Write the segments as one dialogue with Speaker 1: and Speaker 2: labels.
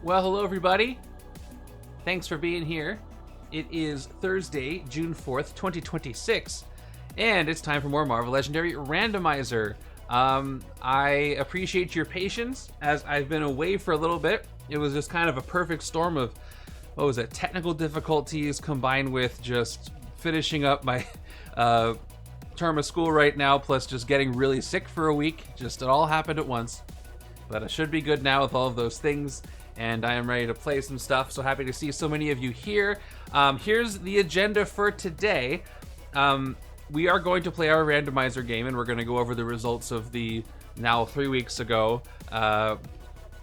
Speaker 1: Well, hello everybody. Thanks for being here. It is Thursday, June 4th, 2026, and it's time for more Marvel Legendary Randomizer. I appreciate your patience as I've been away for a little bit. It was just kind of a perfect storm of, technical difficulties combined with just finishing up my term of school right now, plus just getting really sick for a week. Just it all happened at once. But I should be good now with all of those things, and I am ready to play some stuff. So happy to see so many of you here. Here's the agenda for today. We are going to play our randomizer game, and we're going to go over the results of the now 3 weeks ago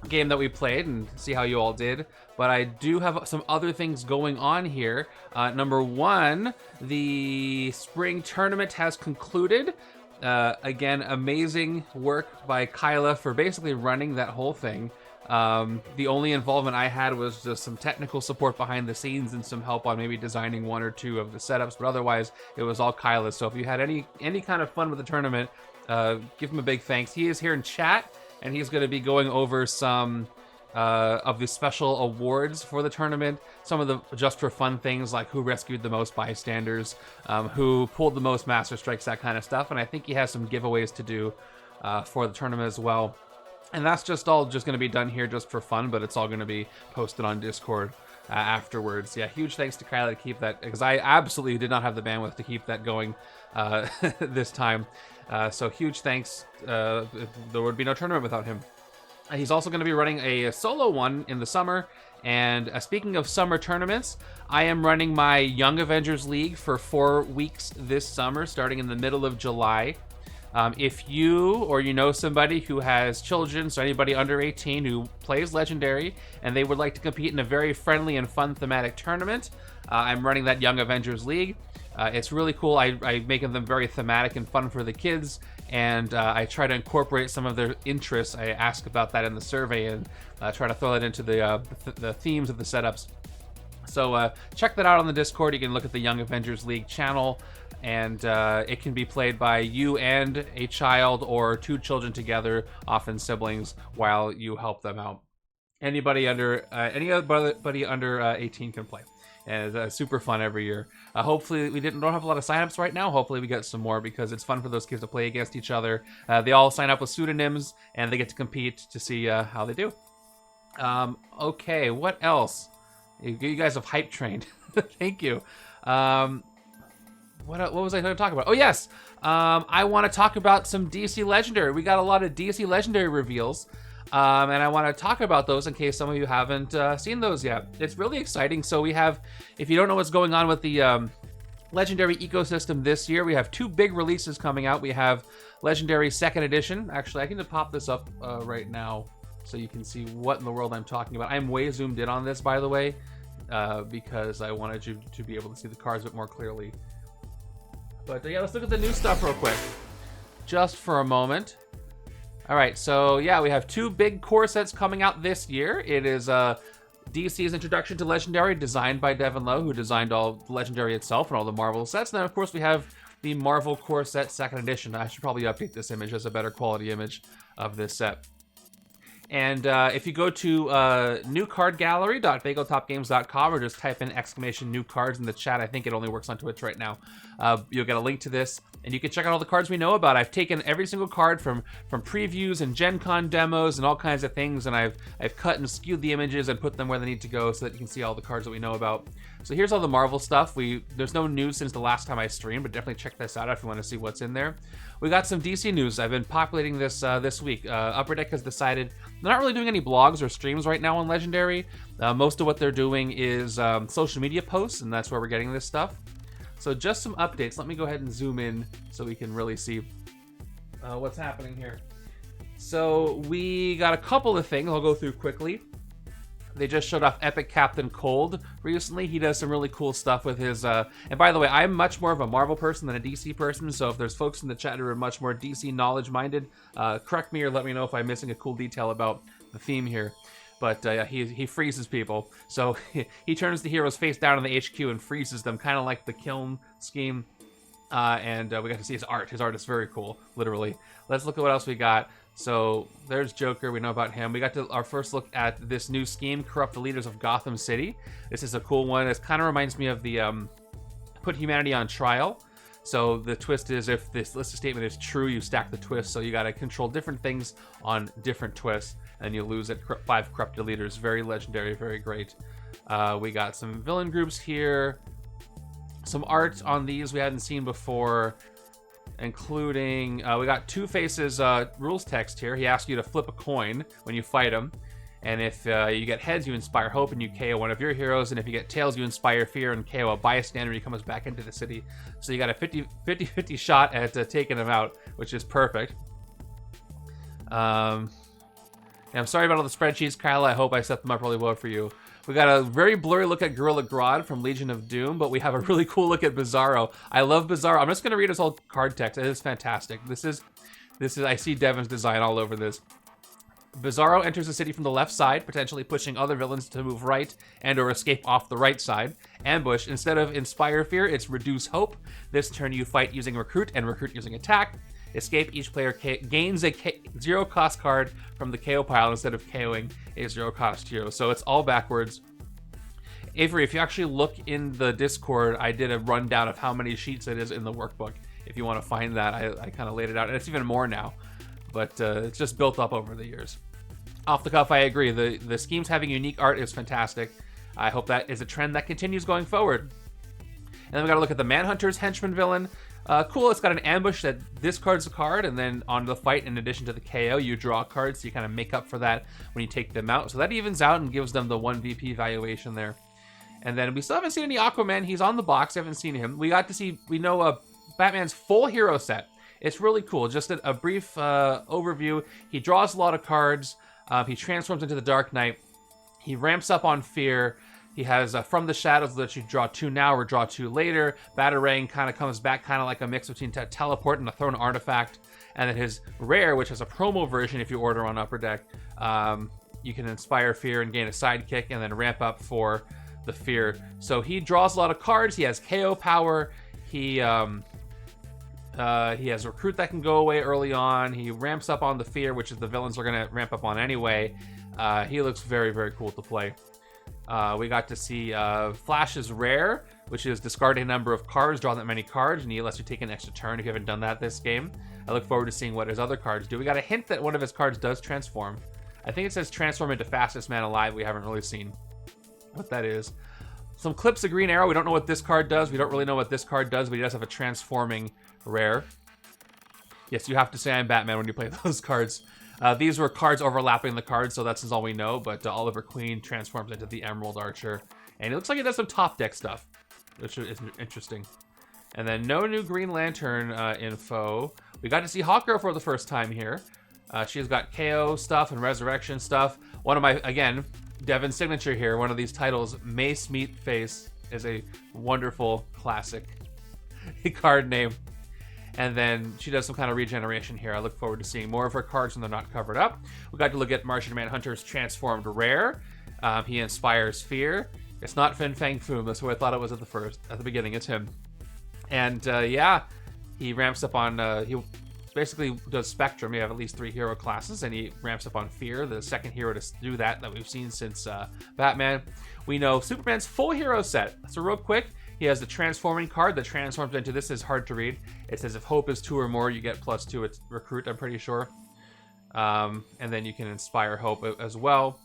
Speaker 1: game that we played and see how you all did. But I do have some other things going on here. Number one, the spring tournament has concluded. Again, amazing work by Kyla for basically running that whole thing. The only involvement I had was just some technical support behind the scenes and some help on maybe designing one or two of the setups, but otherwise it was all Kyla. So if you had any kind of fun with the tournament, give him a big thanks. He is here in chat, and he's going to be going over some of the special awards for the tournament, some of the just for fun things like who rescued the most bystanders, who pulled the most master strikes, that kind of stuff. And I think he has some giveaways to do for the tournament as well. And that's just all going to be done here just for fun, but it's all going to be posted on Discord afterwards. Yeah, huge thanks to Kyla to keep that, because I absolutely did not have the bandwidth to keep that going this time. So huge thanks. There would be no tournament without him. He's also going to be running a solo one in the summer. And speaking of summer tournaments, I am running my Young Avengers League for 4 weeks this summer, starting in the middle of July. If you or you know somebody who has children, so anybody under 18 who plays Legendary, and they would like to compete in a very friendly and fun thematic tournament, I'm running that Young Avengers League. It's really cool. I make them very thematic and fun for the kids, and I try to incorporate some of their interests. I ask about that in the survey and try to throw that into the themes of the setups. So check that out on the Discord. You can look at the Young Avengers League channel, and it can be played by you and a child or two children together, often siblings, while you help them out. Anybody under 18 can play. And it's super fun every year. Hopefully, we don't have a lot of signups right now. Hopefully, we get some more, because it's fun for those kids to play against each other. They all sign up with pseudonyms, and they get to compete to see how they do. Okay, what else? You guys have hype trained. Thank you. What was I going to talk about? Oh, yes. I want to talk about some DC Legendary. We got a lot of DC Legendary reveals. And I want to talk about those in case some of you haven't seen those yet. It's really exciting. So we have, if you don't know what's going on with the Legendary ecosystem this year, we have 2 big releases coming out. We have Legendary 2nd Edition. Actually, I can just pop this up right now so you can see what in the world I'm talking about. I'm way zoomed in on this, by the way, because I wanted you to be able to see the cards a bit more clearly. But yeah, let's look at the new stuff real quick, just for a moment. All right, so yeah, we have 2 big core sets coming out this year. It is DC's Introduction to Legendary, designed by Devin Lowe, who designed all Legendary itself and all the Marvel sets. And then, of course, we have the Marvel Core Set 2nd Edition. I should probably update this image as a better quality image of this set. And if you go to newcardgallery.bageltopgames.com or just type in !new cards in the chat, I think it only works on Twitch right now, you'll get a link to this, and you can check out all the cards we know about. I've taken every single card from previews and Gen Con demos and all kinds of things, and I've cut and skewed the images and put them where they need to go so that you can see all the cards that we know about. So here's all the Marvel stuff. There's no news since the last time I streamed, but definitely check this out if you want to see what's in there. We got some DC news. I've been populating this this week. Upper Deck has decided they're not really doing any blogs or streams right now on Legendary. Most of what they're doing is social media posts, and that's where we're getting this stuff. So just some updates. Let me go ahead and zoom in so we can really see what's happening here. So we got a couple of things I'll go through quickly. They just showed off Epic Captain Cold recently. He does some really cool stuff with his... and by the way, I'm much more of a Marvel person than a DC person, so if there's folks in the chat who are much more DC knowledge-minded, correct me or let me know if I'm missing a cool detail about the theme here. But he freezes people. So he turns the heroes face down in the HQ and freezes them, kind of like the kiln scheme. And we got to see his art. His art is very cool, literally. Let's look at what else we got. So there's Joker. We know about him. We got our first look at this new scheme, Corrupt the Leaders of Gotham City. This is a cool one. It kind of reminds me of the Put Humanity on Trial. So the twist is, if this list statement is true, you stack the twist. So you got to control different things on different twists, and you lose at 5 corrupted leaders. Very legendary, very great. We got some villain groups here. Some art on these we hadn't seen before, including we got Two-Face's rules text here. He asks you to flip a coin when you fight him. And if you get heads, you inspire hope and you KO one of your heroes. And if you get tails, you inspire fear and KO a bystander. He comes back into the city. So you got a 50-50 shot at taking him out, which is perfect. And I'm sorry about all the spreadsheets, Kyle. I hope I set them up really well for you. We got a very blurry look at Gorilla Grodd from Legion of Doom, but we have a really cool look at Bizarro. I love Bizarro. I'm just going to read his whole card text. It is fantastic. This is I see Devin's design all over this. Bizarro enters the city from the left side, potentially pushing other villains to move right and or escape off the right side. Ambush. Instead of Inspire Fear, it's Reduce Hope. This turn you fight using Recruit and Recruit using Attack. Escape. Each player gains a 0-cost card from the KO pile instead of KOing a 0-cost hero. So it's all backwards. Avery, if you actually look in the Discord, I did a rundown of how many sheets it is in the workbook. If you want to find that, I kind of laid it out. And it's even more now. But it's just built up over the years. Off the cuff, I agree. The schemes having unique art is fantastic. I hope that is a trend that continues going forward. And then we got to look at the Manhunter's Henchman villain. Cool, it's got an ambush that discards a card, and then on the fight, in addition to the KO, you draw cards, so you kind of make up for that when you take them out. So that evens out and gives them the 1 VP valuation there. And then we still haven't seen any Aquaman. He's on the box. I haven't seen him. We know Batman's full hero set. It's really cool. Just a brief overview. He draws a lot of cards. He transforms into the Dark Knight. He ramps up on Fear. He has From the Shadows that you draw 2 now or draw 2 later. Batarang kind of comes back kind of like a mix between Teleport and a Thrown Artifact. And then his Rare, which has a promo version if you order on Upper Deck. You can Inspire Fear and gain a sidekick and then ramp up for the Fear. So he draws a lot of cards. He has KO power. He has Recruit that can go away early on. He ramps up on the Fear, which is the villains are going to ramp up on anyway. He looks very, very cool to play. We got to see Flash's Rare, which is discard a number of cards, draw that many cards, and he lets you take an extra turn if you haven't done that this game. I look forward to seeing what his other cards do. We got a hint that one of his cards does transform. I think it says transform into Fastest Man Alive. We haven't really seen what that is. Some clips of Green Arrow. We don't know what this card does. We don't really know what this card does, but he does have a transforming Rare. Yes, you have to say I'm Batman when you play those cards. These were cards overlapping the cards, so that's all we know. But Oliver Queen transforms into the Emerald Archer. And it looks like it does some top deck stuff, which is interesting. And then no new Green Lantern info. We got to see Hawkgirl for the first time here. She's got KO stuff and Resurrection stuff. One of my, again, Devin's signature here, one of these titles, Mace Meet Face, is a wonderful classic card name. And then she does some kind of regeneration here. I look forward to seeing more of her cards when they're not covered up. We got to look at Martian Manhunter's transformed Rare. He inspires Fear. It's not Fin Fang Foom. That's who I thought it was at the beginning. It's him. And yeah, he ramps up on. He basically does Spectrum. You have at least 3 hero classes, and he ramps up on Fear, the second hero to do that we've seen since Batman. We know Superman's full hero set. So real quick. He has the transforming card that transforms into, this is hard to read. It says if hope is 2 or more, you get +2. It's Recruit, I'm pretty sure. And then you can inspire hope as well.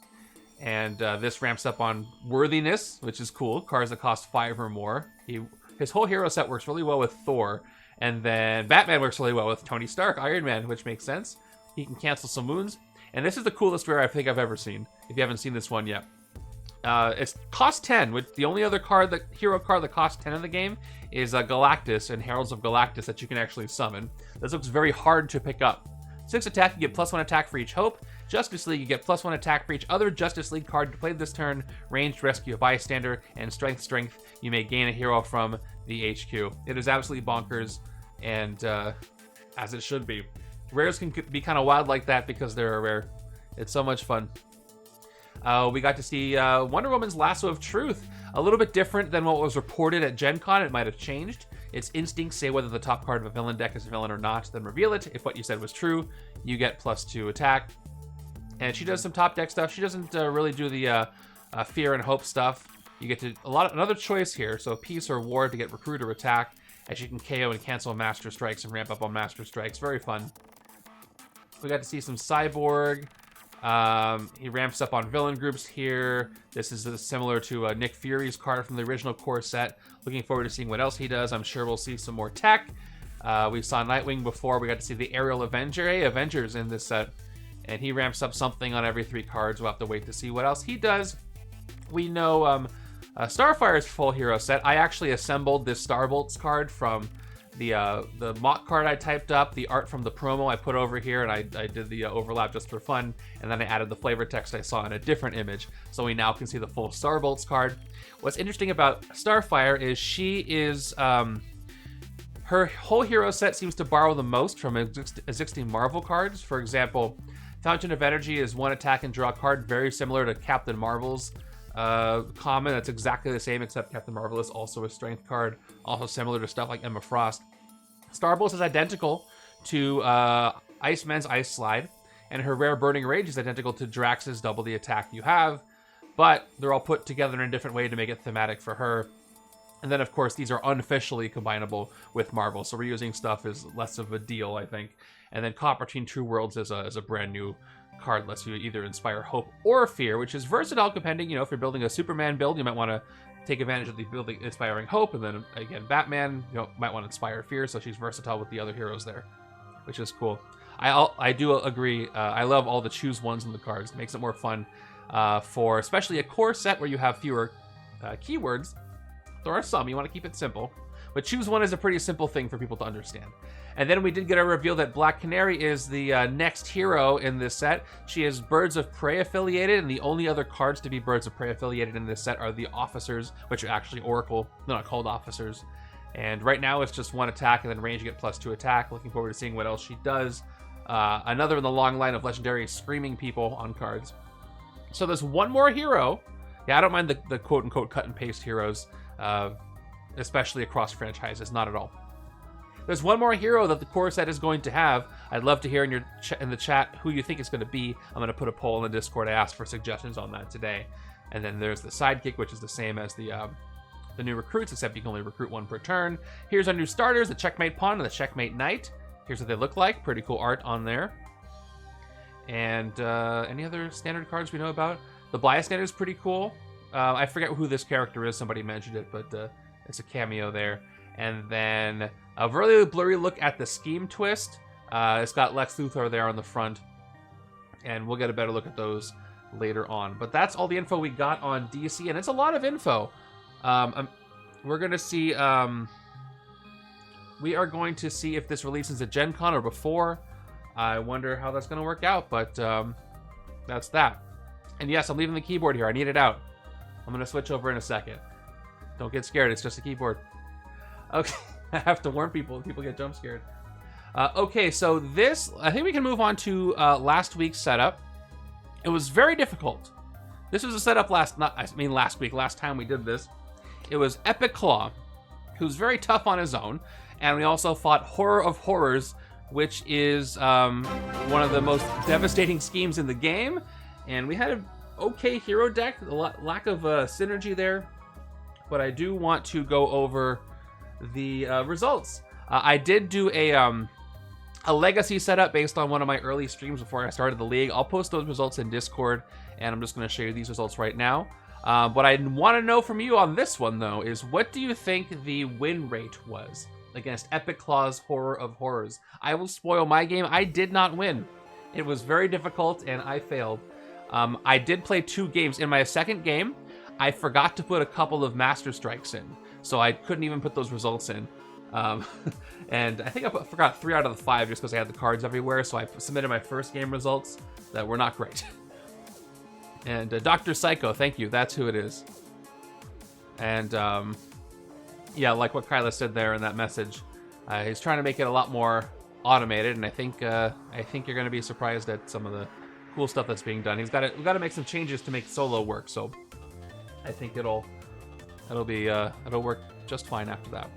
Speaker 1: And this ramps up on Worthiness, which is cool. Cards that cost 5 or more. His whole hero set works really well with Thor. And then Batman works really well with Tony Stark, Iron Man, which makes sense. He can cancel some wounds. And this is the coolest rare I think I've ever seen, if you haven't seen this one yet. It's cost 10, which the only other hero card that costs 10 in the game is Galactus and Heralds of Galactus that you can actually summon. This looks very hard to pick up. 6 attack, you get +1 attack for each Hope. Justice League, you get +1 attack for each other Justice League card to play this turn. Ranged, rescue a bystander, and strength, you may gain a hero from the HQ. It is absolutely bonkers, and as it should be. Rares can be kind of wild like that because they're a rare. It's so much fun. We got to see Wonder Woman's Lasso of Truth. A little bit different than what was reported at Gen Con. It might have changed. Its instincts say whether the top card of a villain deck is a villain or not, then reveal it. If what you said was true, you get +2 attack. And she does some top deck stuff. She doesn't really do the fear and hope stuff. You get to another choice here. So peace or war to get recruit or attack, as you can KO and cancel Master Strikes and ramp up on Master Strikes. Very fun. We got to see some Cyborg. He ramps up on villain groups here. This is similar to Nick Fury's card from the original core set. Looking forward to seeing what else he does. I'm sure we'll see some more tech. We saw Nightwing before. We got to see the Aerial Avenger. Hey, Avenger's in this set. And he ramps up something on every 3 cards. We'll have to wait to see what else he does. We know Starfire's full hero set. I actually assembled this Starbolts card from the mock card I typed up, the art from the promo I put over here, and I did the overlap just for fun, and then I added the flavor text I saw in a different image, so we now can see the full Starbolts card. What's interesting about Starfire is she is... her whole hero set seems to borrow the most from existing Marvel cards. For example, Fountain of Energy is 1 attack and draw a card, very similar to Captain Marvel's common. That's exactly the same, except Captain Marvel is also a strength card, also similar to stuff like Emma Frost. Starbolts is identical to Iceman's Ice Slide, and her rare Burning Rage is identical to Drax's double the attack you have, but they're all put together in a different way to make it thematic for her. And then, of course, these are unofficially combinable with Marvel, so reusing stuff is less of a deal, I think. And then Caught Between Two Worlds is a brand new card, lets you either inspire hope or fear, which is versatile depending, if you're building a Superman build, you might want to take advantage of the building inspiring hope, and then again, Batman, might want to inspire fear, so she's versatile with the other heroes there, which is cool. I do agree, I love all the choose ones in the cards. It makes it more fun for especially a core set where you have fewer keywords. There are some, you want to keep it simple, but choose one is a pretty simple thing for people to understand. And then we did get a reveal that Black Canary is the next hero in this set. She is Birds of Prey affiliated, and the only other cards to be Birds of Prey affiliated in this set are the Officers, which are actually Oracle. They're not called Officers. And right now it's just 1 attack, and then range you get +2 attack. Looking forward to seeing what else she does. Another in the long line of legendary screaming people on cards. So there's one more hero. Yeah, I don't mind the quote-unquote cut and paste heroes, especially across franchises, not at all. There's one more hero that the core set is going to have. I'd love to hear in the chat who you think it's going to be. I'm going to put a poll in the Discord. I asked for suggestions on that today. And then there's the sidekick, which is the same as the new recruits, except you can only recruit 1 per turn. Here's our new starters, the Checkmate Pawn and the Checkmate Knight. Here's what they look like. Pretty cool art on there. And any other standard cards we know about? The Byastander is pretty cool. I forget who this character is. Somebody mentioned it, but it's a cameo there. And then a really blurry look at the Scheme Twist. It's got Lex Luthor there on the front. And we'll get a better look at those later on. But that's all the info we got on DC, and it's a lot of info. We're going to see... we are going to see if this releases at Gen Con or before. I wonder how that's going to work out, but that's that. And yes, I'm leaving the keyboard here. I need it out. I'm going to switch over in a second. Don't get scared. It's just a keyboard. Okay. I have to warn people. People get jump scared. Okay, so this... I think we can move on to last week's setup. It was very difficult. This was a setup last week. Last time we did this. It was Epic Claw, who's very tough on his own. And we also fought Horror of Horrors, which is one of the most devastating schemes in the game. And we had an okay hero deck, a lack of synergy there. But I do want to go over the results. I did do a legacy setup based on one of my early streams before I started the league. I'll post those results in Discord, and I'm just going to show you these results right now. What I want to know from you on this one, though, is what do you think the win rate was against Epic Claw's Horror of Horrors? I will spoil my game. I did not win. It was very difficult, and I failed. I did play 2 games. In my second game, I forgot to put a couple of Master Strikes in, so I couldn't even put those results in. And I think I forgot 3 out of the 5 just because I had the cards everywhere, so I submitted my first game results that were not great. And Dr. Psycho, thank you. That's who it is. And yeah, like what Kyla said there in that message, he's trying to make it a lot more automated, and I think you're going to be surprised at some of the cool stuff that's being done. We've got to make some changes to make solo work, so I think it'll work just fine after that.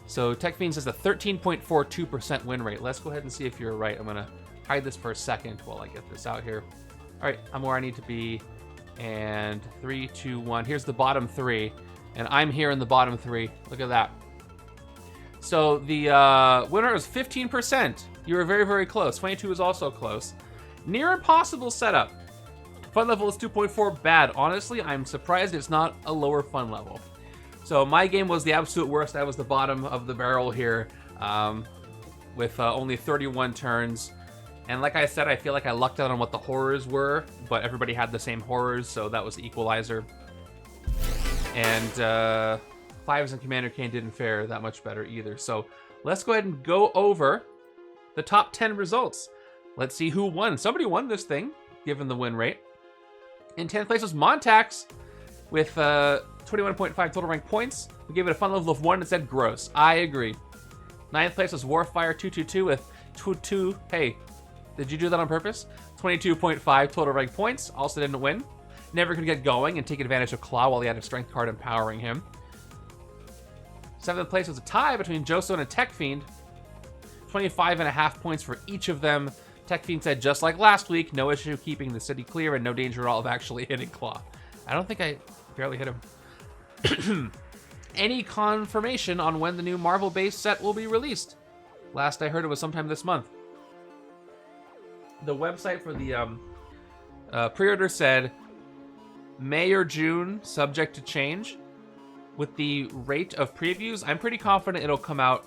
Speaker 1: So TechFiend says a 13.42% win rate. Let's go ahead and see if you're right. I'm going to hide this for a second while I get this out here. All right, I'm where I need to be. And 3, 2, 1. Here's the bottom 3. And I'm here in the bottom 3. Look at that. So the winner is 15%. You were very, very close. 22 is also close. Near impossible setup. Fun level is 2.4. Bad. Honestly, I'm surprised it's not a lower fun level. So my game was the absolute worst. I was the bottom of the barrel here with only 31 turns. And like I said, I feel like I lucked out on what the horrors were, but everybody had the same horrors, so that was the equalizer. And Fives and Commander Kane didn't fare that much better either. So let's go ahead and go over the top 10 results. Let's see who won. Somebody won this thing, given the win rate. In 10th place was Montax with 21.5 total rank points. We gave it a fun level of 1 and said gross. I agree. 9th place was Warfire222 with 22. Hey, did you do that on purpose? 22.5 total rank points. Also didn't win. Never could get going and take advantage of Claw while he had a strength card empowering him. 7th place was a tie between Joso and TechFiend. 25.5 points for each of them. TechFiend said, just like last week, no issue keeping the city clear and no danger at all of actually hitting Claw. I don't think I barely hit him. Any confirmation on when the new Marvel-based set will be released? Last I heard it was sometime this month. The website for the pre-order said May or June, subject to change. With the rate of previews, I'm pretty confident it'll come out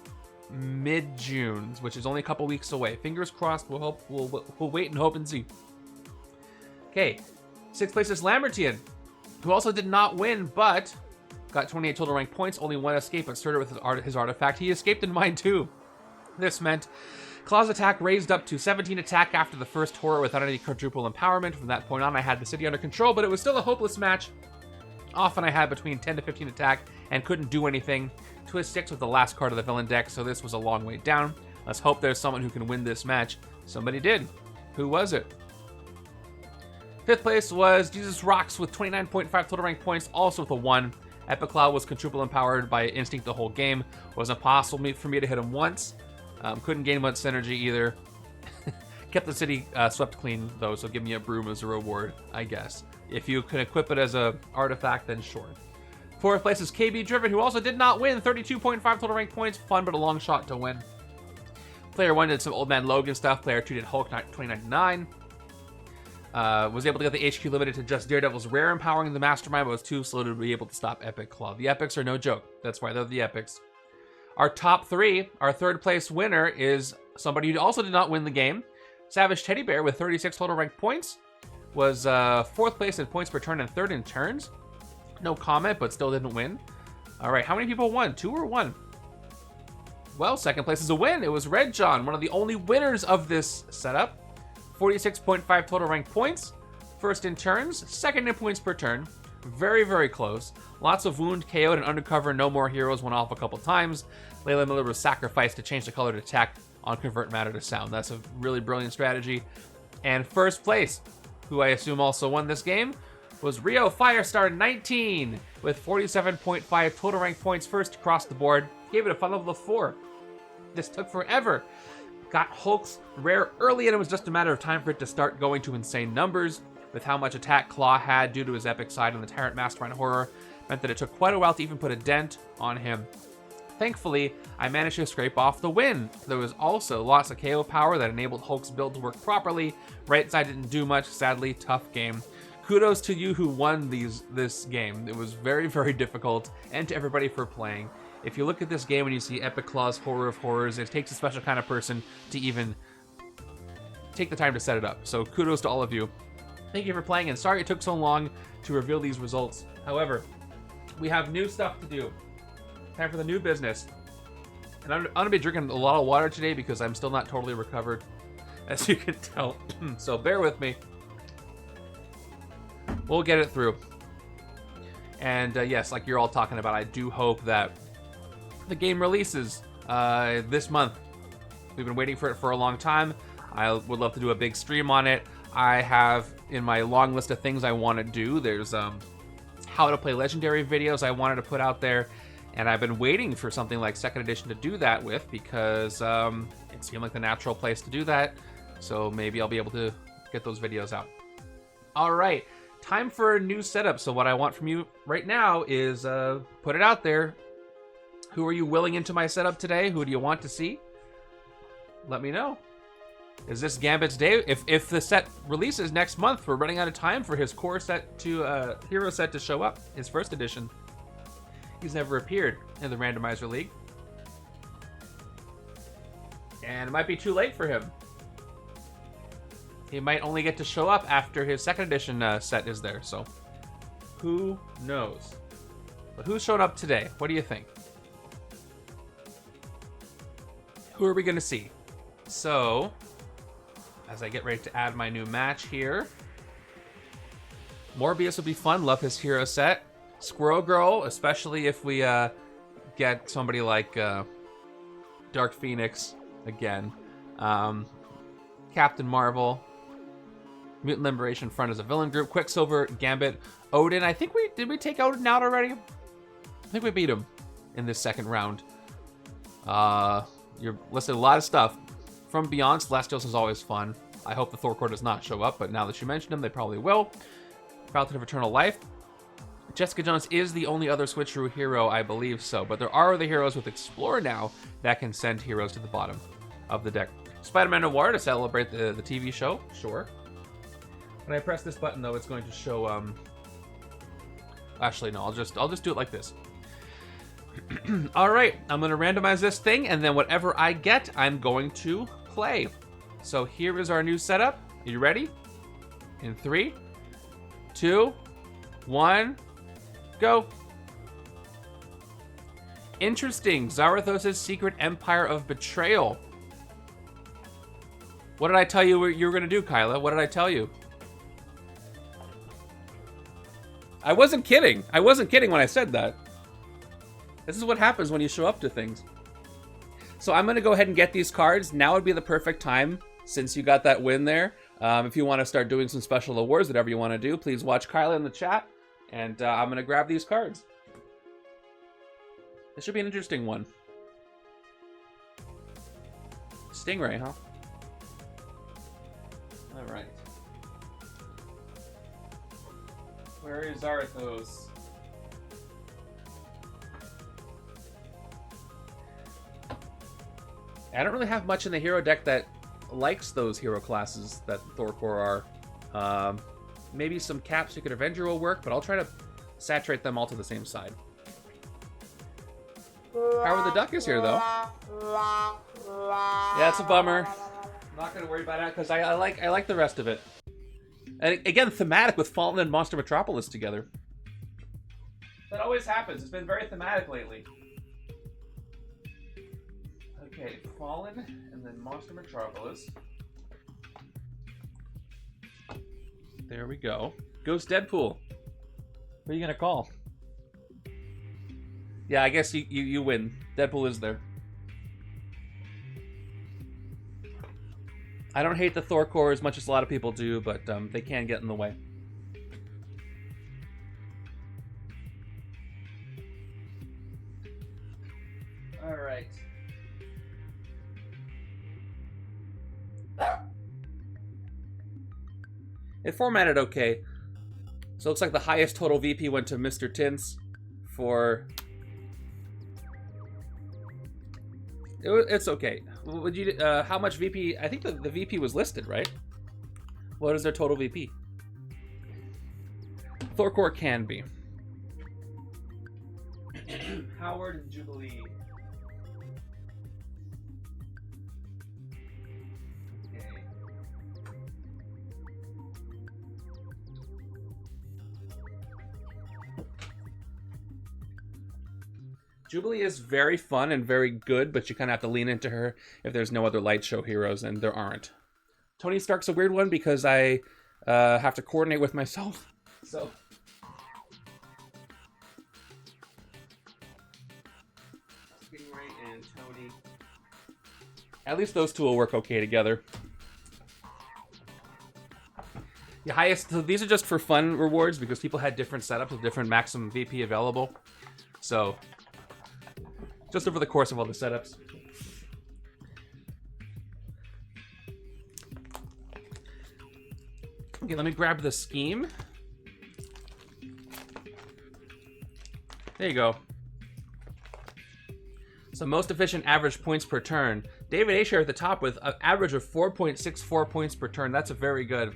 Speaker 1: mid-June, which is only a couple weeks away. Fingers crossed. We'll wait and hope and see. Okay, 6th place is Lambertian, who also did not win, but got 28 total rank points. Only one escape, but started with his artifact. He escaped in mine too. This meant Claw's attack raised up to 17 attack after the first horror without any quadruple empowerment. From that point on, I had the city under control, but it was still a hopeless match. Often I had between 10 to 15 attack and couldn't do anything. Twist 6 was the last card of the villain deck, so this was a long way down. Let's hope there's someone who can win this match. Somebody did. Who was it? 5th place was Jesus Rocks with 29.5 total rank points, also with a 1. Epic Cloud was quadruple empowered by instinct the whole game. It wasn't possible for me to hit him once. Couldn't gain much synergy either. Kept the city swept clean though, so give me a broom as a reward, I guess. If you can equip it as a artifact, then sure. 4th place is KB Driven, who also did not win. 32.5 total rank points. Fun, but a long shot to win. Player 1 did some Old Man Logan stuff. Player 2 did Hulk 2099. Was able to get the HQ limited to just Daredevil's Rare empowering the Mastermind, but was too slow to be able to stop Epic Claw. The Epics are no joke. That's why they're the Epics. Our top 3, our 3rd place winner is somebody who also did not win the game. Savage Teddy Bear with 36 total rank points. Was 4th place in points per turn and 3rd in turns. No comment, but still didn't win. All right, how many people won? 2 or 1? Well, 2nd place is a win. It was Red John, one of the only winners of this setup. 46.5 total rank points. 1st in turns, 2nd in points per turn. Very, very close. Lots of wound, KO'd, and undercover. No more heroes went off a couple times. Layla Miller was sacrificed to change the color to attack on convert matter to sound. That's a really brilliant strategy. And 1st place, who I assume also won this game, was Rio Firestar 19 with 47.5 total rank points, 1st across the board. Gave it a fun level of 4. This took forever. Got Hulk's rare early, and it was just a matter of time for it to start going to insane numbers. With how much attack Claw had due to his epic side on the Tyrant Mastermind Horror, meant that it took quite a while to even put a dent on him. Thankfully, I managed to scrape off the win. There was also lots of KO power that enabled Hulk's build to work properly. Right side didn't do much, sadly, tough game. Kudos to you who won this game. It was very, very difficult, and to everybody for playing. If you look at this game and you see Epic Claw's Horror of Horrors, it takes a special kind of person to even take the time to set it up. So kudos to all of you. Thank you for playing, and sorry it took so long to reveal these results. However, we have new stuff to do. Time for the new business. And I'm going to be drinking a lot of water today because I'm still not totally recovered, as you can tell. So bear with me. We'll get it through. And yes, like you're all talking about, I do hope that the game releases this month. We've been waiting for it for a long time. I would love to do a big stream on it. I have in my long list of things I want to do. There's how to play legendary videos I wanted to put out there. And I've been waiting for something like second edition to do that with, because it seemed like the natural place to do that. So maybe I'll be able to get those videos out. All right, time for a new setup. So what I want from you right now is put it out there. Who are you willing into my setup today? Who do you want to see? Let me know. Is this Gambit's day? If the set releases next month, we're running out of time for his core set to hero set to show up, his first edition. He's never appeared in the Randomizer League. And it might be too late for him. He might only get to show up after his second edition set is there, so who knows? But who's showing up today? What do you think? Who are we going to see? So, as I get ready to add my new match here, Morbius would be fun. Love his hero set. Squirrel Girl, especially if we get somebody like Dark Phoenix again. Captain Marvel. Mutant Liberation Front as a villain group. Quicksilver, Gambit, Odin. I think did we take Odin out already? I think we beat him in this second round. You're listed a lot of stuff. From Beyond, Celestials is always fun. I hope the Thor core does not show up, but now that you mentioned him, they probably will. Fountain of Eternal Life. Jessica Jones is the only other switcheroo hero, I believe so, but there are other heroes with Explorer now that can send heroes to the bottom of the deck. Spider-Man Noir to celebrate the TV show, sure. When I press this button, though, it's going to show. Actually, no. I'll just do it like this. All right, I'm going to randomize this thing, and then whatever I get, I'm going to play. So here is our new setup. Are you ready? In 3, 2, 1, go. Interesting. Zarathos' Secret Empire of Betrayal. What did I tell you you were going to do, Kyla? What did I tell you? I wasn't kidding. I wasn't kidding when I said that. This is what happens when you show up to things. So I'm going to go ahead and get these cards. Now would be the perfect time, since you got that win there. If you want to start doing some special awards, whatever you want to do, please watch Kyla in the chat. And I'm going to grab these cards. This should be an interesting one. Stingray, huh? All right. Where is Zarathos? I don't really have much in the hero deck that likes those hero classes that Thor core are. Maybe some Cap Secret Avenger will work, but I'll try to saturate them all to the same side. Howard the Duck is here, though. Yeah, it's a bummer. I'm not going to worry about that because I like the rest of it. And again, thematic with Fallen and Monster Metropolis together. That always happens. It's been very thematic lately. Okay, Fallen and then Monster Metropolis. There we go. Ghost Deadpool. What are you gonna call? Yeah, I guess you win. Deadpool is there. I don't hate the Thor core as much as a lot of people do, but they can get in the way. All right. It formatted okay. So it looks like the highest total VP went to Mr. Tints for... It's okay. Would you? How much VP? I think the VP was listed, right? What is their total VP? Thor core can be. Howard and Jubilee. Okay. Jubilee is very fun and very good, but you kind of have to lean into her if there's no other light show heroes, and there aren't. Tony Stark's a weird one because I have to coordinate with myself. So. Stingray and Tony. At least those two will work okay together. The highest, so these are just for fun rewards because people had different setups with different maximum VP available. So just over the course of all the setups. Okay, let me grab the scheme. There you go. So most efficient average points per turn. David Asher at the top with an average of 4.64 points per turn. That's a very good.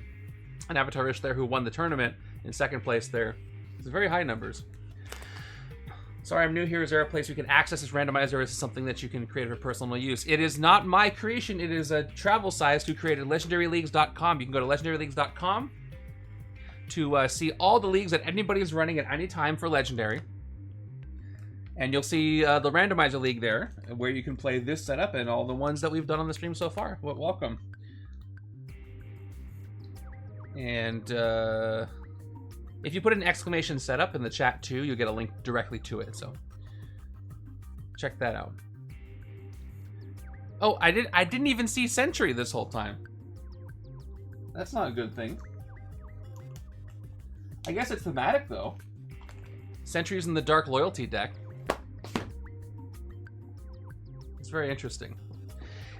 Speaker 1: And Avatarish there who won the tournament in second place there. It's very high numbers. Sorry, I'm new here. Is there a place we can access this randomizer? Is something that you can create for personal use? It is not my creation. It is a travel size who created legendaryleagues.com. You can go to legendaryleagues.com to see all the leagues that anybody's running at any time for Legendary. And you'll see the Randomizer League there, where you can play this setup and all the ones that we've done on the stream so far. Well, welcome. And if you put an exclamation setup in the chat too, you'll get a link directly to it. So check that out. Oh, I didn't even see Sentry this whole time. That's not a good thing. I guess it's thematic though. Sentry's in the Dark Loyalty deck. It's very interesting.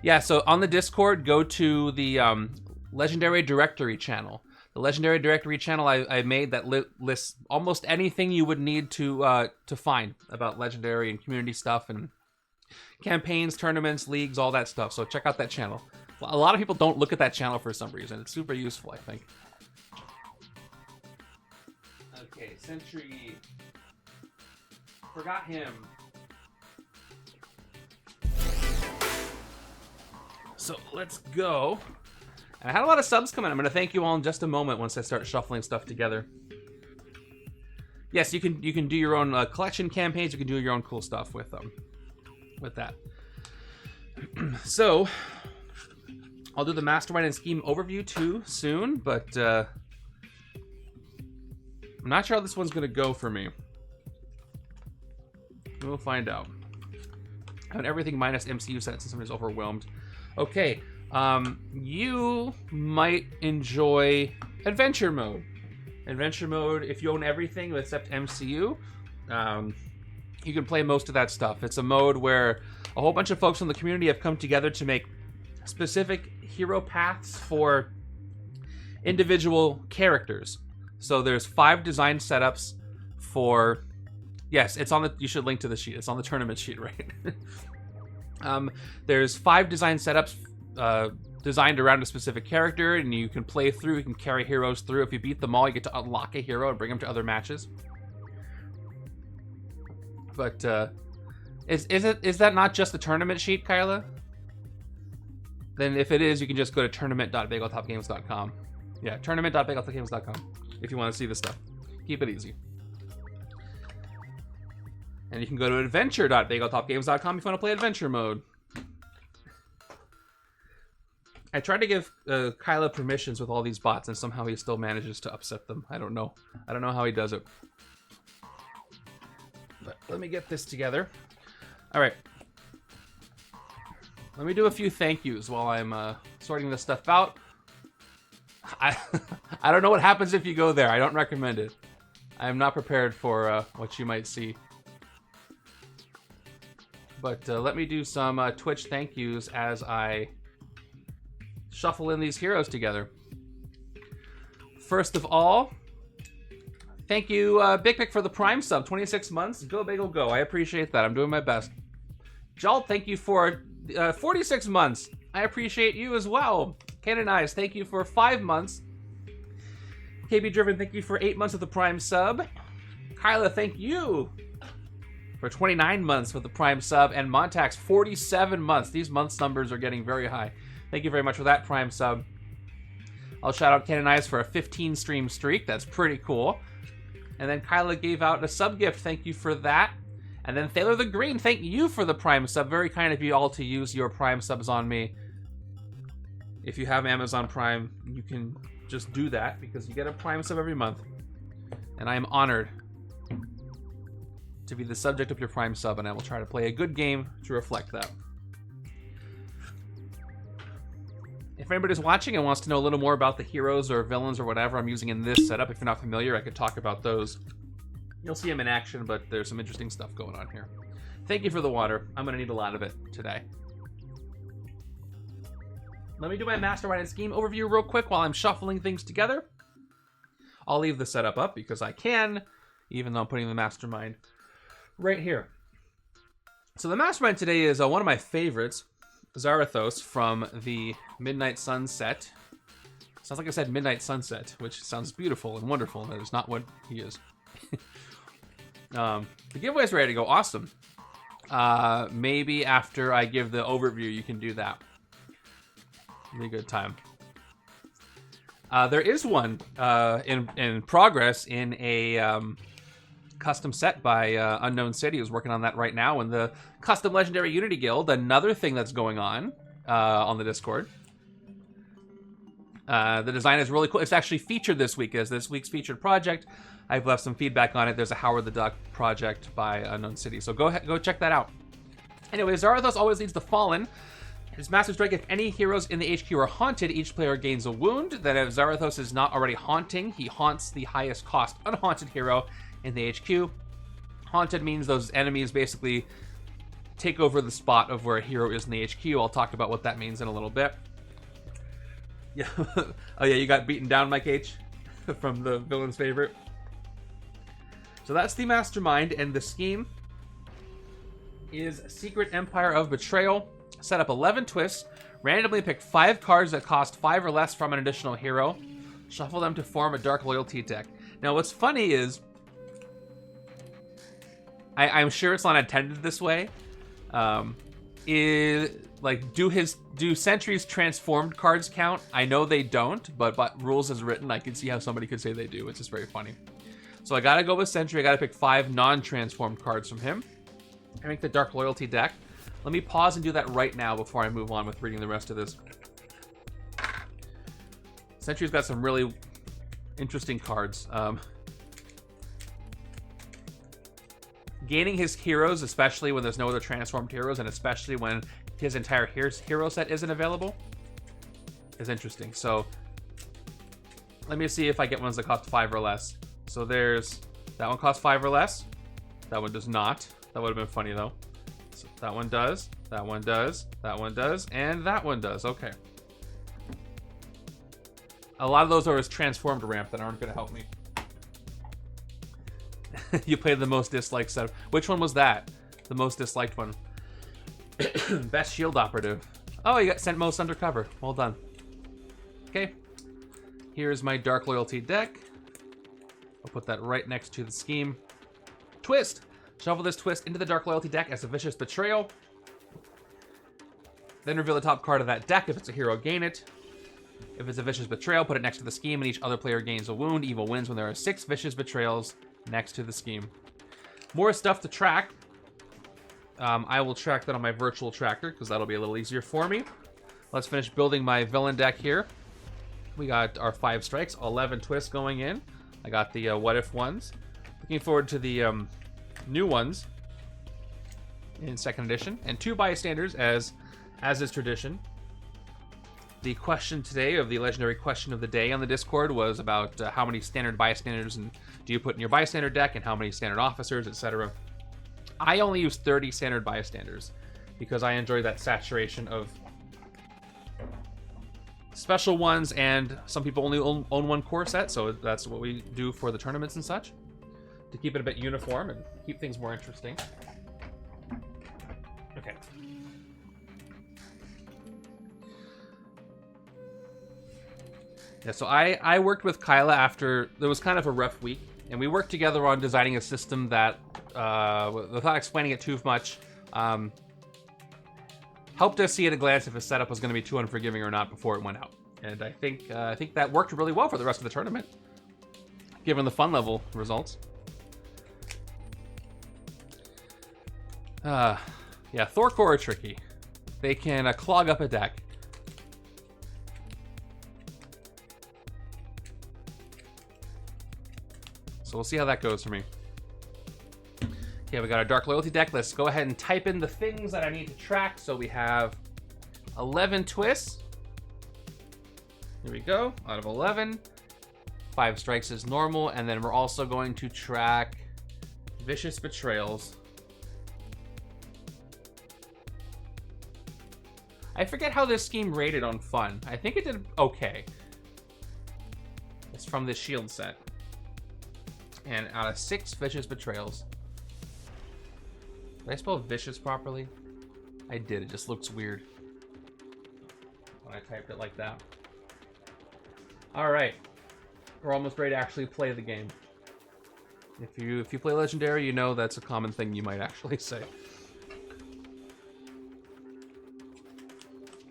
Speaker 1: Yeah, so on the Discord, go to the Legendary Directory channel. The Legendary Directory channel I made that lists almost anything you would need to find about Legendary and community stuff and campaigns, tournaments, leagues, all that stuff. So check out that channel. A lot of people don't look at that channel for some reason. It's super useful, I think. Okay, Sentry. Forgot him. So let's go. And I had a lot of subs come in. I'm going to thank you all in just a moment once I start shuffling stuff together. Yes, you can do your own collection campaigns. You can do your own cool stuff with that. So I'll do the Mastermind and Scheme overview too soon, but I'm not sure how this one's going to go for me. We'll find out. I have everything minus MCU set since somebody's overwhelmed. Okay, you might enjoy Adventure Mode. Adventure Mode, if you own everything except MCU, you can play most of that stuff. It's a mode where a whole bunch of folks in the community have come together to make specific hero paths for individual characters. So there's 5 design setups for... Yes, it's on the... You should link to the sheet. It's on the tournament sheet, right? There's 5 design setups designed around a specific character, and you can play through. You can carry heroes through. If you beat them all, you get to unlock a hero and bring them to other matches. But is that not just the tournament sheet, Kyla? Then if it is, you can just go to tournament.bageltopgames.com. Yeah, tournament.bageltopgames.com if you want to see this stuff. Keep it easy. And you can go to adventure.bageltopgames.com if you want to play adventure mode. I tried to give Kyla permissions with all these bots, and somehow he still manages to upset them. I don't know. I don't know how he does it. But let me get this together. All right. Let me do a few thank yous while I'm sorting this stuff out. I don't know what happens if you go there. I don't recommend it. I am not prepared for what you might see. But let me do some Twitch thank yous as I shuffle in these heroes together. First of all, thank you, Big Pick, for the Prime sub. 26 months. Go, Bagel, go. I appreciate that. I'm doing my best. Jalt, thank you for 46 months. I appreciate you as well. Canon Eyes, thank you for 5 months. KB Driven, thank you for 8 months with the Prime sub. Kyla, thank you for 29 months with the Prime sub. And Montax, 47 months. These months numbers are getting very high. Thank you very much for that Prime sub. I'll shout out Canon Eyes for a 15 stream streak. That's pretty cool. And then Kyla gave out a sub gift. Thank you for that. And then Thaler the Green, thank you for the Prime sub. Very kind of you all to use your Prime subs on me. If you have Amazon Prime, you can just do that because you get a Prime sub every month. And I am honored to be the subject of your Prime sub, and I will try to play a good game to reflect that. If anybody's watching and wants to know a little more about the heroes or villains or whatever I'm using in this setup, if you're not familiar, I could talk about those. You'll see them in action, but there's some interesting stuff going on here. Thank you for the water. I'm gonna need a lot of it today. Let me do my Mastermind and Scheme overview real quick while I'm shuffling things together. I'll leave the setup up because I can, even though I'm putting the Mastermind right here. So the Mastermind today is one of my favorites, Zarathos from the Midnight Sunset. Sounds like I said Midnight Sunset, which sounds beautiful and wonderful, and that is not what he is. The giveaway's ready to go. Awesome. Maybe after I give the overview, you can do that. Be a good time. There is one in progress in a custom set by Unknown City, who's working on that right now in the Custom Legendary Unity Guild. Another thing that's going on the Discord. The design is really cool. It's actually featured this week as this week's featured project. I've left some feedback on it. There's a Howard the Duck project by Unknown City, so go check that out. Anyway, Zarathos always leads the Fallen. His Master Strike, if any heroes in the HQ are haunted, each player gains a wound. Then if Zarathos is not already haunting, he haunts the highest cost unhaunted hero in the HQ. Haunted means those enemies basically take over the spot of where a hero is in the HQ. I'll talk about what that means in a little bit. Yeah. Oh yeah, you got beaten down, Mike H, from the villain's favorite. So that's the Mastermind, and the scheme is Secret Empire of Betrayal. Set up 11 twists, randomly pick 5 cards that cost 5 or less from an additional hero, shuffle them to form a Dark Loyalty deck. Now what's funny is, I'm sure it's not intended this way, like, do Sentry's transformed cards count? I know they don't, but rules as written, I can see how somebody could say they do, which is very funny. So I gotta go with Sentry. I gotta pick 5 non-transformed cards from him and make the Dark Loyalty deck. Let me pause and do that right now before I move on with reading the rest of this. Sentry's got some really interesting cards. Gaining his heroes, especially when there's no other transformed heroes, and especially when his entire hero set isn't available, is interesting. So let me see if I get ones that cost 5 or less. So there's that one costs 5 or less. That one does not. That would have been funny though. So that one does. That one does. That one does. And that one does. Okay. A lot of those are his transformed ramp that aren't going to help me. You played the most disliked set. Which one was that? The most disliked one. Best shield operative. Oh, you got sent most undercover. Well done. Okay. Here's my Dark Loyalty deck. I'll put that right next to the scheme. Twist. Shuffle this twist into the Dark Loyalty deck as a Vicious Betrayal. Then reveal the top card of that deck. If it's a hero, gain it. If it's a Vicious Betrayal, put it next to the scheme, and each other player gains a wound. Evil wins when there are 6 Vicious Betrayals next to the scheme. More stuff to track. I will track that on my virtual tracker because that'll be a little easier for me. Let's finish building my villain deck here. We got our 5 strikes, 11 twists going in. I got the what if ones. Looking forward to the new ones in 2nd edition, and 2 bystanders as is tradition. The question today of the legendary question of the day on the Discord was about how many standard bystanders and do you put in your bystander deck, and how many standard officers, etc. I only use 30 standard bystanders because I enjoy that saturation of special ones, and some people only own 1 core set, so that's what we do for the tournaments and such, to keep it a bit uniform and keep things more interesting. Okay. Yeah, so I worked with Kyla after there was kind of a rough week, and we worked together on designing a system that, without explaining it too much, helped us see at a glance if a setup was going to be too unforgiving or not before it went out. And I think that worked really well for the rest of the tournament, given the fun level results. Yeah, Thor core are tricky. They can clog up a deck. So we'll see how that goes for me. Okay, we got our Dark Loyalty deck. Let's go ahead and type in the things that I need to track. So we have 11 twists. Here we go, out of 11. 5 strikes is normal, and then we're also going to track Vicious Betrayals. I forget how this scheme rated on fun. I think it did okay. It's from this shield set. And out of 6 vicious betrayals. Did I spell vicious properly? I did. It just looks weird when I typed it like that. Alright. We're almost ready to actually play the game. If you play Legendary, you know that's a common thing you might actually say.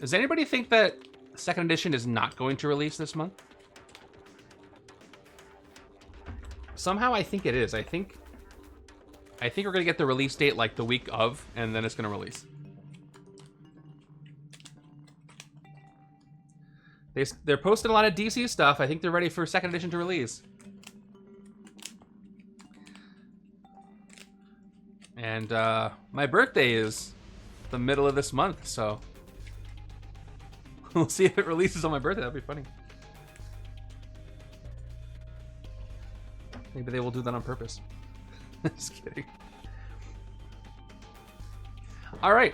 Speaker 1: Does anybody think that 2nd edition is not going to release this month? Somehow I think it is. I think we're gonna get the release date like the week of, and then it's gonna release. They're posting a lot of DC stuff. I think they're ready for 2nd edition to release. And my birthday is the middle of this month, so we'll see if it releases on my birthday. That'd be funny. Maybe they will do that on purpose. Just kidding. All right.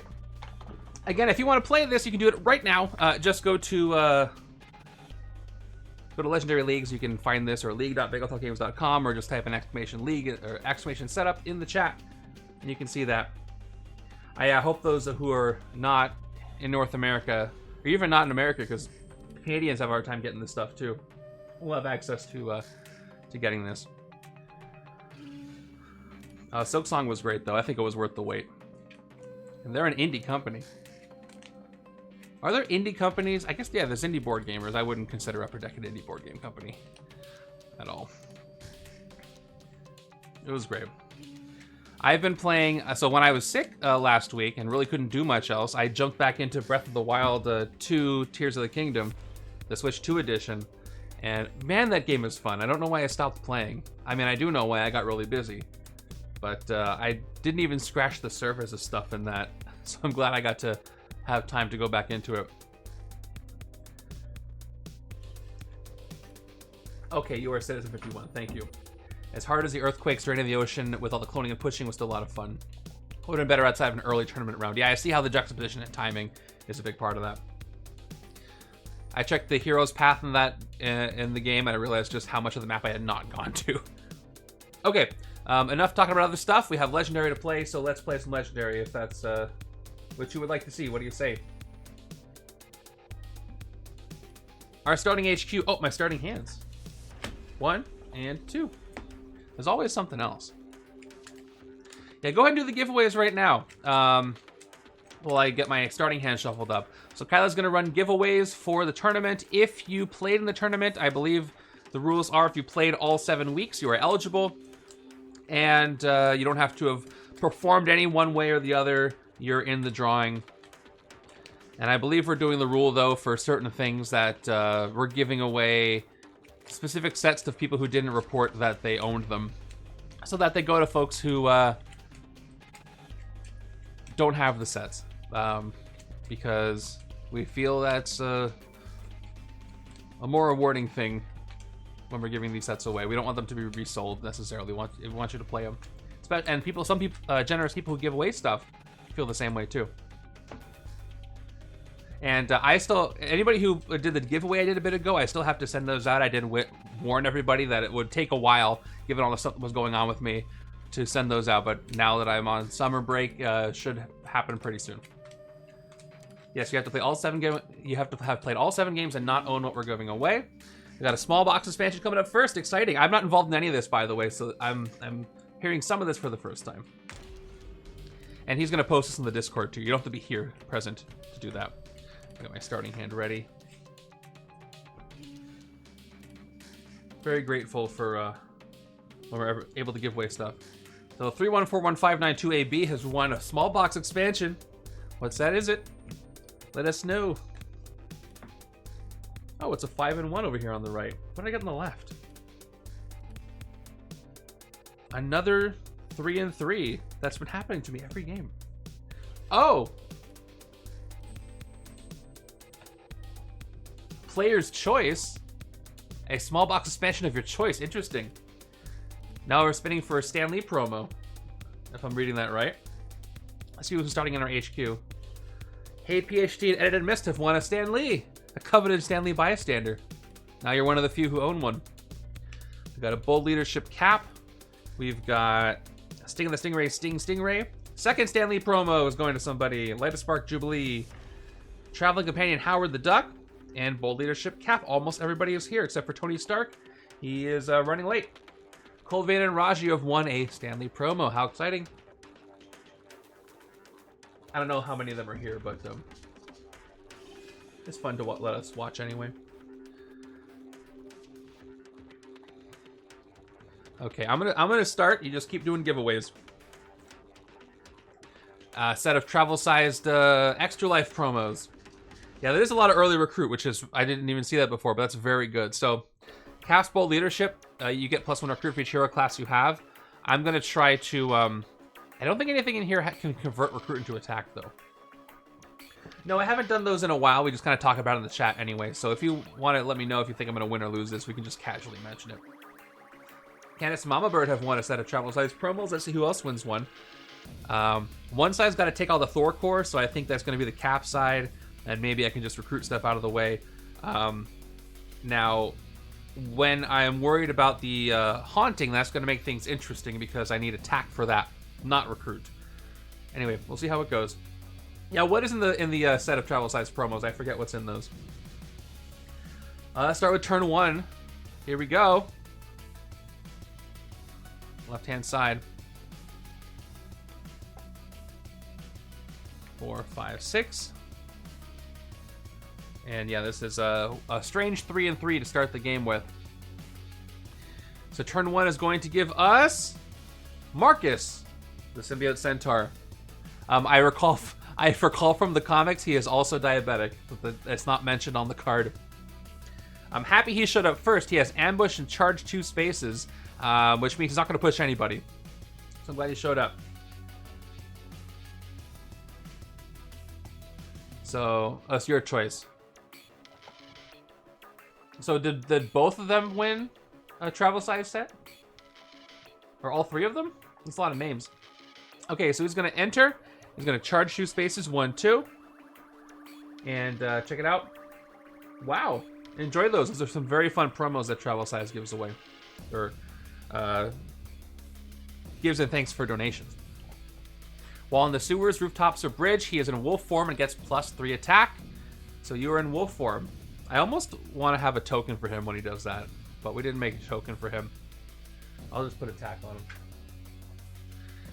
Speaker 1: Again, if you want to play this, you can do it right now. Just go to Legendary Leagues. You can find this, or league.bageltopgames.com, or just type an exclamation league or exclamation setup in the chat, and you can see that. I hope those who are not in North America, or even not in America, because Canadians have a hard time getting this stuff too, will have access to getting this. Silksong was great, though. I think it was worth the wait. And they're an indie company. Are there indie companies? I guess, yeah, there's indie board gamers. I wouldn't consider Upper Deck an indie board game company at all. It was great. I've been playing... so when I was sick last week and really couldn't do much else, I jumped back into Breath of the Wild 2 Tears of the Kingdom, the Switch 2 edition. And man, that game is fun. I don't know why I stopped playing. I mean, I do know why. I got really busy. But I didn't even scratch the surface of stuff in that. So I'm glad I got to have time to go back into it. Okay, you are Citizen 51. Thank you. As hard as the earthquakes draining the ocean with all the cloning and pushing was still a lot of fun. Would have been better outside of an early tournament round. Yeah, I see how the juxtaposition and timing is a big part of that. I checked the hero's path in that in the game, and I realized just how much of the map I had not gone to. Okay. Enough talking about other stuff. We have Legendary to play, so let's play some Legendary if that's what you would like to see. What do you say? Our starting HQ. Oh, my starting hands. 1 and 2. There's always something else. Yeah, go ahead and do the giveaways right now. While I get my starting hand shuffled up. So Kyla's going to run giveaways for the tournament. If you played in the tournament, I believe the rules are if you played all 7 weeks, you are eligible. And you don't have to have performed any one way or the other. You're in the drawing. And I believe we're doing the rule, though, for certain things that we're giving away specific sets to people who didn't report that they owned them. So that they go to folks who don't have the sets. Because we feel that's a more rewarding thing when we're giving these sets away. We don't want them to be resold necessarily. We want you to play them. And some people, generous people who give away stuff feel the same way too. And anybody who did the giveaway I did a bit ago, I still have to send those out. I did warn everybody that it would take a while, given all the stuff that was going on with me, to send those out. But now that I'm on summer break, should happen pretty soon. Yes, you have to play all 7 games. You have to have played all 7 games and not own what we're giving away. We got a small box expansion coming up first. Exciting. I'm not involved in any of this, by the way, so I'm hearing some of this for the first time. And he's going to post this in the Discord, too. You don't have to be here present to do that. I got my starting hand ready. Very grateful for when we're able to give away stuff. So 3141592AB has won a small box expansion. What set is it? Let us know. Oh, it's a 5 and 1 over here on the right. What did I get on the left? Another 3 and 3. That's been happening to me every game. Oh! Player's choice. A small box expansion of your choice. Interesting. Now we're spinning for a Stan Lee promo. If I'm reading that right. Let's see who's starting in our HQ. Hey PhD and Edited Mist have won a Stan Lee, a coveted Stan Lee bystander. Now you're one of the few who own one. We've got a Bold Leadership cap. We've got Sting of the Stingray, Stingray. Second Stan Lee promo is going to somebody. Light a Spark Jubilee. Traveling Companion Howard the Duck. And Bold Leadership cap. Almost everybody is here except for Tony Stark. He is running late. Cold Vein and Raji have won a Stan Lee promo. How exciting. I don't know how many of them are here, but it's fun to let us watch anyway. Okay, I'm gonna start. You just keep doing giveaways. Set of travel-sized Extra Life promos. Yeah, there's a lot of early recruit, which is I didn't even see that before, but that's very good. So, cast Bold Leadership. You get +1 recruit for each hero class you have. I'm gonna try to. I don't think anything in here can convert recruit into attack though. No, I haven't done those in a while. We just kind of talk about it in the chat anyway. So if you want to let me know if you think I'm gonna win or lose this, we can just casually mention it. Candace and Mama Bird have won a set of travel-sized promos. Let's see who else wins one. One side's got to take all the Thor core, so I think that's going to be the cap side, and maybe I can just recruit stuff out of the way. Now, when I'm worried about the haunting, that's going to make things interesting because I need attack for that, not recruit. Anyway, we'll see how it goes. Yeah, what is in the set of travel-sized promos? I forget what's in those. Let's start with turn 1. Here we go. Left-hand side. 4, 5, 6. And yeah, this is a strange 3 and 3 to start the game with. So turn 1 is going to give us Marcus, the symbiote centaur. I recall from the comics he is also diabetic, but it's not mentioned on the card. I'm happy he showed up first. He has ambush and charge 2 spaces, which means he's not going to push anybody. So I'm glad he showed up. So that's your choice. So did both of them win a travel size set? Or all 3 of them? That's a lot of names. Okay, so he's going to enter. He's going to charge 2 spaces, 1, 2. And check it out. Wow. Enjoy those. Those are some very fun promos that Travel Size gives away. Or gives in thanks for donations. While in the sewers, rooftops, or bridge, he is in wolf form and gets +3 attack. So you are in wolf form. I almost want to have a token for him when he does that, but we didn't make a token for him. I'll just put attack on him.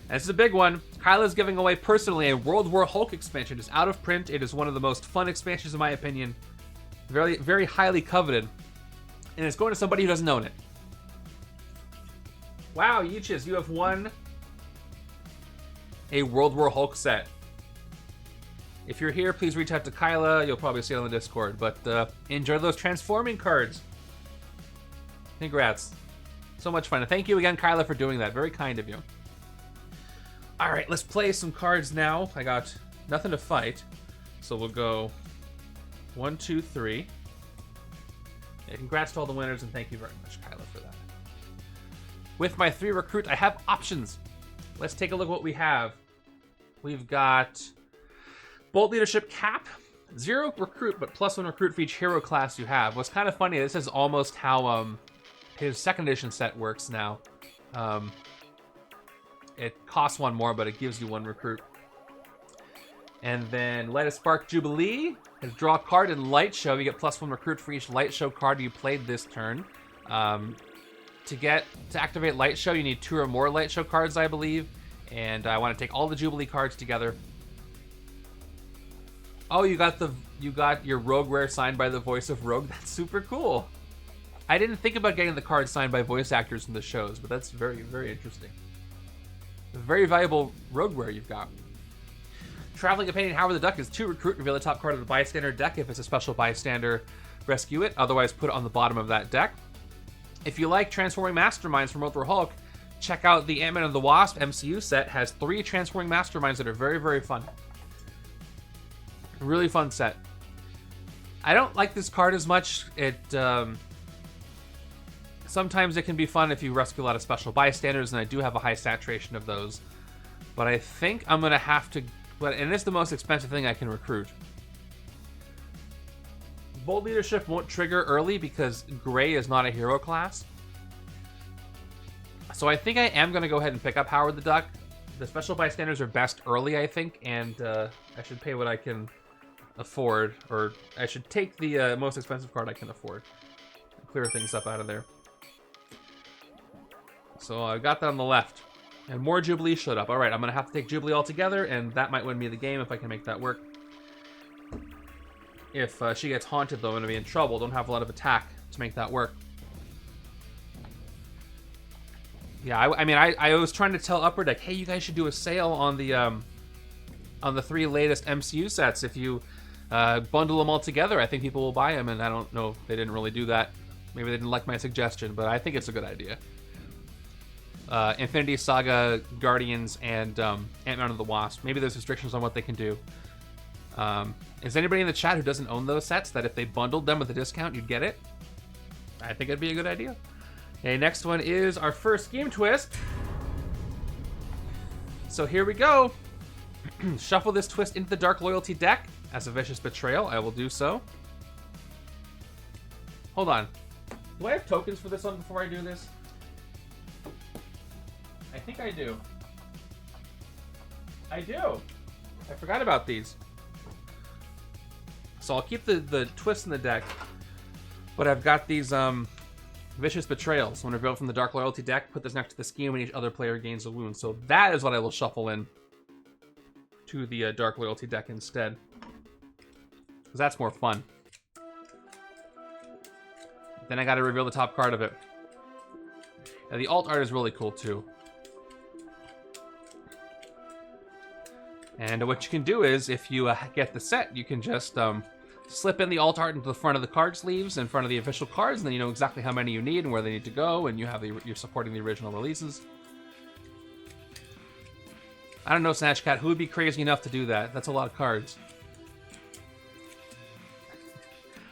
Speaker 1: And this is a big one. Kyla's giving away personally a World War Hulk expansion. It's out of print. It is one of the most fun expansions in my opinion. Very, very highly coveted. And it's going to somebody who doesn't own it. Wow, Yeeches, you have won a World War Hulk set. If you're here, please reach out to Kyla. You'll probably see it on the Discord. But enjoy those transforming cards. Congrats. So much fun. And thank you again, Kyla, for doing that. Very kind of you. All right, let's play some cards now. I got nothing to fight. So we'll go 1, 2, 3. Yeah, congrats to all the winners, and thank you very much, Kyla, for that. With my 3 recruit, I have options. Let's take a look at what we have. We've got Bolt Leadership Cap. 0 recruit, but +1 recruit for each hero class you have. What's kind of funny, this is almost how his 2nd edition set works now. It costs 1 more, but it gives you 1 recruit. And then Light a Spark Jubilee. Is draw a card in Light Show. You get +1 recruit for each Light Show card you played this turn. To activate Light Show, you need 2 or more Light Show cards, I believe. And I want to take all the Jubilee cards together. Oh, you got your Rogue Rare signed by the voice of Rogue. That's super cool. I didn't think about getting the cards signed by voice actors in the shows, but that's very, very interesting. A very valuable Rogue Rare you've got. Traveling Companion Howard the Duck is 2 recruit. Reveal the top card of the bystander deck. If it's a special bystander, rescue it. Otherwise, put it on the bottom of that deck. If you like Transforming Masterminds from World War Hulk, check out the Ant-Man and the Wasp MCU set. Has 3 Transforming Masterminds that are very, very fun. Really fun set. I don't like this card as much. Sometimes it can be fun if you rescue a lot of special bystanders, and I do have a high saturation of those. But I think I'm going to have to and it's the most expensive thing I can recruit. Bold Leadership won't trigger early because Gray is not a hero class. So I think I am going to go ahead and pick up Howard the Duck. The Special Bystanders are best early, I think, and I should pay what I can afford, or I should take the most expensive card I can afford. Clear things up out of there. So I got that on the left. And more Jubilee showed up. Alright, I'm going to have to take Jubilee altogether, and that might win me the game if I can make that work. If she gets haunted, though, I'm going to be in trouble. Don't have a lot of attack to make that work. Yeah, I mean, I was trying to tell Upper Deck, hey, you guys should do a sale on the 3 latest MCU sets. If you bundle them all together, I think people will buy them, and I don't know if they didn't really do that. Maybe they didn't like my suggestion, but I think it's a good idea. Infinity Saga, Guardians, and Ant-Man and the Wasp. Maybe there's restrictions on what they can do. Is anybody in the chat who doesn't own those sets that if they bundled them with a discount, you'd get it? I think it'd be a good idea. Okay, next one is our first Game Twist. So here we go. Shuffle this twist into the Dark Loyalty deck as a Vicious Betrayal. I will do so. Hold on. Do I have tokens for this one before I do this? I think I do. I do. I forgot about these. So I'll keep the twist in the deck, but I've got these Vicious Betrayals. When revealed from the Dark Loyalty deck, put this next to the scheme when each other player gains a wound. So that is what I will shuffle in to the Dark Loyalty deck instead, because that's more fun. Then I got to reveal the top card of it. And the alt art is really cool too. And what you can do is, if you get the set, you can just slip in the alt art into the front of the card sleeves, in front of the official cards, and then you know exactly how many you need and where they need to go, and you have you're supporting the original releases. I don't know, Snatch Cat, who would be crazy enough to do that? That's a lot of cards.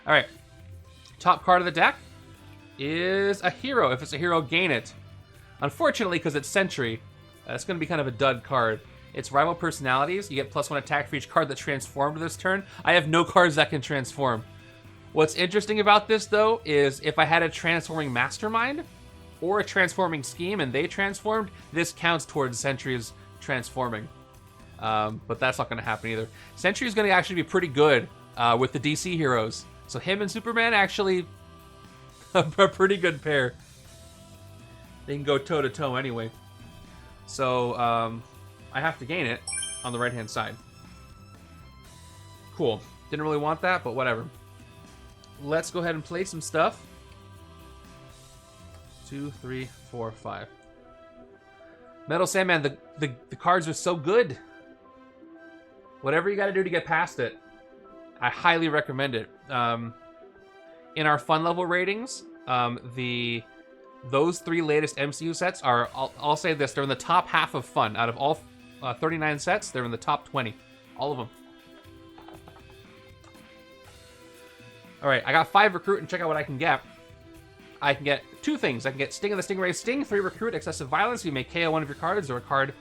Speaker 1: All right, top card of the deck is a hero. If it's a hero, gain it. Unfortunately, because it's Sentry, it's going to be kind of a dud card. It's Rival Personalities. You get +1 attack for each card that transformed this turn. I have no cards that can transform. What's interesting about this, though, is if I had a transforming Mastermind or a transforming Scheme and they transformed, this counts towards Sentry's transforming. But that's not going to happen either. Sentry is going to actually be pretty good with the DC heroes. So him and Superman actually a pretty good pair. They can go toe-to-toe anyway. So, I have to gain it on the right-hand side. Cool. Didn't really want that, but whatever. Let's go ahead and play some stuff. 2, 3, 4, 5. Metal Sandman, the cards are so good. Whatever you got to do to get past it, I highly recommend it. In our fun level ratings, those 3 latest MCU sets are, I'll say this, they're in the top half of fun. Out of all 39 sets, they're in the top 20. All of them. Alright, I got 5 recruit, and check out what I can get. I can get 2 things. I can get Sting of the Stingray Sting, 3 recruit, excessive violence. You may KO one of your cards or a card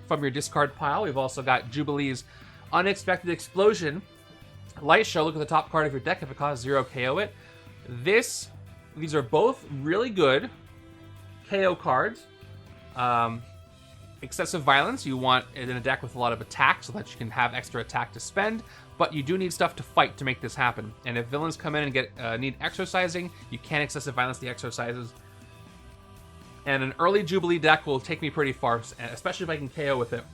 Speaker 1: from your discard pile. We've also got Jubilee's Unexpected Explosion. Light Show, look at the top card of your deck. If it costs 0, KO it. These are both really good KO cards. Excessive Violence, you want it in a deck with a lot of attack so that you can have extra attack to spend, but you do need stuff to fight to make this happen. And if villains come in and need exorcising, you can Excessive Violence the exorcises. And an early Jubilee deck will take me pretty far, especially if I can KO with it.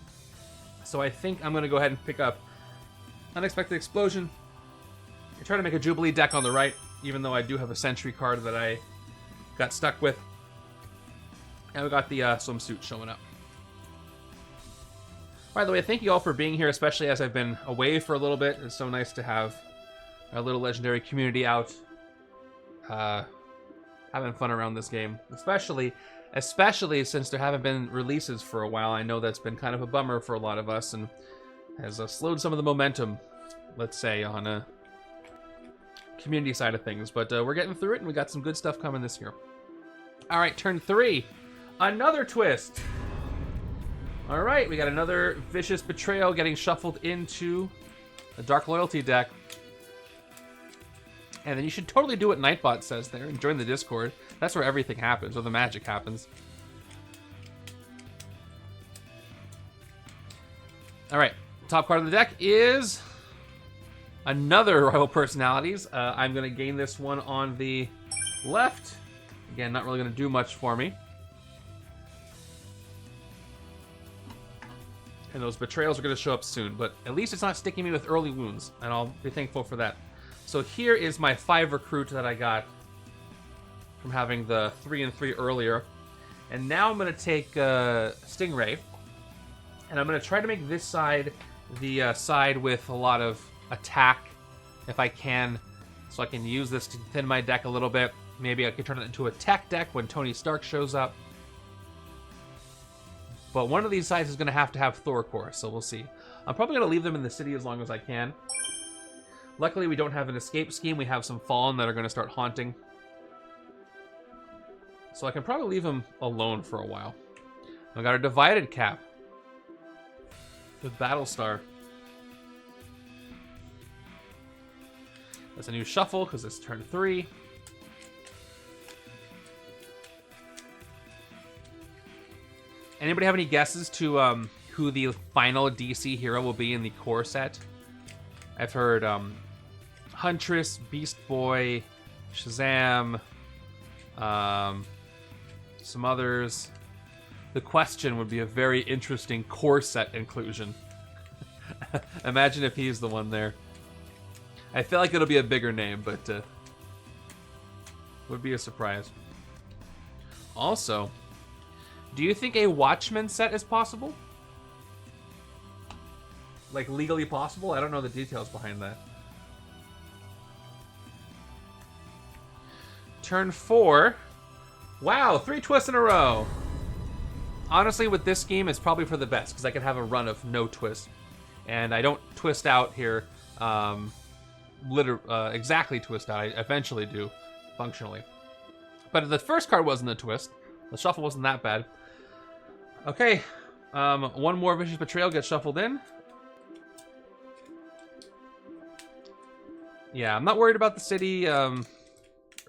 Speaker 1: So I think I'm going to go ahead and pick up Unexpected Explosion. I'm trying to make a Jubilee deck on the right, even though I do have a Sentry card that I got stuck with. And we got the swimsuit showing up. By the way, thank you all for being here, especially as I've been away for a little bit. It's so nice to have our little legendary community out having fun around this game. Especially since there haven't been releases for a while. I know that's been kind of a bummer for a lot of us and has slowed some of the momentum, let's say, on a community side of things. But we're getting through it, and we got some good stuff coming this year. All right, turn 3. Another twist. All right, we got another Vicious Betrayal getting shuffled into the Dark Loyalty deck. And then you should totally do what Nightbot says there and join the Discord. That's where everything happens, where the magic happens. All right, top card of the deck is another Rival Personalities. I'm going to gain this one on the left. Again, not really going to do much for me. And those Betrayals are going to show up soon, but at least it's not sticking me with early wounds, and I'll be thankful for that. So here is my 5 recruit that I got from having the 3 and 3 earlier. And now I'm going to take Stingray, and I'm going to try to make this side the side with a lot of attack, if I can, so I can use this to thin my deck a little bit. Maybe I can turn it into a tech deck when Tony Stark shows up. But one of these sides is going to have Thor core, so we'll see. I'm probably going to leave them in the city as long as I can. Luckily, we don't have an escape scheme. We have some Fallen that are going to start haunting. So I can probably leave them alone for a while. I got a Divided Cap with Battlestar. That's a new shuffle because it's turn 3. Anybody have any guesses to who the final DC hero will be in the core set? I've heard Huntress, Beast Boy, Shazam, some others. The Question would be a very interesting core set inclusion. Imagine if he's the one there. I feel like it'll be a bigger name, but would be a surprise. Also, do you think a Watchmen set is possible? Like, legally possible? I don't know the details behind that. Turn 4. Wow, 3 twists in a row. Honestly, with this scheme, it's probably for the best, because I could have a run of no twists. And I don't twist out here, exactly twist out. I eventually do, functionally. But the first card wasn't a twist. The shuffle wasn't that bad. Okay, one more Vicious Betrayal gets shuffled in. Yeah, I'm not worried about the city.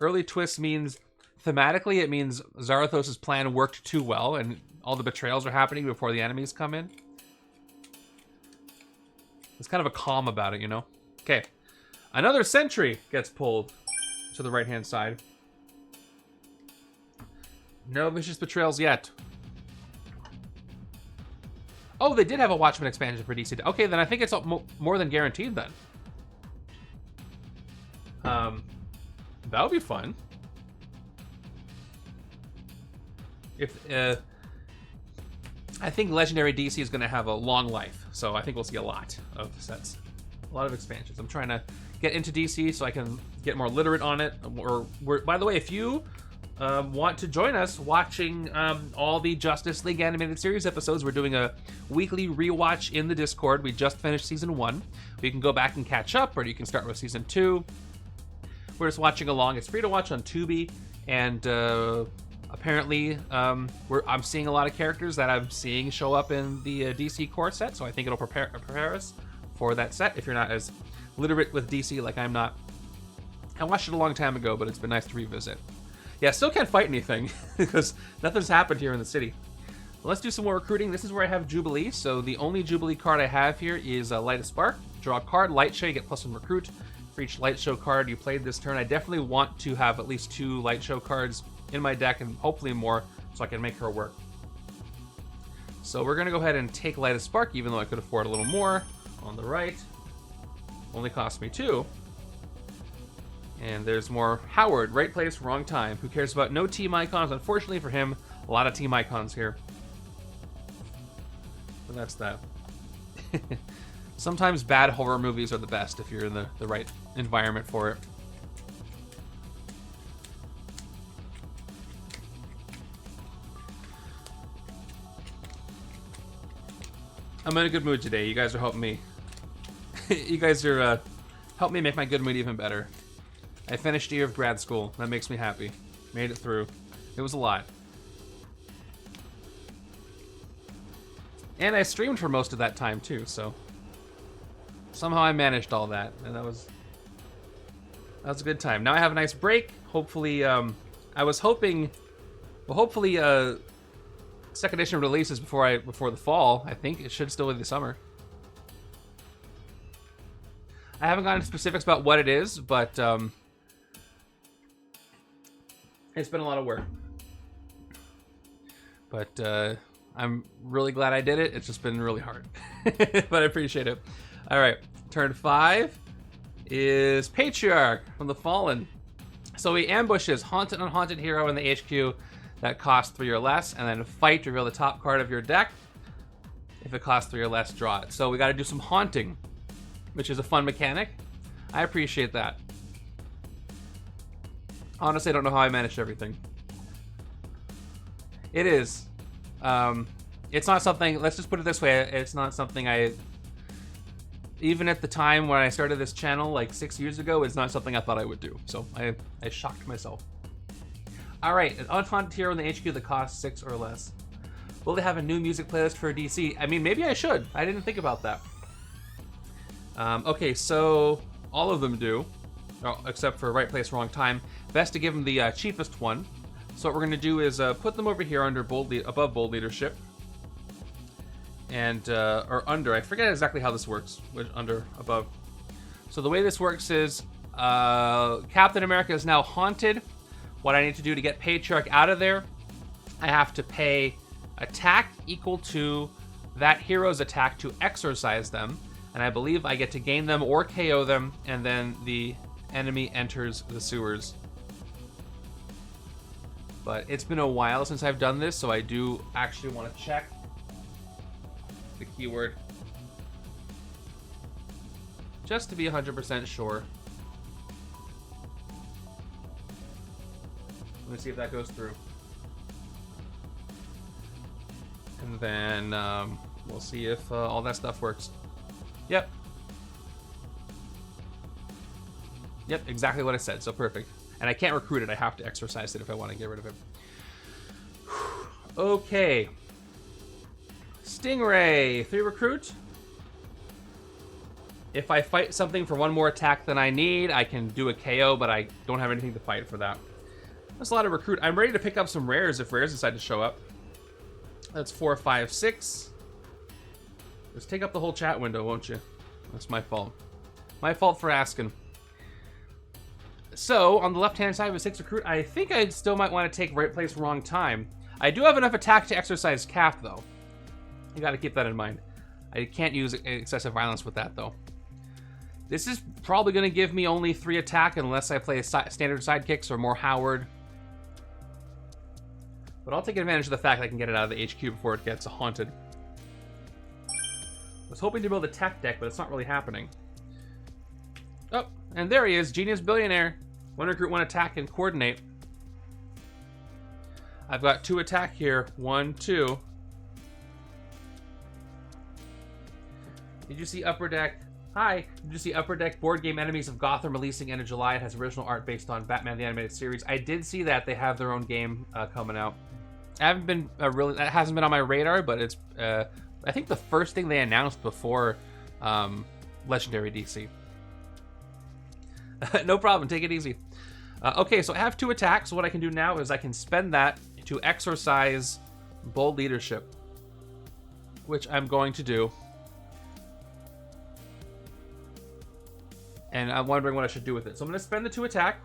Speaker 1: Early twist means, thematically, it means Zarathos' plan worked too well, and all the betrayals are happening before the enemies come in. It's kind of a calm about it, you know? Okay, another Sentry gets pulled to the right-hand side. No Vicious Betrayals yet. Oh, they did have a Watchmen expansion for DC. Okay, then I think it's more than guaranteed then. That would be fun. If I think Legendary DC is going to have a long life, so I think we'll see a lot of sets, a lot of expansions. I'm trying to get into DC so I can get more literate on it. By the way, if you want to join us watching all the Justice League animated series episodes, we're doing a weekly rewatch in the Discord. We just finished season 1. You can go back and catch up, or you can start with season 2. We're just watching along. It's free to watch on Tubi, and apparently I'm seeing a lot of characters that I'm seeing show up in the DC core set, so I think it'll prepare us for that set if you're not as literate with DC like I'm not. I watched it a long time ago, but it's been nice to revisit. Yeah, still can't fight anything because nothing's happened here in the city. Well, let's do some more recruiting. This is where I have Jubilee. So the only Jubilee card I have here is Light a Spark. Draw a card, Light Show, you get +1 recruit. For each Light Show card you played this turn, I definitely want to have at least 2 Light Show cards in my deck, and hopefully more, so I can make her work. So we're going to go ahead and take Light a Spark, even though I could afford a little more. On the right, only cost me 2. And there's more Howard, right place, wrong time. Who cares about no team icons? Unfortunately for him, a lot of team icons here. But that's that. Sometimes bad horror movies are the best if you're in the right environment for it. I'm in a good mood today. You guys are helping me. You guys are helping me make my good mood even better. I finished a year of grad school. That makes me happy. Made it through. It was a lot. And I streamed for most of that time too, so somehow I managed all that, and that was a good time. Now I have a nice break. Hopefully, I was hoping, well, hopefully, second edition releases before the fall. I think it should still be the summer. I haven't gotten into specifics about what it is, but it's been a lot of work. But I'm really glad I did it. It's just been really hard, but I appreciate it. All right, turn 5 is Patriarch from the Fallen. So he ambushes haunted unhaunted hero in the HQ that costs 3 or less, and then fight to reveal the top card of your deck. If it costs 3 or less, draw it. So we got to do some haunting, which is a fun mechanic. I appreciate that. Honestly, I don't know how I managed everything. It is. It's not something, let's just put it this way, it's not something even at the time when I started this channel, like 6 years ago, it's not something I thought I would do. So I shocked myself. Alright, an unhaunted hero in the HQ that costs 6 or less. Will they have a new music playlist for DC? I mean, maybe I should. I didn't think about that. Okay, so all of them do, except for Right Place, Wrong Time. Best to give them the cheapest one. So what we're going to do is put them over here under above bold leadership, and or under. I forget exactly how this works. Under, above. So the way this works is Captain America is now haunted. What I need to do to get Patriarch out of there, I have to pay attack equal to that hero's attack to exorcise them, and I believe I get to gain them or KO them, and then the enemy enters the sewers. But it's been a while since I've done this, so I do actually want to check the keyword just to be 100% sure. Let me see if that goes through. And then we'll see if all that stuff works. Yep. Yep, exactly what I said, so perfect. And I can't recruit it, I have to exorcise it if I want to get rid of it. Okay. Stingray, 3 recruit. If I fight something for 1 more attack than I need, I can do a KO, but I don't have anything to fight for that. That's a lot of recruit. I'm ready to pick up some rares if rares decide to show up. That's 4, 5, 6. Just take up the whole chat window, won't you? That's my fault. My fault for asking. So, on the left-hand side of a 6 recruit, I think I still might want to take Right Place, Wrong Time. I do have enough attack to exercise Cap, though. You gotta keep that in mind. I can't use excessive violence with that, though. This is probably going to give me only 3 attack unless I play standard sidekicks or more Howard. But I'll take advantage of the fact I can get it out of the HQ before it gets haunted. I was hoping to build a tech deck, but it's not really happening. Oh, and there he is, Genius Billionaire. 1 recruit, 1 attack, and coordinate. I've got 2 attack here. 1, 2. Did you see Upper Deck? Hi. Did you see Upper Deck Board Game Enemies of Gotham releasing end of July? It has original art based on Batman the Animated Series. I did see that. They have their own game coming out. I haven't been that hasn't been on my radar, but it's I think the first thing they announced before Legendary DC. No problem. Take it easy. Okay, so I have 2 attacks. So what I can do now is I can spend that to exorcise Bold Leadership, which I'm going to do. And I'm wondering what I should do with it. So I'm going to spend the 2 attack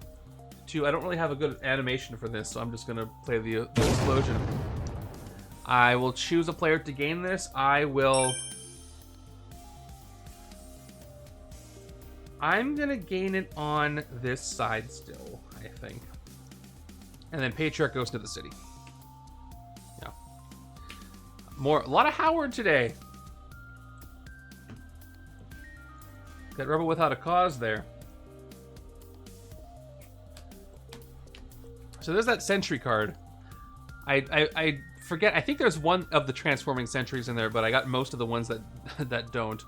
Speaker 1: to... I don't really have a good animation for this, so I'm just going to play the explosion. I will choose a player to gain this. I'm going to gain it on this side still, I think. And then Patriarch goes to the city. Yeah. A lot of Howard today. Got Rebel Without a Cause there. So there's that Sentry card. I forget. I think there's one of the transforming sentries in there, but I got most of the ones that that don't.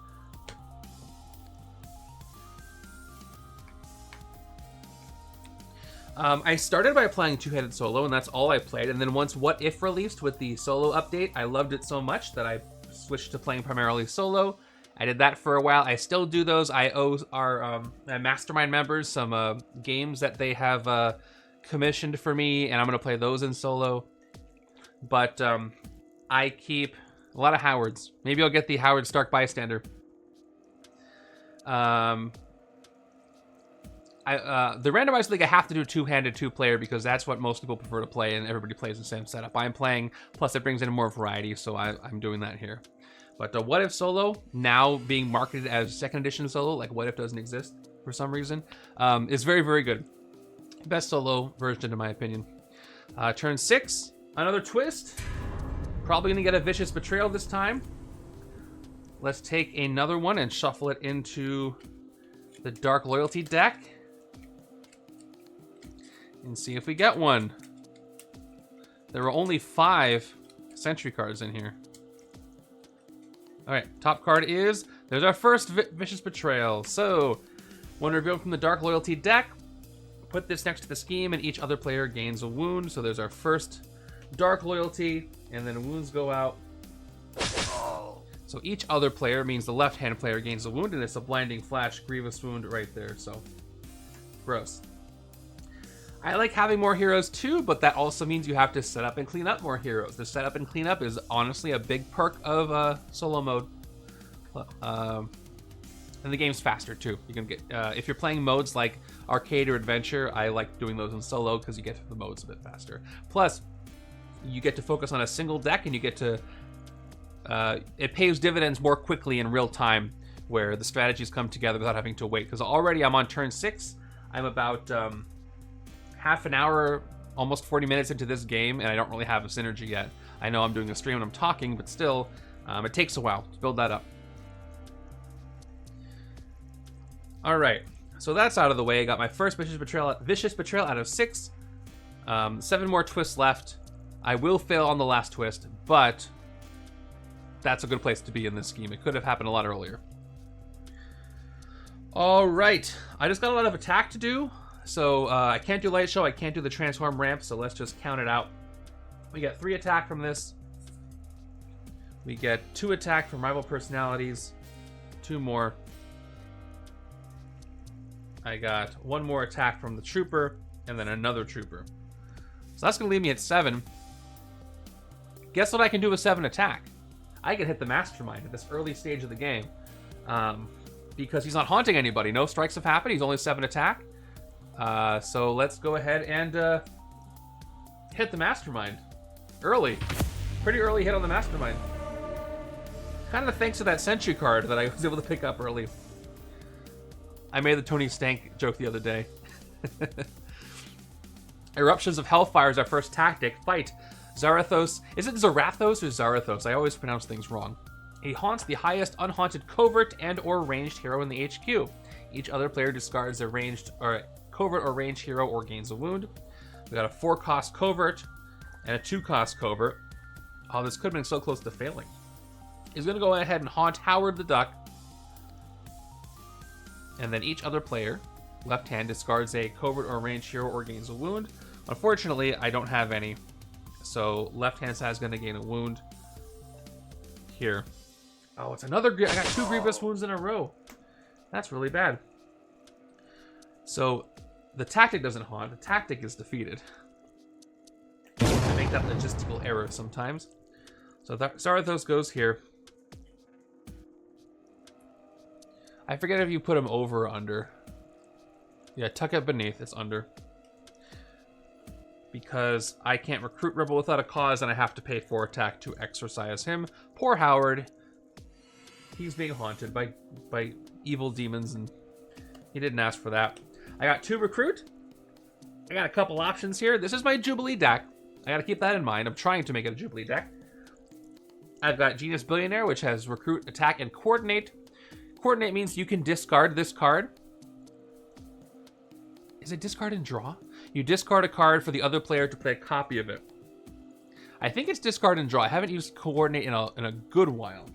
Speaker 1: I started by playing 2-headed solo, and that's all I played. And then once What If released with the solo update, I loved it so much that I switched to playing primarily solo. I did that for a while. I still do those. I owe our Mastermind members some games that they have commissioned for me, and I'm going to play those in solo. But I keep a lot of Howards. Maybe I'll get the Howard Stark Bystander. The Randomizer League, I have to do two-handed two-player because that's what most people prefer to play, and everybody plays the same setup. I'm playing, plus it brings in more variety, so I'm doing that here. But What If Solo, now being marketed as second edition solo, like What If doesn't exist for some reason, is very, very good. Best solo version, in my opinion. Turn 6, another twist. Probably going to get a Vicious Betrayal this time. Let's take another one and shuffle it into the Dark Loyalty deck. And see if we get one. There were only 5 Sentry cards in here. Alright, top card is, there's our first Vicious Betrayal. So, when revealed from the Dark Loyalty deck, put this next to the scheme and each other player gains a wound. So there's our first Dark Loyalty, and then wounds go out. So each other player means the left-hand player gains a wound, and it's a Blinding Flash Grievous Wound right there, so gross. I like having more heroes too, but that also means you have to set up and clean up more heroes. The setup and cleanup is honestly a big perk of solo mode. And the game's faster too. You can get if you're playing modes like Arcade or Adventure, I like doing those in solo because you get to the modes a bit faster. Plus, you get to focus on a single deck, and you get to it pays dividends more quickly in real time, where the strategies come together without having to wait. Because already I'm on turn 6. I'm about half an hour, almost 40 minutes into this game, and I don't really have a synergy yet. I know I'm doing a stream and I'm talking, but still, it takes a while to build that up. All right, so that's out of the way. I got my first Vicious Betrayal out of 6. 7 more twists left. I will fail on the last twist, but that's a good place to be in this scheme. It could have happened a lot earlier. All right, I just got a lot of attack to do. So I can't do Light Show, I can't do the Transform ramp, so let's just count it out. We get 3 attack from this. We get 2 attack from Rival Personalities. 2 more. I got 1 more attack from the Trooper, and then another Trooper. So that's going to leave me at 7. Guess what I can do with 7 attack? I can hit the Mastermind at this early stage of the game. Because he's not haunting anybody. No strikes have happened, he's only 7 attack. So let's go ahead and hit the Mastermind. Early. Pretty early hit on the Mastermind. Kind of thanks to that Sentry card that I was able to pick up early. I made the Tony Stank joke the other day. Eruptions of Hellfire is our first tactic. Fight. Zarathos. Is it Zarathos or Zarathos? I always pronounce things wrong. He haunts the highest unhaunted covert and or ranged hero in the HQ. Each other player discards a ranged or covert or ranged hero or gains a wound. We got a 4-cost covert and a 2-cost covert. Oh, this could have been so close to failing. He's going to go ahead and haunt Howard the Duck. And then each other player, left hand, discards a covert or ranged hero or gains a wound. Unfortunately, I don't have any. So left hand side is going to gain a wound here. Oh, it's another. I got 2 grievous wounds in a row. That's really bad. So the tactic doesn't haunt. The tactic is defeated. I make that logistical error sometimes. So Zarathos goes here. I forget if you put him over or under. Yeah, tuck it beneath. It's under. Because I can't recruit Rebel without a cause, and I have to pay 4 attack to exorcise him. Poor Howard. He's being haunted by evil demons, and he didn't ask for that. I got 2 recruit. I got a couple options here. This is my Jubilee deck. I gotta keep that in mind. I'm trying to make it a Jubilee deck. I've got Genius Billionaire, which has recruit, attack, and coordinate. Coordinate means you can discard this card. Is it discard and draw? You discard a card for the other player to play a copy of it. I think it's discard and draw. I haven't used coordinate in a good while.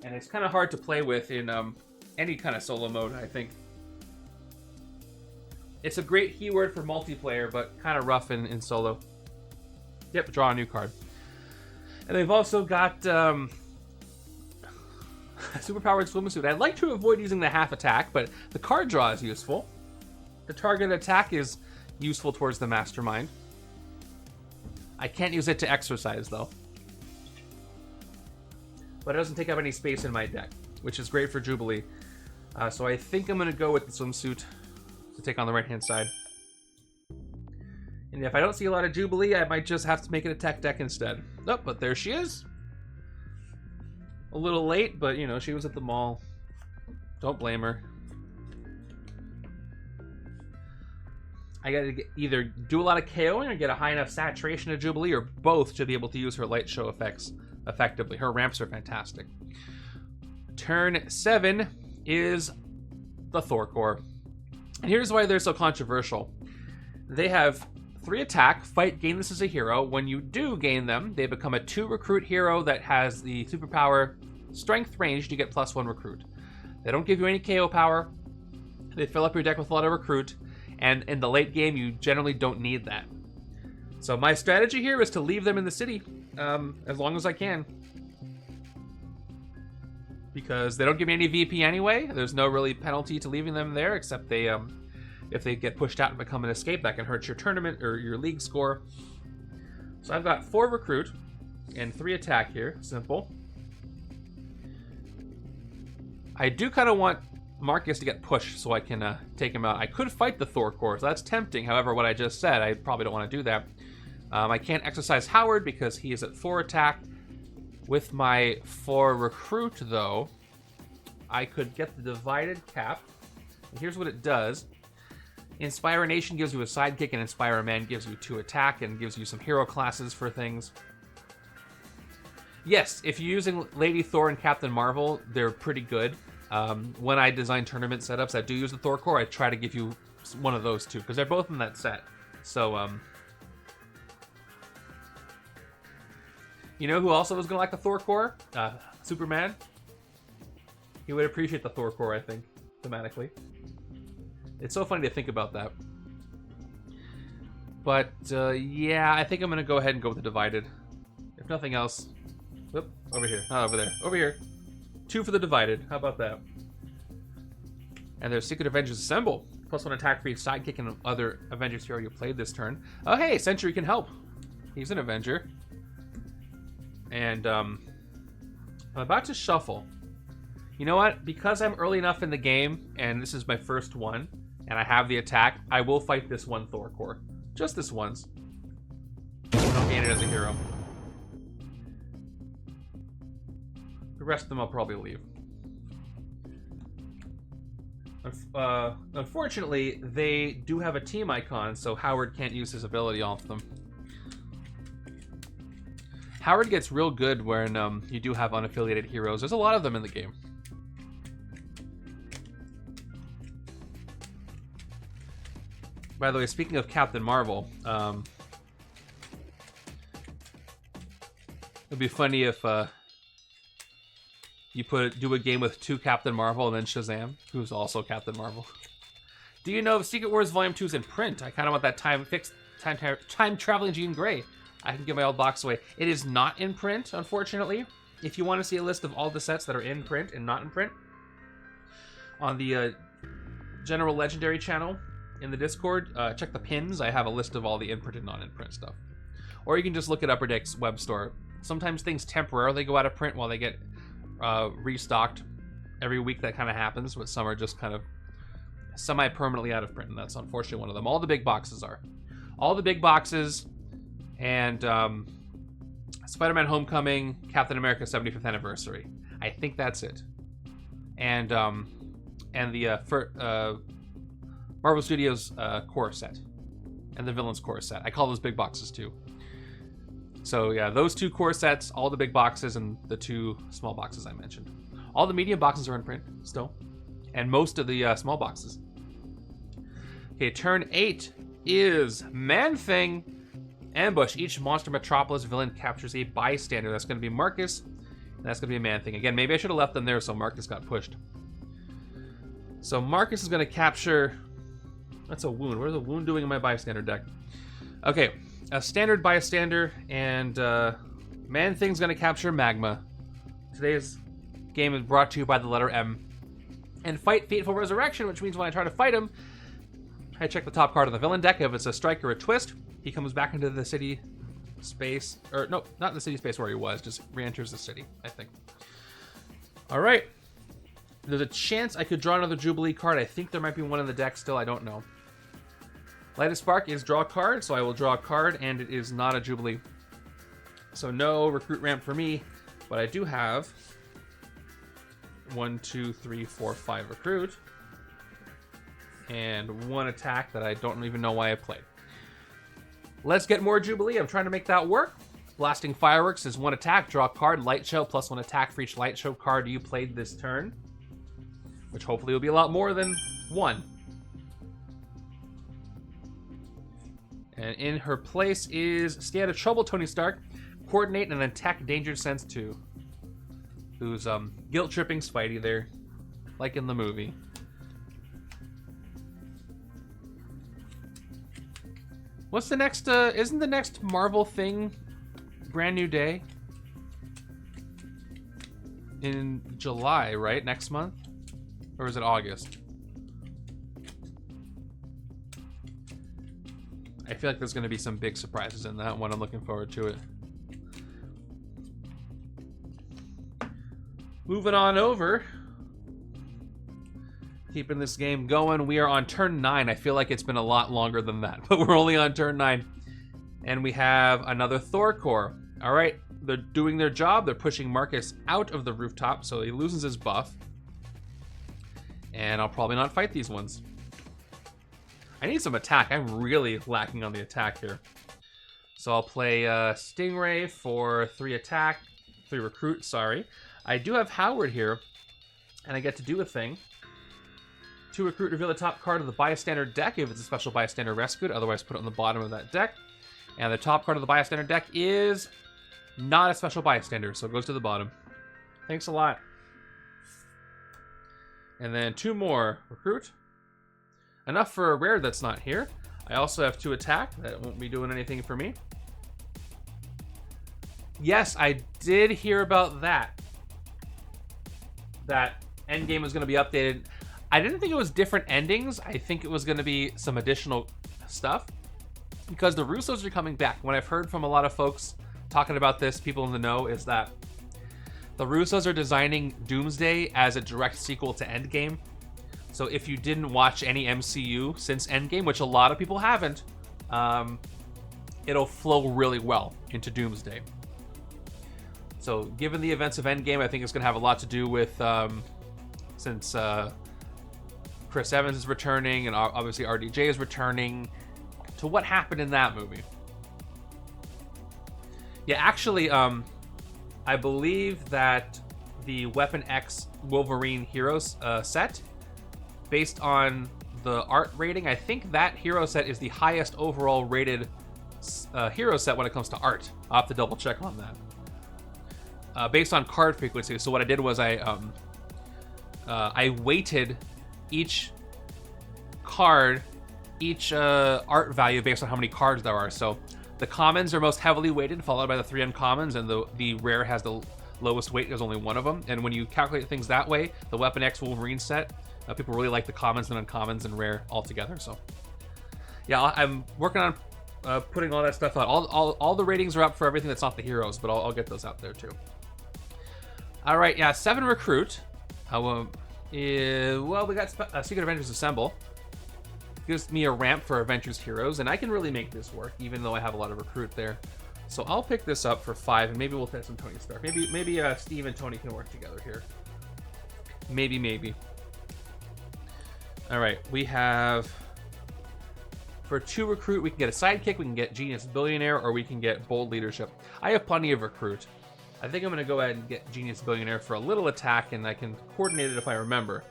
Speaker 1: And it's kind of hard to play with in any kind of solo mode, I think. It's a great keyword for multiplayer, but kind of rough in solo. Yep, draw a new card. And they've also got Superpowered swimsuit. I'd like to avoid using the half attack, but the card draw is useful. The target attack is useful towards the Mastermind. I can't use it to exercise, though. But it doesn't take up any space in my deck, which is great for Jubilee. So I think I'm going to go with the swimsuit to take on the right-hand side. And if I don't see a lot of Jubilee, I might just have to make it a tech deck instead. Oh, but there she is. A little late, but, you know, she was at the mall. Don't blame her. I gotta either do a lot of KOing or get a high enough saturation of Jubilee, or both to be able to use her light show effects effectively. Her ramps are fantastic. Turn 7 is the Thor core. And here's why they're so controversial. They have 3 attack, fight, gain this as a hero. When you do gain them, they become a 2 recruit hero that has the superpower strength range to get +1 recruit. They don't give you any KO power. They fill up your deck with a lot of recruit. And in the late game, you generally don't need that. So my strategy here is to leave them in the city as long as I can. Because they don't give me any VP anyway. There's no really penalty to leaving them there, except they if they get pushed out and become an escape, that can hurt your tournament or your league score. So I've got 4 recruit and 3 attack here. Simple. I do kind of want Marcus to get pushed so I can take him out. I could fight the Thor core, so that's tempting. However, what I just said, I probably don't want to do that. I can't exercise Howard because he is at 4 attack. With my 4 recruit, though, I could get the divided cap. And here's what it does. Inspire a Nation gives you a sidekick, and Inspire a Man gives you 2 attack and gives you some hero classes for things. Yes, if you're using Lady Thor and Captain Marvel, they're pretty good. When I design tournament setups that do use the Thor core, I try to give you one of those too, because they're both in that set. So, you know who also was going to like the Thor core? Superman. He would appreciate the Thor core, I think, thematically. It's so funny to think about that. But, yeah, I think I'm going to go ahead and go with the divided. If nothing else... Whoop, over here. Not over there. Over here. 2 for the divided. How about that? And there's Secret Avengers Assemble. +1 attack for each sidekick and other Avengers hero you played this turn. Oh, hey, Sentry can help. He's an Avenger. And, I'm about to shuffle. You know what? Because I'm early enough in the game, and this is my first one, and I have the attack, I will fight this one Thor core. Just this once. I'll gain it as a hero. The rest of them I'll probably leave. Unfortunately, they do have a team icon, so Howard can't use his ability off them. Howard gets real good when you do have unaffiliated heroes. There's a lot of them in the game. By the way, speaking of Captain Marvel, it'd be funny if you do a game with 2 Captain Marvel and then Shazam, who's also Captain Marvel. Do you know if Secret Wars Volume 2 is in print? I kind of want that time traveling Jean Grey. I can give my old box away. It is not in print, unfortunately. If you want to see a list of all the sets that are in print and not in print, on the General Legendary channel in the Discord, check the pins. I have a list of all the in-print and non-in-print stuff. Or you can just look at Upper Deck's web store. Sometimes things temporarily go out of print while they get restocked. Every week that kind of happens, but some are just kind of semi-permanently out of print, and that's unfortunately one of them. All the big boxes are. All the big boxes, and Spider-Man Homecoming, Captain America 75th Anniversary. I think that's it. And the Marvel Studios core set, and the Villains core set. I call those big boxes too. So yeah, those 2 core sets, all the big boxes, and the 2 small boxes I mentioned. All the medium boxes are in print still, and most of the small boxes. Okay, turn 8 is Man-Thing. Ambush. Each monster Metropolis villain captures a bystander. That's going to be Marcus, and that's going to be a Man-Thing. Again, maybe I should have left them there so Marcus got pushed. So Marcus is going to capture... That's a wound. What is a wound doing in my bystander deck? Okay, a standard bystander, and Man-Thing's going to capture Magma. Today's game is brought to you by the letter M. And fight Fateful Resurrection, which means when I try to fight him, I check the top card of the villain deck. If it's a strike or a twist, he comes back into the city space. Or, no, not the city space where he was. Just re-enters the city, I think. All right. There's a chance I could draw another Jubilee card. I think there might be one in the deck still. I don't know. Lightest Spark is draw a card, so I will draw a card, and it is not a Jubilee. So no recruit ramp for me, but I do have 1, 2, 3, 4, 5 recruit, and 1 attack that I don't even know why I played. Let's get more Jubilee. I'm trying to make that work. Blasting Fireworks is 1 attack, draw a card, light show, plus 1 attack for each light show card you played this turn, which hopefully will be a lot more than 1. And in her place is Stay Out of Trouble, Tony Stark, coordinate and attack Danger Sense 2. Who's guilt-tripping Spidey there, like in the movie. What's the next, isn't the next Marvel thing Brand New Day? In July, right? Next month? Or is it August? I feel like there's going to be some big surprises in that one. I'm looking forward to it. Moving on over. Keeping this game going. We are on turn 9. I feel like it's been a lot longer than that, but we're only on turn 9. And we have another Thor core. All right, they're doing their job. They're pushing Marcus out of the rooftop, so he loses his buff. And I'll probably not fight these ones. I need some attack. I'm really lacking on the attack here. So I'll play Stingray for 3 attack, 3 recruit, sorry. I do have Howard here, and I get to do a thing. 2 recruit, reveal the top card of the bystander deck if it's a special bystander rescued, otherwise put it on the bottom of that deck. And the top card of the bystander deck is not a special bystander, so it goes to the bottom. Thanks a lot. And then 2 more recruit. Enough for a rare that's not here. I also have 2 attack. That won't be doing anything for me. Yes, I did hear about that. That endgame was going to be updated. I didn't think it was different endings. I think it was going to be some additional stuff. Because the Russos are coming back. What I've heard from a lot of folks talking about this, people in the know, is that the Russos are designing Doomsday as a direct sequel to Endgame. So if you didn't watch any MCU since Endgame, which a lot of people haven't, it'll flow really well into Doomsday. So given the events of Endgame, I think it's going to have a lot to do with, since Chris Evans is returning and obviously RDJ is returning, to what happened in that movie. Yeah, actually, I believe that the Weapon X Wolverine Heroes set, based on the art rating, I think that hero set is the highest overall rated hero set when it comes to art. I'll have to double check on that. Based on card frequency. So what I did was I weighted each card, each art value based on how many cards there are. So the commons are most heavily weighted, followed by the 3 uncommons, and the rare has the lowest weight. There's only one of them. And when you calculate things that way, the Weapon X Wolverine set, people really like the commons and uncommons and rare all together. So yeah, I'm working on putting all that stuff out. All the ratings are up for everything that's not the heroes, but I'll get those out there too. All right, yeah, 7 recruit. Well, we got Secret Avengers Assemble. Gives me a ramp for Avengers Heroes, and I can really make this work, even though I have a lot of recruit there. So I'll pick this up for 5, and maybe we'll test some Tony Stark. Maybe Steve and Tony can work together here. Maybe. All right, we have, for 2 recruit, we can get a sidekick, we can get Genius Billionaire, or we can get Bold Leadership. I have plenty of recruit. I think I'm going to go ahead and get Genius Billionaire for a little attack, and I can coordinate it if I remember.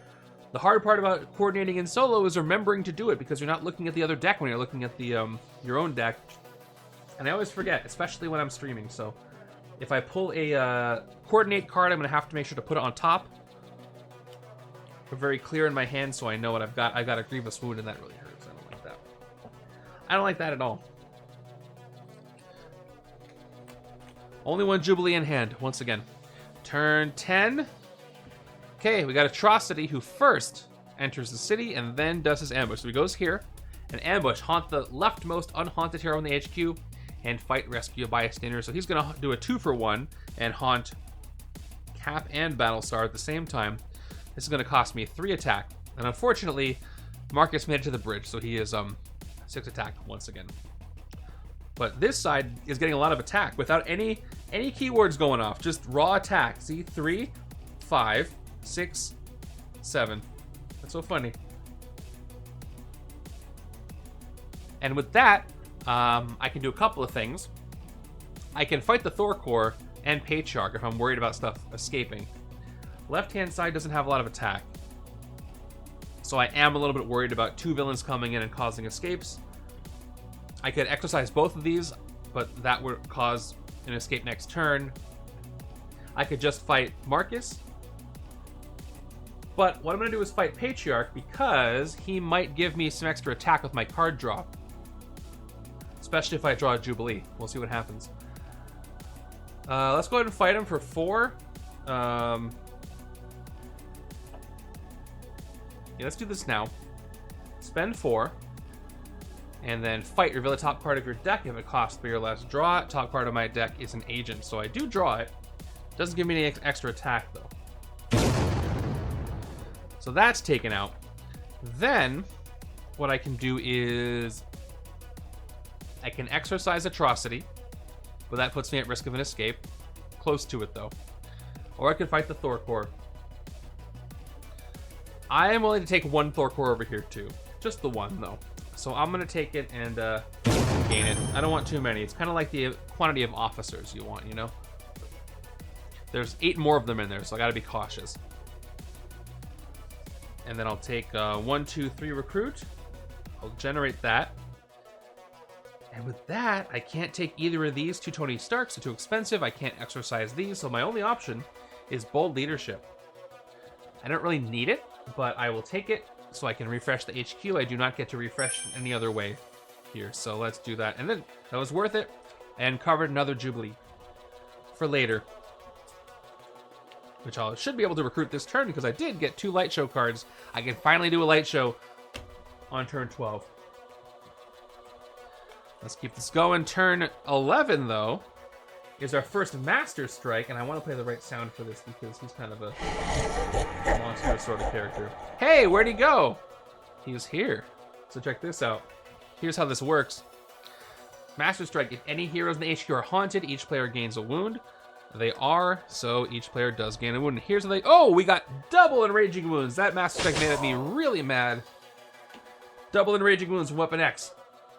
Speaker 1: The hard part about coordinating in solo is remembering to do it, because you're not looking at the other deck when you're looking at the your own deck. And I always forget, especially when I'm streaming. So if I pull a coordinate card, I'm going to have to make sure to put it on top. We're very clear in my hand, so I know what I've got. I got a Grievous Wound, and that really hurts. I don't like that. I don't like that at all. Only 1 Jubilee in hand, once again. Turn 10. Okay, we got Atrocity, who first enters the city and then does his ambush. So he goes here, and ambush, haunt the leftmost unhaunted hero in the HQ, and fight rescue a bystander. So he's gonna do a 2-for-1 and haunt Cap and Battlestar at the same time. This is gonna cost me 3 attack. And unfortunately, Marcus made it to the bridge, so he is 6 attack once again. But this side is getting a lot of attack without any keywords going off. Just raw attack. See, 3, 5, 6, 7. That's so funny. And with that, I can do a couple of things. I can fight the Thor core and Patriarch if I'm worried about stuff escaping. Left-hand side doesn't have a lot of attack, so I am a little bit worried about 2 villains coming in and causing escapes. I could exercise both of these, but that would cause an escape next turn. I could just fight Marcus, but what I'm going to do is fight Patriarch because he might give me some extra attack with my card draw. Especially if I draw a Jubilee. We'll see what happens. Let's go ahead and fight him for 4. Yeah, let's do this now. Spend 4. And then fight. Reveal the top card of your deck. If it costs 3 or less, draw it. Top card of my deck is an agent, so I do draw it. Doesn't give me any extra attack, though. So that's taken out. Then, what I can do is I can exercise Atrocity, but that puts me at risk of an escape. Close to it, though. Or I could fight the Thor core. I am willing to take 1 Thor core over here, too. Just the 1, though. So I'm going to take it and gain it. I don't want too many. It's kind of like the quantity of officers you want, you know? There's 8 more of them in there, so I got to be cautious. And then I'll take 1, 2, 3 recruit. I'll generate that. And with that, I can't take either of these 2 Tony Starks. They're too expensive. I can't exercise these, so my only option is Bold Leadership. I don't really need it, but I will take it so I can refresh the HQ. I do not get to refresh any other way here, so let's do that. And then that was worth it, and covered another Jubilee for later, which I should be able to recruit this turn because I did get 2 Light Show cards. I can finally do a Light Show on turn 12. Let's keep this going. Turn 11, though, is our first Master Strike, and I want to play the right sound for this because he's kind of a monster sort of character. Hey, where'd he go? He was here. So check this out. Here's how this works. Master Strike, if any heroes in the HQ are haunted, each player gains a wound. They are, so each player does gain a wound. And here's how they... Oh, we got double enraging wounds. That Master Strike made me really mad. Double enraging wounds, Weapon X.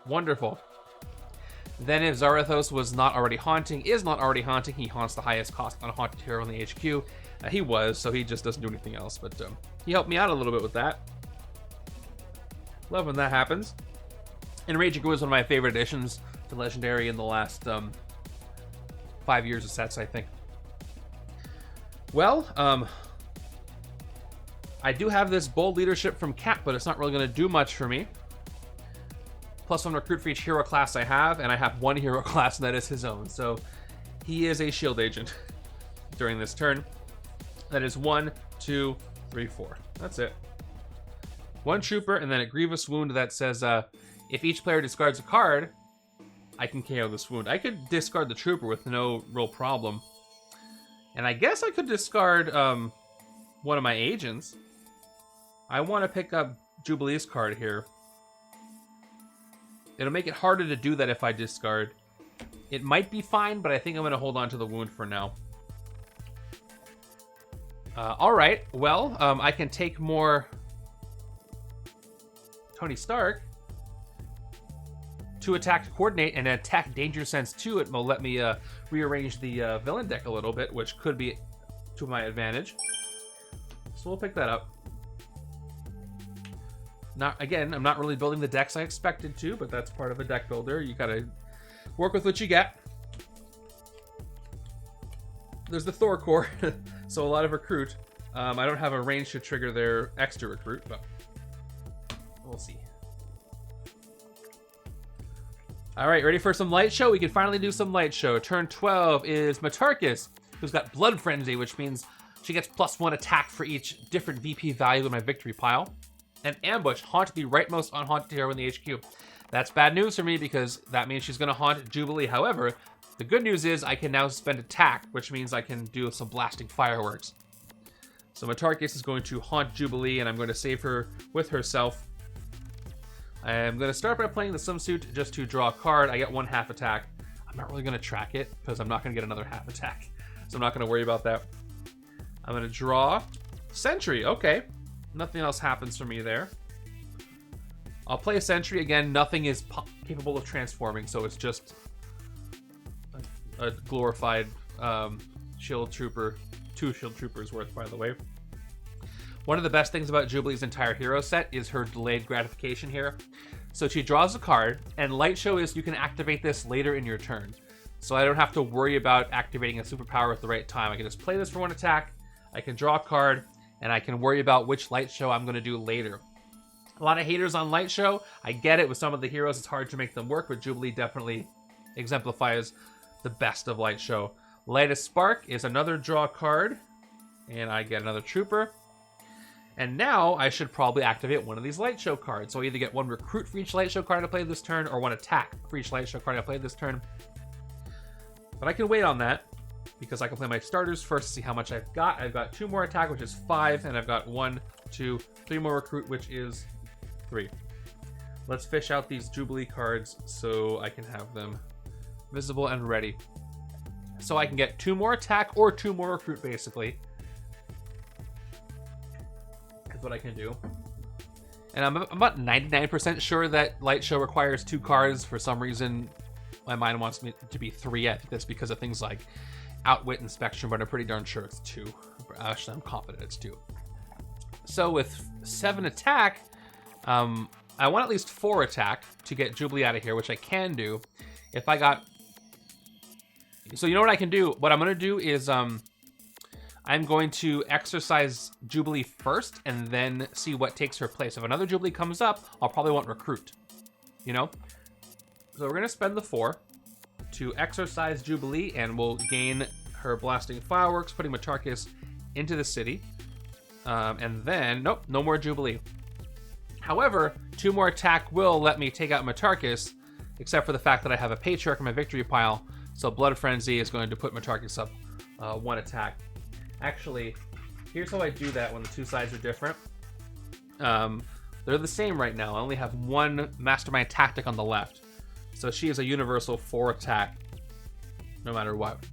Speaker 1: Wonderful. Then if Zarathos is not already haunting, he haunts the highest cost unhaunted hero in the HQ. He was, so he just doesn't do anything else, but he helped me out a little bit with that. Love when that happens. Enraging Wound is one of my favorite additions to Legendary in the last 5 years of sets, I think. Well, I do have this Bold Leadership from Cap, but it's not really going to do much for me. +1 recruit for each hero class I have, and I have 1 hero class, and that is his own. So he is a shield agent during this turn. That is 1, 2, 3, 4. That's it. 1 trooper, and then a grievous wound that says if each player discards a card, I can KO this wound. I could discard the trooper with no real problem. And I guess I could discard one of my agents. I want to pick up Jubilee's card here. It'll make it harder to do that if I discard. It might be fine, but I think I'm going to hold on to the wound for now. Alright, well, I can take more Tony Stark to attack to coordinate and attack Danger Sense 2. It will let me rearrange the villain deck a little bit, which could be to my advantage. So we'll pick that up. Again, I'm not really building the decks I expected to, but that's part of a deck builder. You gotta work with what you get. There's the Thor core, so a lot of recruit. I don't have a range to trigger their extra recruit, but we'll see. All right, ready for some light show? We can finally do some light show. Turn 12 is Matarkus, who's got Blood Frenzy, which means She gets +1 attack for each different VP value in my victory pile. And Ambush, haunt the rightmost unhaunted hero in the HQ. That's bad news for me because that means she's going to haunt Jubilee. However, the good news is I can now spend attack, which means I can do some blasting fireworks. So Matarkis is going to haunt Jubilee, and I'm going to save her with herself. I'm going to start by playing the swimsuit just to draw a card. I get 1 half attack. I'm not really going to track it because I'm not going to get another half attack. So I'm not going to worry about that. I'm going to draw Sentry. Okay. Nothing else happens for me there. I'll play a Sentry. Again, nothing is capable of transforming, so it's just a glorified shield trooper. 2 shield troopers worth, by the way. One of the best things about Jubilee's entire hero set is her delayed gratification here. So she draws a card, and Light Show is you can activate this later in your turn. So I don't have to worry about activating a superpower at the right time. I can just play this for 1 attack, I can draw a card, and I can worry about which Light Show I'm going to do later. A lot of haters on Light Show. I get it. With some of the heroes, it's hard to make them work, but Jubilee definitely exemplifies the best of Light Show. Lightest Spark is another draw card, and I get another trooper. And now I should probably activate one of these Light Show cards. So I either get 1 recruit for each Light Show card I play this turn, or 1 attack for each Light Show card I play this turn. But I can wait on that, because I can play my starters first to see how much I've got. I've got 2 more attack, which is 5, and I've got 1, 2, 3 more recruit, which is 3. Let's fish out these Jubilee cards so I can have them visible and ready. So I can get 2 more attack or 2 more recruit, basically. That's what I can do. And I'm about 99% sure that Light Show requires 2 cards. For some reason, my mind wants me to be 3. I think that's because of things like Outwit and Spectrum, but I'm pretty darn sure it's 2. Actually, I'm confident it's 2. So with 7 attack, I want at least 4 attack to get Jubilee out of here, which I can do. If I got... So you know what I can do? What I'm going to do is I'm going to exercise Jubilee first and then see what takes her place. If another Jubilee comes up, I'll probably want Recruit. You know? So we're going to spend the 4 to exercise Jubilee, and we'll gain her blasting fireworks, putting Matarkis into the city. And then, nope, no more Jubilee. However, 2 more attack will let me take out Matarkis, except for the fact that I have a Patriarch in my victory pile. So Blood Frenzy is going to put Matarkis up 1 attack. Actually, here's how I do that when the 2 sides are different. They're the same right now. I only have 1 Mastermind tactic on the left. So she is a universal 4 attack, no matter what.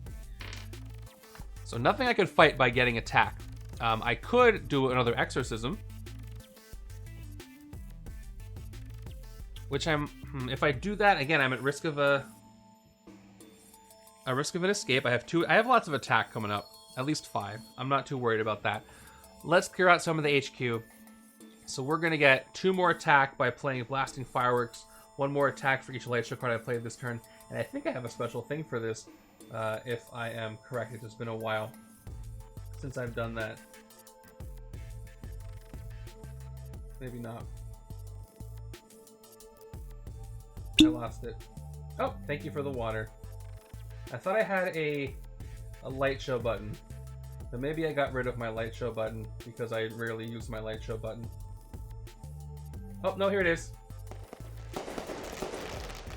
Speaker 1: So nothing I could fight by getting attack. I could do another Exorcism, which if I do that, again, I'm at risk of an escape. I have lots of attack coming up, at least 5. I'm not too worried about that. Let's clear out some of the HQ. So we're gonna get 2 more attack by playing Blasting Fireworks, 1 more attack for each Light Show card I played this turn, and I think I have a special thing for this, if I am correct. It's just been a while since I've done that. Maybe not. I lost it. Oh, thank you for the water. I thought I had a Light Show button. So maybe I got rid of my Light Show button because I rarely use my Light Show button. Oh, no, here it is.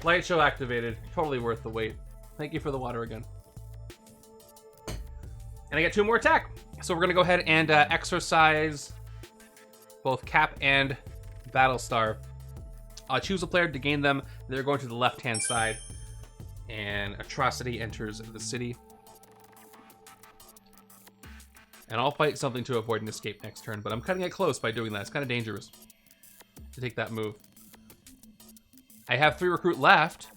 Speaker 1: Light Show activated. Totally worth the wait. Thank you for the water again. And I get 2 more attack. So we're going to go ahead and exercise both Cap and Battlestar. I'll choose a player to gain them. They're going to the left-hand side. And Atrocity enters the city. And I'll fight something to avoid an escape next turn, but I'm cutting it close by doing that. It's kind of dangerous to take that move. I have 3 recruit left.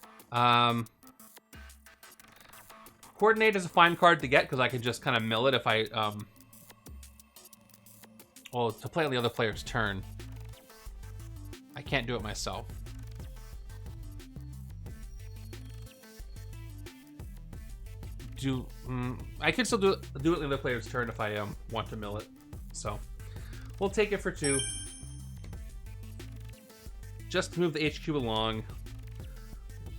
Speaker 1: Coordinate is a fine card to get because I can just kind of mill it if I... well, to play on the other player's turn. I can't do it myself. I can still do it on the other player's turn if I want to mill it. So we'll take it for 2. Just to move the HQ along.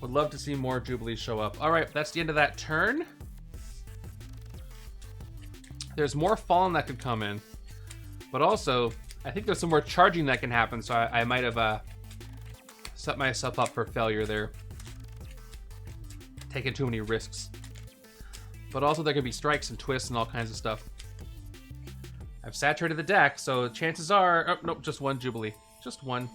Speaker 1: Would love to see more Jubilees show up. All right, that's the end of that turn. there's more fallen that could come in, but also I think there's some more charging that can happen, so I might have set myself up for failure there. Taking too many risks. But also there could be strikes and twists and all kinds of stuff. I've saturated the deck, so chances are... Oh, nope, just one Jubilee. Just one.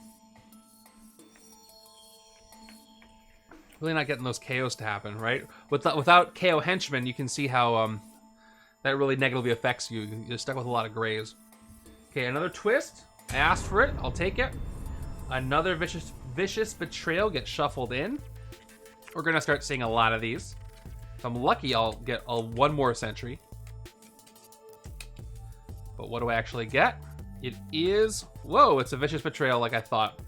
Speaker 1: Really not getting those KOs to happen, right? Without KO Henchmen, you can see how that really negatively affects you. You're stuck with a lot of grays. Okay, another twist. I asked for it. I'll take it. Another vicious betrayal gets shuffled in. We're going to start seeing a lot of these. If I'm lucky, I'll get one more sentry. But what do I actually get? It is... Whoa, it's a vicious betrayal like I thought.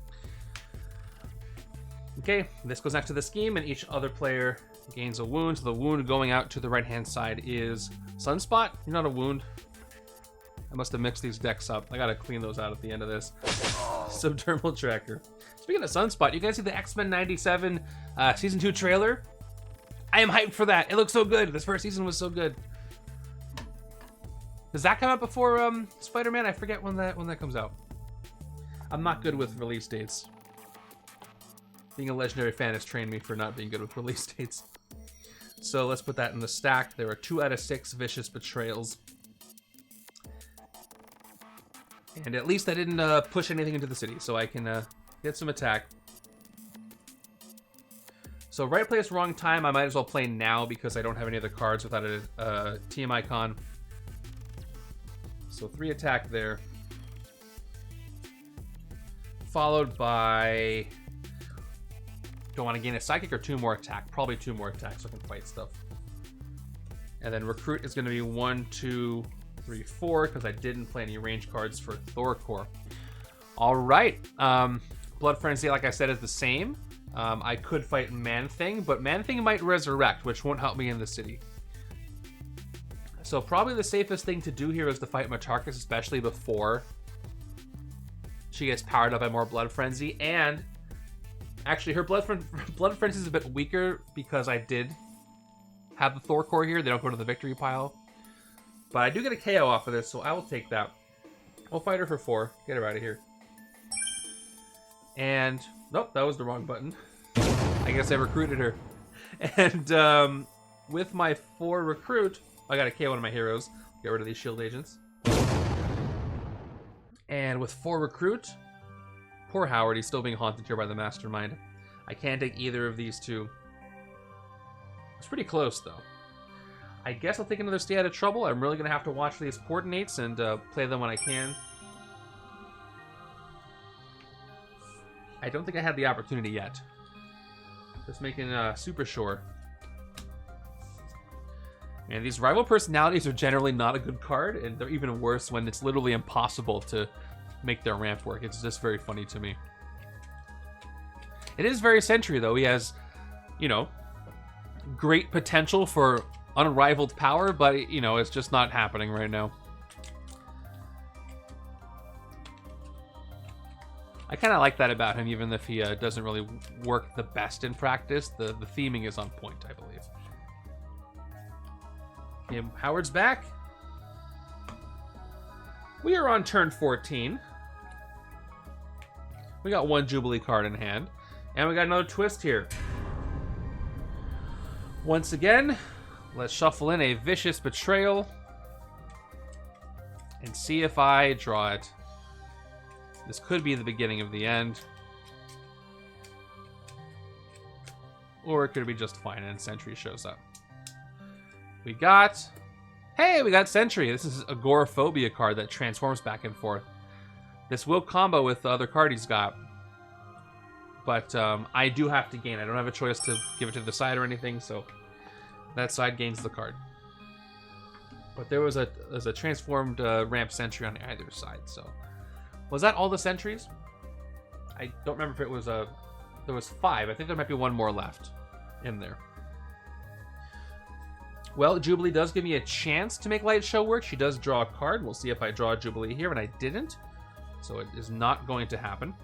Speaker 1: Okay, this goes next to the scheme, and each other player gains a wound. So the wound going out to the right-hand side is Sunspot. You're not a wound. I must have mixed these decks up. I gotta clean those out at the end of this. Subdermal Tracker. Speaking of Sunspot, you guys see the X-Men 97 Season 2 trailer? I am hyped for that. It looks so good. This first season was so good. Does that come out before Spider-Man? I forget when that comes out. I'm not good with release dates. Being a Legendary fan has trained me for not being good with release dates. So let's put that in the stack. There are 2 out of 6 vicious betrayals. And at least I didn't push anything into the city, so I can get some attack. So right place, wrong time. I might as well play now because I don't have any other cards without a TM icon. So 3 attack there. Followed by... Do I want to gain a psychic or 2 more attack? Probably 2 more attacks so I can fight stuff. And then recruit is going to be 1, 2, 3, 4 because I didn't play any range cards for Thor Core. All right. Blood Frenzy, like I said, is the same. I could fight Man-Thing, but Man-Thing might resurrect, which won't help me in the city. So probably the safest thing to do here is to fight Matarkus, especially before she gets powered up by more Blood Frenzy. And actually, her Blood Frenzy is a bit weaker because I did have the Thor Core here. They don't go to the victory pile. But I do get a KO off of this, so I will take that. We'll fight her for 4. Get her out of here. And... Nope, that was the wrong button. I guess I recruited her. And with my 4 recruit... I gotta KO one of my heroes. Get rid of these shield agents. And with 4 recruit... Poor Howard, he's still being haunted here by the Mastermind. I can't take either of these 2. It's pretty close, though. I guess I'll take another Stay Out of Trouble. I'm really gonna have to watch these coordinates and play them when I can. I don't think I had the opportunity yet. Just making super sure. And these rival personalities are generally not a good card, and they're even worse when it's literally impossible to make their ramp work. It's just very funny to me. It is very Sentry, though. He has, you know, great potential for unrivaled power, but, you know, it's just not happening right now. I kind of like that about him, even if he doesn't really work the best in practice. The theming is on point, I believe. Okay, Howard's back. We are on turn 14. We got 1 Jubilee card in hand. And we got another twist here. Once again, let's shuffle in a Vicious Betrayal. And see if I draw it. This could be the beginning of the end. Or it could be just fine and Sentry shows up. We got... Hey, we got Sentry. This is Agoraphobia card that transforms back and forth. This will combo with the other card he's got. But I do have to gain. I don't have a choice to give it to the side or anything, so that side gains the card. But there's a transformed ramp Sentry on either side, so... Was that all the sentries? I don't remember if it was there was 5. I think there might be 1 more left in there. Well, Jubilee does give me a chance to make Light Show work. She does draw a card. We'll see if I draw a Jubilee here, and I didn't. So it is not going to happen.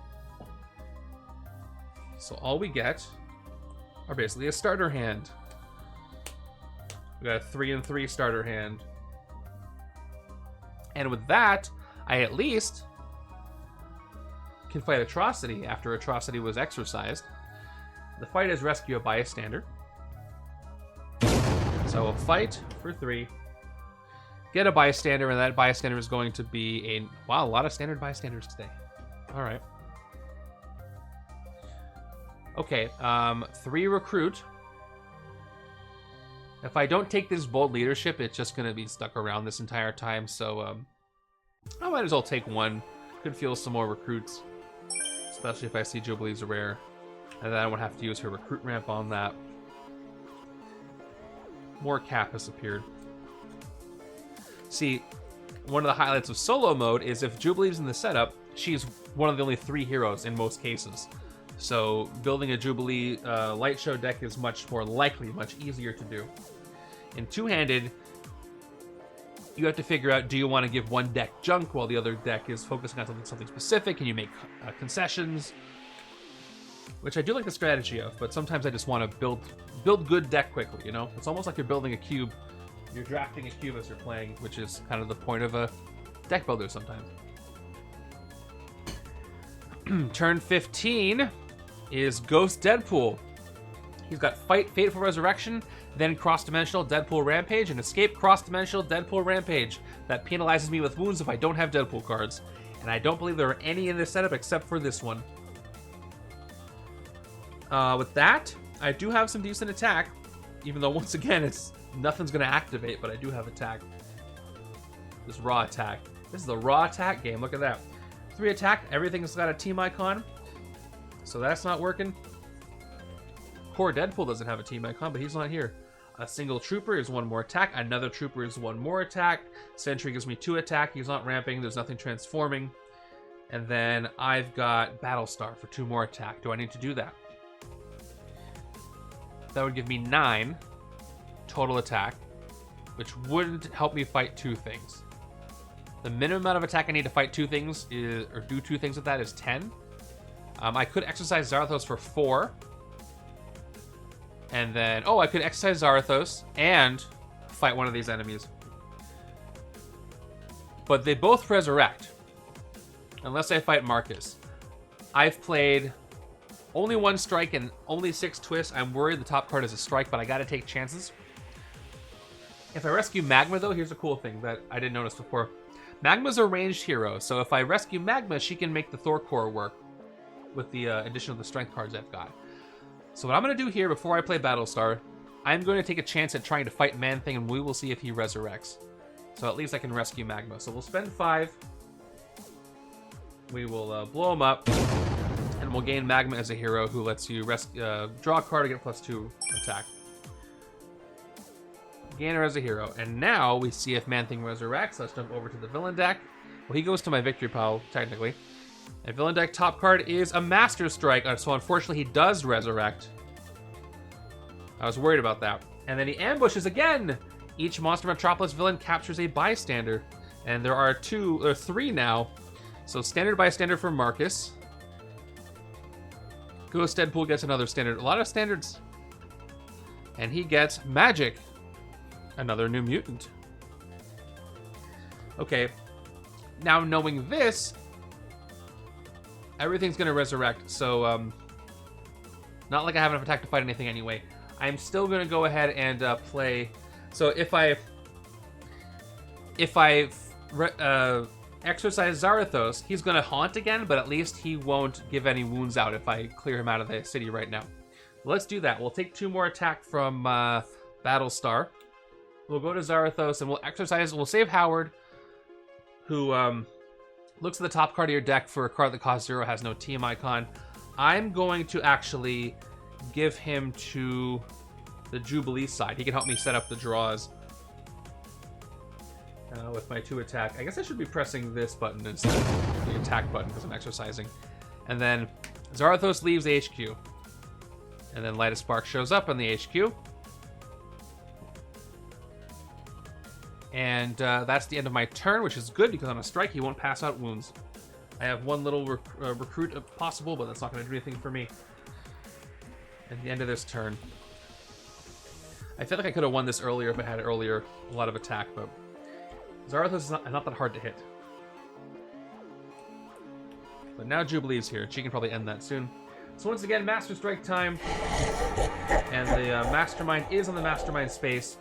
Speaker 1: So all we get are basically a starter hand. We got a 3 and 3 starter hand. And with that, I at least can fight Atrocity after Atrocity was exercised. The fight is rescue a bystander. So we'll fight for 3. Get a bystander, and that bystander is going to be a... Wow, a lot of standard bystanders today. Alright. Okay, 3 recruit. If I don't take this bold leadership, it's just going to be stuck around this entire time, so I might as well take 1. Could feel some more recruits, especially if I see Jubilee's rare. And then I won't have to use her recruit ramp on that. More cap has appeared. See, one of the highlights of solo mode is if Jubilee's in the setup, she's one of the only 3 heroes in most cases. So building a Jubilee light show deck is much more likely, much easier to do. In two-handed, you have to figure out, do you want to give one deck junk while the other deck is focusing on something specific? Can you make concessions? Which I do like the strategy of, but sometimes I just want to build good deck quickly, you know? It's almost like you're building a cube. You're drafting a cube as you're playing, which is kind of the point of a deck builder sometimes. Turn 15 is Ghost Deadpool. He's got Fight Fateful Resurrection, then Cross-Dimensional Deadpool Rampage, and Escape Cross-Dimensional Deadpool Rampage. That penalizes me with wounds if I don't have Deadpool cards. And I don't believe there are any in this setup except for this one. With that, I do have some decent attack, even though once again nothing's going to activate, but I do have attack. This raw attack. This is the raw attack game. Look at that. 3 attack. Everything's got a team icon, so that's not working. Core Deadpool doesn't have a team icon, but he's not here. A single trooper is 1 more attack. Another trooper is 1 more attack. Sentry gives me 2 attack. He's not ramping. There's nothing transforming. And then I've got Battlestar for 2 more attack. Do I need to do that? That would give me 9 total attack, which wouldn't help me fight 2 things. The minimum amount of attack I need to fight 2 things is, or do 2 things with that, is 10. I could exercise Zarathos for 4. And then, I could exercise Zarathos and fight one of these enemies. But they both resurrect, unless I fight Marcus. I've played only 1 strike and only 6 twists. I'm worried the top card is a strike, but I gotta take chances. If I rescue Magma, though, here's a cool thing that I didn't notice before. Magma's a ranged hero, so if I rescue Magma, she can make the Thor core work with the addition of the strength cards I've got. So what I'm going to do here before I play Battlestar, I'm going to take a chance at trying to fight Man-Thing, and we will see if he resurrects. So at least I can rescue Magma. So we'll spend 5. We will blow him up, and we'll gain Magma as a hero who lets you draw a card to get +2 attack. Gain her as a hero. And now we see if Man-Thing resurrects. Let's jump over to the villain deck. Well, he goes to my victory pile, technically. And villain deck top card is a Master Strike, so unfortunately he does resurrect. I was worried about that. And then he ambushes again! Each Monster Metropolis villain captures a bystander. And there are 3 now. So standard bystander for Marcus. Ghost Deadpool gets another standard. A lot of standards. And he gets Magic. Another New Mutant. Okay. Now knowing this, everything's going to resurrect, so not like I have enough attack to fight anything anyway. I'm still going to go ahead and play. So if I exercise Zarathos, he's going to haunt again, but at least he won't give any wounds out if I clear him out of the city right now. Let's do that. We'll take 2 more attack from Battlestar. We'll go to Zarathos and we'll exercise. We'll save Howard, who looks at the top card of your deck for a card that costs 0, has no team icon. I'm going to actually give him to the Jubilee side. He can help me set up the draws with my 2 attack. I guess I should be pressing this button instead of the attack button because I'm exercising. And then Zarathos leaves HQ. And then Light of Spark shows up on the HQ. And that's the end of my turn, which is good because on a strike, he won't pass out wounds. I have 1 little recruit if possible, but that's not going to do anything for me. At the end of this turn. I feel like I could have won this earlier if I had a lot of attack, but Zarathos is not that hard to hit. But now Jubilee's here. She can probably end that soon. So once again, Master Strike time. And the Mastermind is on the Mastermind space.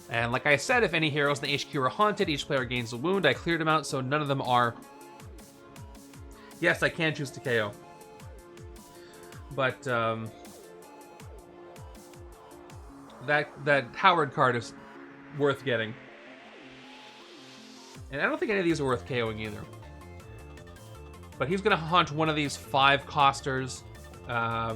Speaker 1: And like I said, if any heroes in the HQ are haunted, each player gains a wound. I cleared them out, so none of them are. Yes, I can choose to KO. But that Howard card is worth getting. And I don't think any of these are worth KOing either. But he's going to haunt one of these 5 costers. I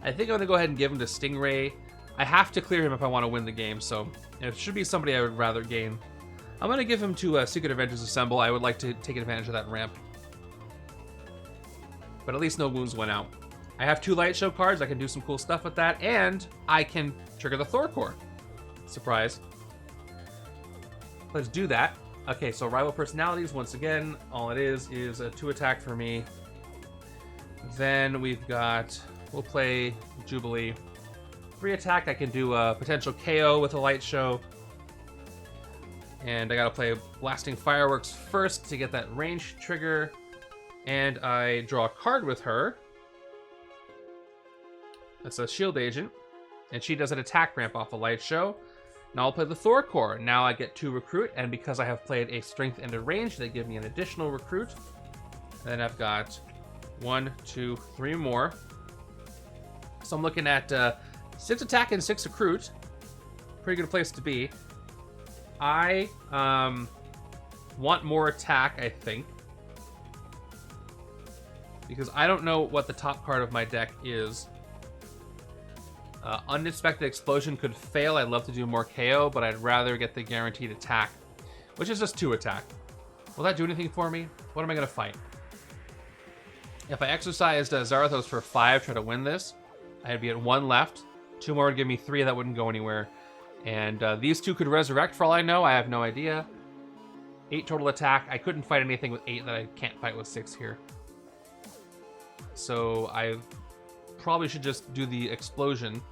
Speaker 1: think I'm going to go ahead and give him to Stingray. I have to clear him if I want to win the game, so it should be somebody I would rather gain. I'm going to give him to Secret Avengers Assemble. I would like to take advantage of that ramp. But at least no wounds went out. I have 2 Light Show cards. I can do some cool stuff with that. And I can trigger the Thor core. Surprise. Let's do that. Okay, so rival personalities, once again, all it is a 2 attack for me. Then we've got, we'll play Jubilee. 3 attack, I can do a potential KO with a Light Show. And I gotta play Blasting Fireworks first to get that range trigger. And I draw a card with her. That's a Shield Agent. And she does an attack ramp off a Light Show. Now I'll play the Thor core. Now I get 2 recruit, and because I have played a strength and a range, they give me an additional recruit. And then I've got 1, 2, 3 more. So I'm looking at 6 attack and 6 recruit. Pretty good place to be. I want more attack, I think. Because I don't know what the top card of my deck is. Unexpected Explosion could fail. I'd love to do more KO, but I'd rather get the guaranteed attack, which is just 2 attack. Will that do anything for me? What am I going to fight? If I exercised Zarathos for 5, try to win this, I'd be at 1 left. 2 more would give me 3. That wouldn't go anywhere. And these 2 could resurrect for all I know. I have no idea. 8 total attack. I couldn't fight anything with 8 that I can't fight with 6 here. So I probably should just do the explosion.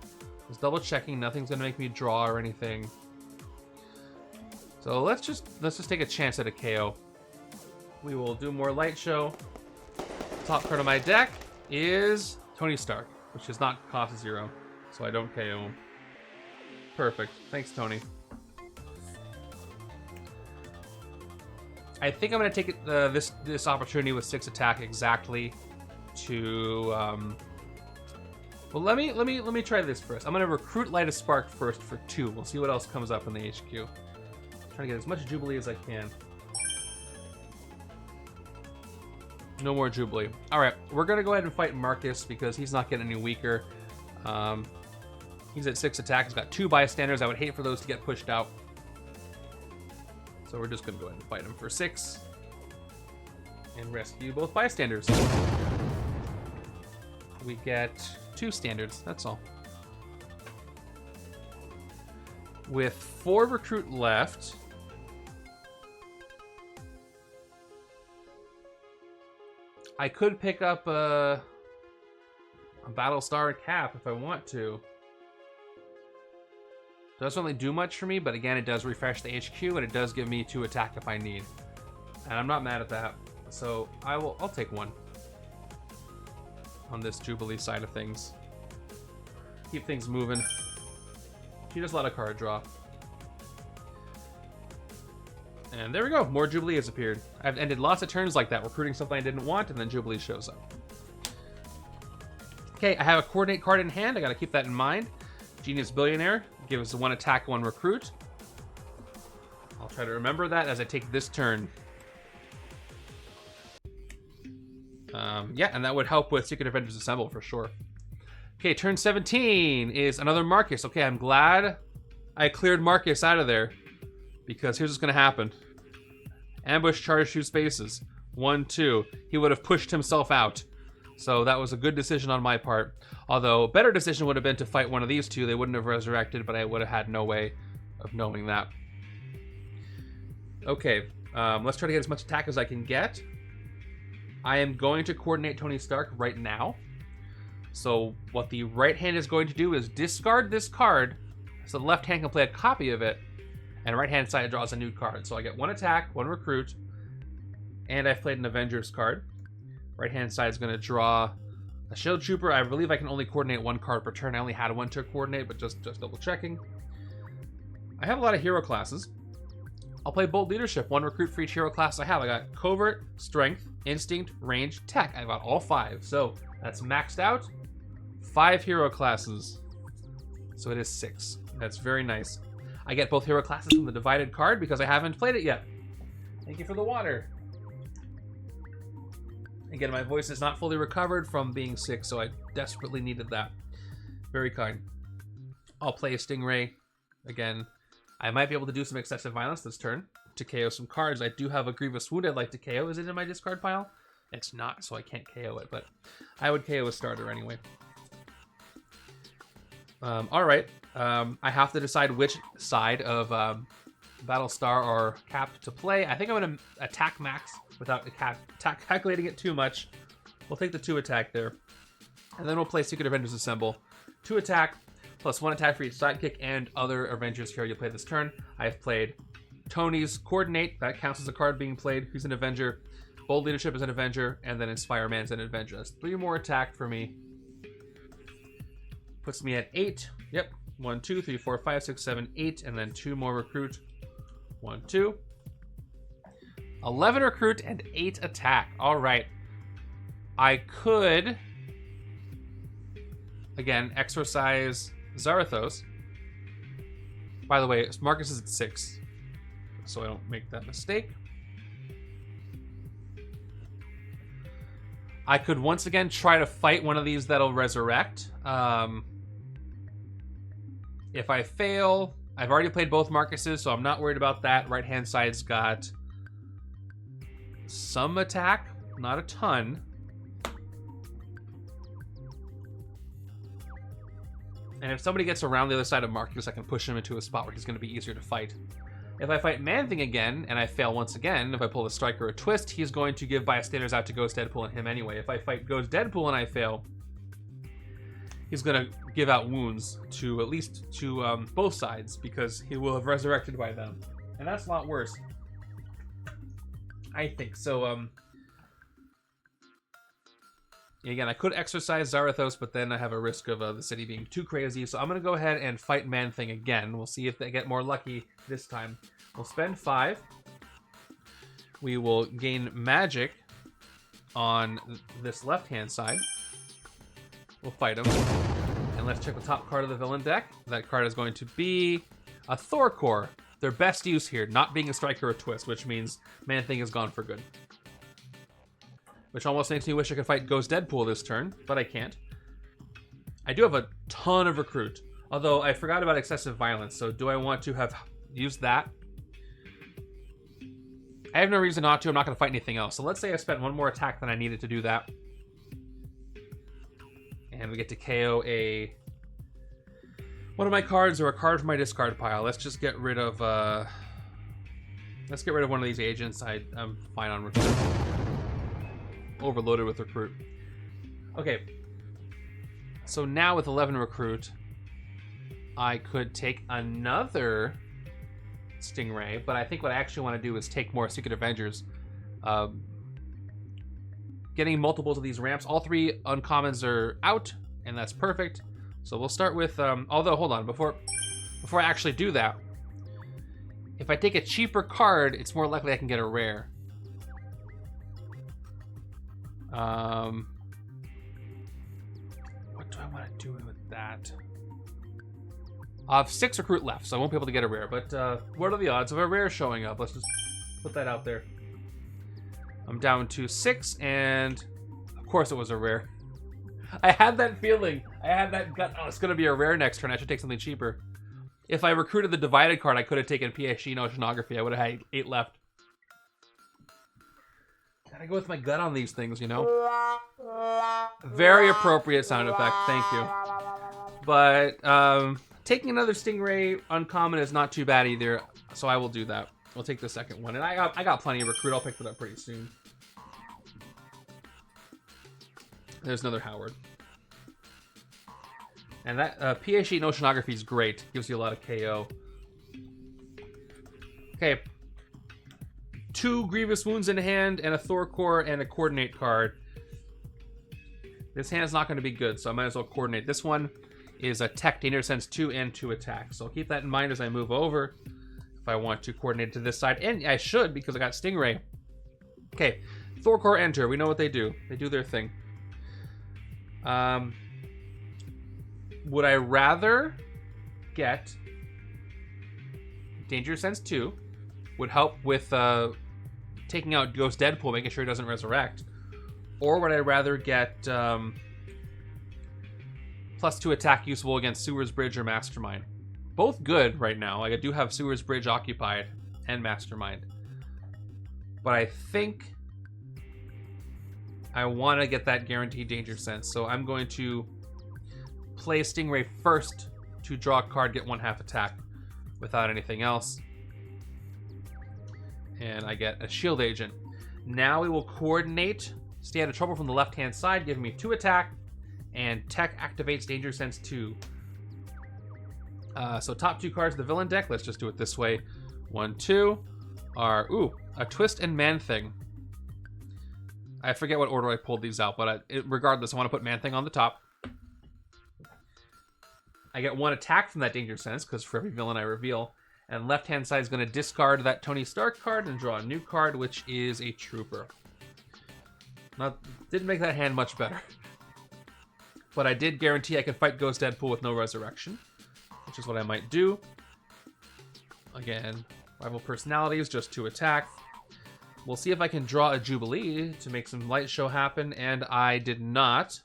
Speaker 1: Just double checking, nothing's gonna make me draw or anything. So let's just take a chance at a KO. We will do more Light Show. Top card of my deck is Tony Stark, which does not cost 0, so I don't KO him. Perfect. Thanks, Tony. I think I'm gonna take it, this opportunity with 6 attack exactly to well, let me try this first. I'm gonna recruit Light a Spark first for 2. We'll see what else comes up in the HQ. Trying to get as much Jubilee as I can. No more Jubilee. All right, we're gonna go ahead and fight Marcus because he's not getting any weaker. He's at 6 attack. He's got 2 bystanders. I would hate for those to get pushed out. So we're just gonna go ahead and fight him for 6 and rescue both bystanders. We get 2 standards, that's all. With 4 recruit left, I could pick up a Battlestar Cap if I want to. Doesn't really do much for me, but again, it does refresh the HQ and it does give me 2 attack if I need. And I'm not mad at that. So I'll take 1 on this Jubilee side of things. Keep things moving. She just let a card draw. And there we go, more Jubilee has appeared. I've ended lots of turns like that, recruiting something I didn't want, and then Jubilee shows up. Okay, I have a coordinate card in hand, I gotta keep that in mind. Genius Billionaire, gives 1 attack, 1 recruit. I'll try to remember that as I take this turn. Yeah, and that would help with Secret Avengers Assemble for sure. Okay, turn 17 is another Marcus. Okay, I'm glad I cleared Marcus out of there, because here's what's gonna happen. Ambush, charge, 2 spaces. 1, 2. He would have pushed himself out. So that was a good decision on my part. Although, a better decision would have been to fight one of these 2. They wouldn't have resurrected, but I would have had no way of knowing that. Okay, let's try to get as much attack as I can get. I am going to coordinate Tony Stark right now. So what the right hand is going to do is discard this card, so the left hand can play a copy of it, And right-hand side draws a new card. So I get 1 attack, 1 recruit, and I've played an Avengers card. Right-hand side is going to draw a Shield Trooper. I believe I can only coordinate 1 card per turn. I only had 1 to coordinate, but just double checking. I have a lot of hero classes. I'll play Bold Leadership, 1 recruit for each hero class I have. I got Covert, Strength, Instinct, Range, Tech. I got all 5. So that's maxed out. 5 hero classes. So it is 6. That's very nice. I get both hero classes from the divided card because I haven't played it yet. Thank you for the water. Again, my voice is not fully recovered from being sick, so I desperately needed that. Very kind. I'll play a Stingray. Again, I might be able to do some excessive violence this turn to KO some cards. I do have a Grievous Wound I'd like to KO. Is it in my discard pile? It's not, so I can't KO it, but I would KO a starter anyway. All right. I have to decide which side of Battlestar or Cap to play. I think I'm going to attack max without calculating it too much. We'll take the 2 attack there. And then we'll play Secret Avengers Assemble. 2 attack, plus 1 attack for each sidekick and other Avengers hero you play this turn. I've played Tony's Coordinate. That counts as a card being played. Who's an Avenger. Bold Leadership is an Avenger. And then Inspire Man is an Avenger. That's 3 more attack for me. Puts me at 8. Yep. 1, 2, 3, 4, 5, 6, 7, 8. And then 2 more recruit. 1, 2. 11 recruit and 8 attack. All right. I could, again, exorcise Zarathos. By the way, Marcus is at 6, so I don't make that mistake. I could once again try to fight one of these that'll resurrect. If I fail, I've already played both Marcuses, so I'm not worried about that. Right-hand side's got some attack, not a ton. And if somebody gets around the other side of Marcus, I can push him into a spot where he's going to be easier to fight. If I fight Man-Thing again, and I fail once again, if I pull a Strike or a Twist, he's going to give Bystanders out to Ghost Deadpool and him anyway. If I fight Ghost Deadpool and I fail, he's going to give out wounds to at least to both sides, because he will have resurrected by them. And that's a lot worse, I think. So, again, I could exercise Zarathos, but then I have a risk of the city being too crazy. So I'm going to go ahead and fight Man-Thing again. We'll see if they get more lucky this time. We'll spend 5. We will gain magic on this left-hand side. We'll fight him. And let's check the top card of the villain deck. That card is going to be a Thor core. Their best use here, not being a strike or a twist, which means Man-Thing is gone for good. Which almost makes me wish I could fight Ghost Deadpool this turn, but I can't. I do have a ton of recruit, although I forgot about excessive violence, so do I want to have used that? I have no reason not to. I'm not going to fight anything else. So let's say I spent 1 more attack than I needed to do that. And we get to KO one of my cards or a card from my discard pile. Let's just get rid of one of these agents. I'm fine on recruit. Overloaded with recruit. Okay. So now with 11 recruit, I could take another Stingray, but I think what I actually want to do is take more Secret Avengers. Getting multiples of these ramps. All 3 uncommons are out, and that's perfect. So we'll start with, although, hold on, before I actually do that, if I take a cheaper card, it's more likely I can get a rare. What do I want to do with that? I have 6 recruit left, so I won't be able to get a rare, but what are the odds of a rare showing up? Let's just put that out there. I'm down to 6, and of course it was a rare. I had that feeling. I had that gut. Oh, it's going to be a rare next turn. I should take something cheaper. If I recruited the divided card, I could have taken PSG and Oceanography. I would have had 8 left. Gotta go with my gut on these things, you know? Very appropriate sound effect. Thank you. But taking another Stingray uncommon is not too bad either, so I will do that. We'll take the second one. And I got plenty of recruit. I'll pick that up pretty soon. There's another Howard. And that PSG and Oceanography is great. Gives you a lot of KO. Okay. 2 Grievous Wounds in hand, and a Thor core, and a Coordinate card. This hand's not going to be good, so I might as well coordinate. This one is a Tech, Danger Sense 2, and 2 attacks. So I'll keep that in mind as I move over if I want to coordinate to this side. And I should, because I got Stingray. Okay, Thor core enter. We know what they do. They do their thing. Would I rather get Danger Sense 2? Would help with taking out Ghost Deadpool, making sure he doesn't resurrect. Or would I rather get +2 attack usable against Sewer's Bridge or Mastermind? Both good right now. Like, I do have Sewer's Bridge occupied and Mastermind. But I think I want to get that guaranteed Danger Sense. So I'm going to play Stingray first to draw a card, get 1/2 attack without anything else. And I get a Shield Agent. Now we will coordinate, stay out of trouble from the left-hand side, giving me 2 attack, and Tech activates Danger Sense 2. So top 2 cards of the villain deck, let's just do it this way. 1, 2 are, a Twist and Man-Thing. I forget what order I pulled these out, but regardless, I want to put Man-Thing on the top. I get 1 attack from that Danger Sense, because for every villain I reveal. And left-hand side is going to discard that Tony Stark card and draw a new card, which is a Trooper. Didn't make that hand much better. But I did guarantee I could fight Ghost Deadpool with no resurrection, which is what I might do. Again, rival personalities, just 2 attack. We'll see if I can draw a Jubilee to make some light show happen, and I did not.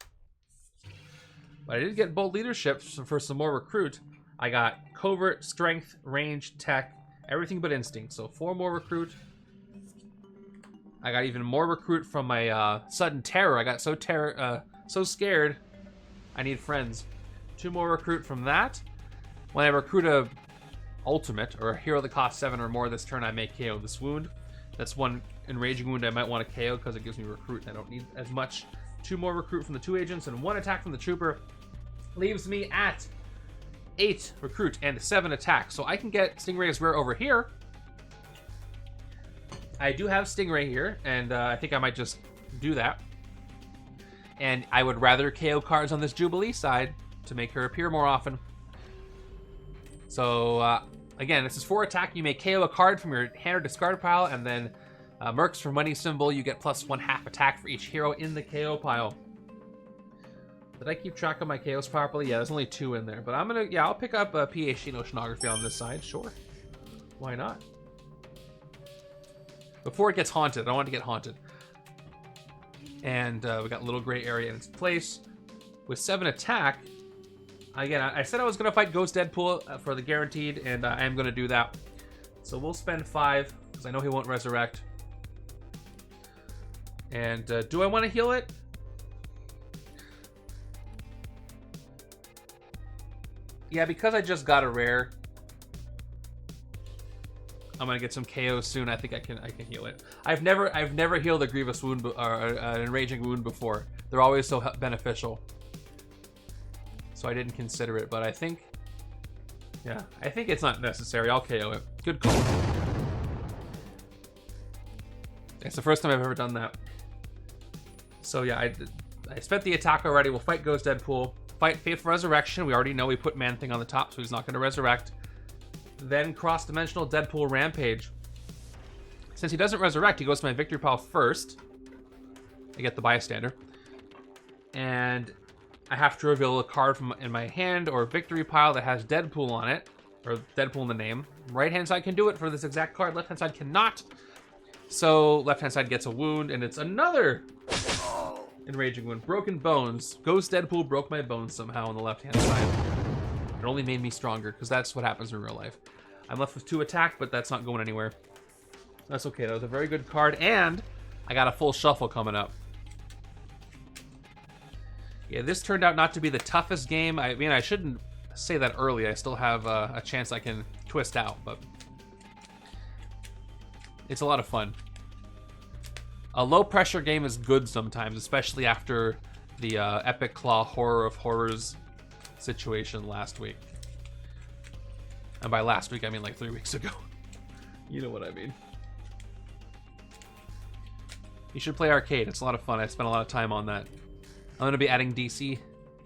Speaker 1: But I did get Bold Leadership for some more Recruit. I got Covert, Strength, Range, Tech, everything but Instinct. So 4 more Recruit. I got even more Recruit from my Sudden Terror. I got so scared, I need friends. 2 more Recruit from that. When I recruit a Ultimate, or a hero that costs 7 or more this turn, I may KO this wound. That's 1 Enraging Wound I might want to KO because it gives me Recruit and I don't need as much. 2 more Recruit from the 2 agents and 1 attack from the Trooper. Leaves me at 8 Recruit and 7 attack. So I can get Stingray as rare over here. I do have Stingray here, and I think I might just do that. And I would rather KO cards on this Jubilee side to make her appear more often. So, again, this is 4 attack. You may KO a card from your hand or discard pile, and then Mercs for money symbol, you get plus 1/2 attack for each hero in the KO pile. Did I keep track of my KOs properly? Yeah, there's only 2 in there. But I'm gonna, I'll pick up PhD in Oceanography on this side, sure. Why not? Before it gets haunted, I don't want to get haunted. And we got Little Gray Area in its place. With 7 attack, again, I said I was gonna fight Ghost Deadpool for the guaranteed, and I am gonna do that. So we'll spend 5, because I know he won't resurrect. And do I want to heal it? Yeah, because I just got a rare, I'm gonna get some KOs soon. I think I can heal it. I've never healed a grievous wound or an enraging wound before. They're always so beneficial. So I didn't consider it, but I think, yeah, I think it's not necessary. I'll KO it. Good call. It's the first time I've ever done that. So yeah, I spent the attack already. We'll fight Ghost Deadpool. Fight Faithful Resurrection. We already know we put Man-Thing on the top, so he's not going to resurrect. Then Cross-Dimensional Deadpool Rampage. Since he doesn't resurrect, he goes to my victory pile first. I get the Bystander. And I have to reveal a card from in my hand or victory pile that has Deadpool on it, or Deadpool in the name. Right-hand side can do it for this exact card. Left-hand side cannot. So left-hand side gets a wound, and it's another enraging wound. Broken bones. Ghost Deadpool broke my bones somehow on the left-hand side. It only made me stronger, because that's what happens in real life. I'm left with 2 attack, but that's not going anywhere. That's okay. That was a very good card, and I got a full shuffle coming up. Yeah, this turned out not to be the toughest game. I mean, I shouldn't say that early. I still have a chance I can twist out, but it's a lot of fun. A low-pressure game is good sometimes, especially after the Epic Claw Horror of Horrors situation last week. And by last week, I mean like 3 weeks ago. You know what I mean. You should play Arcade. It's a lot of fun. I spent a lot of time on that. I'm going to be adding DC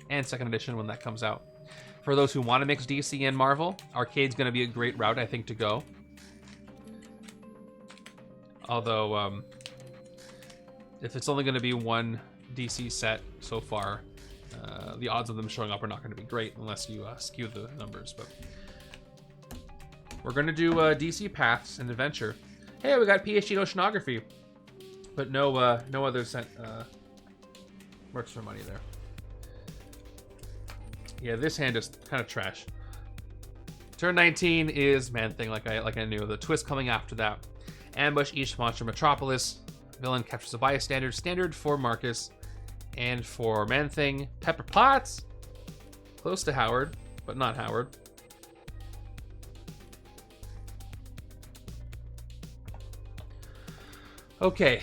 Speaker 1: and 2nd edition when that comes out. For those who want to mix DC and Marvel, Arcade's going to be a great route, I think, to go. Although, if it's only going to be one DC set so far, the odds of them showing up are not going to be great unless you skew the numbers. But we're going to do DC Paths and Adventure. Hey, we got PhD in Oceanography, but no other works for money there. Yeah, this hand is kind of trash. Turn 19 is Man-Thing, like I knew. The twist coming after that. Ambush each monster Metropolis. Villain captures a bystander. Standard for Marcus. And for Man-Thing, Pepper Potts. Close to Howard, but not Howard. Okay,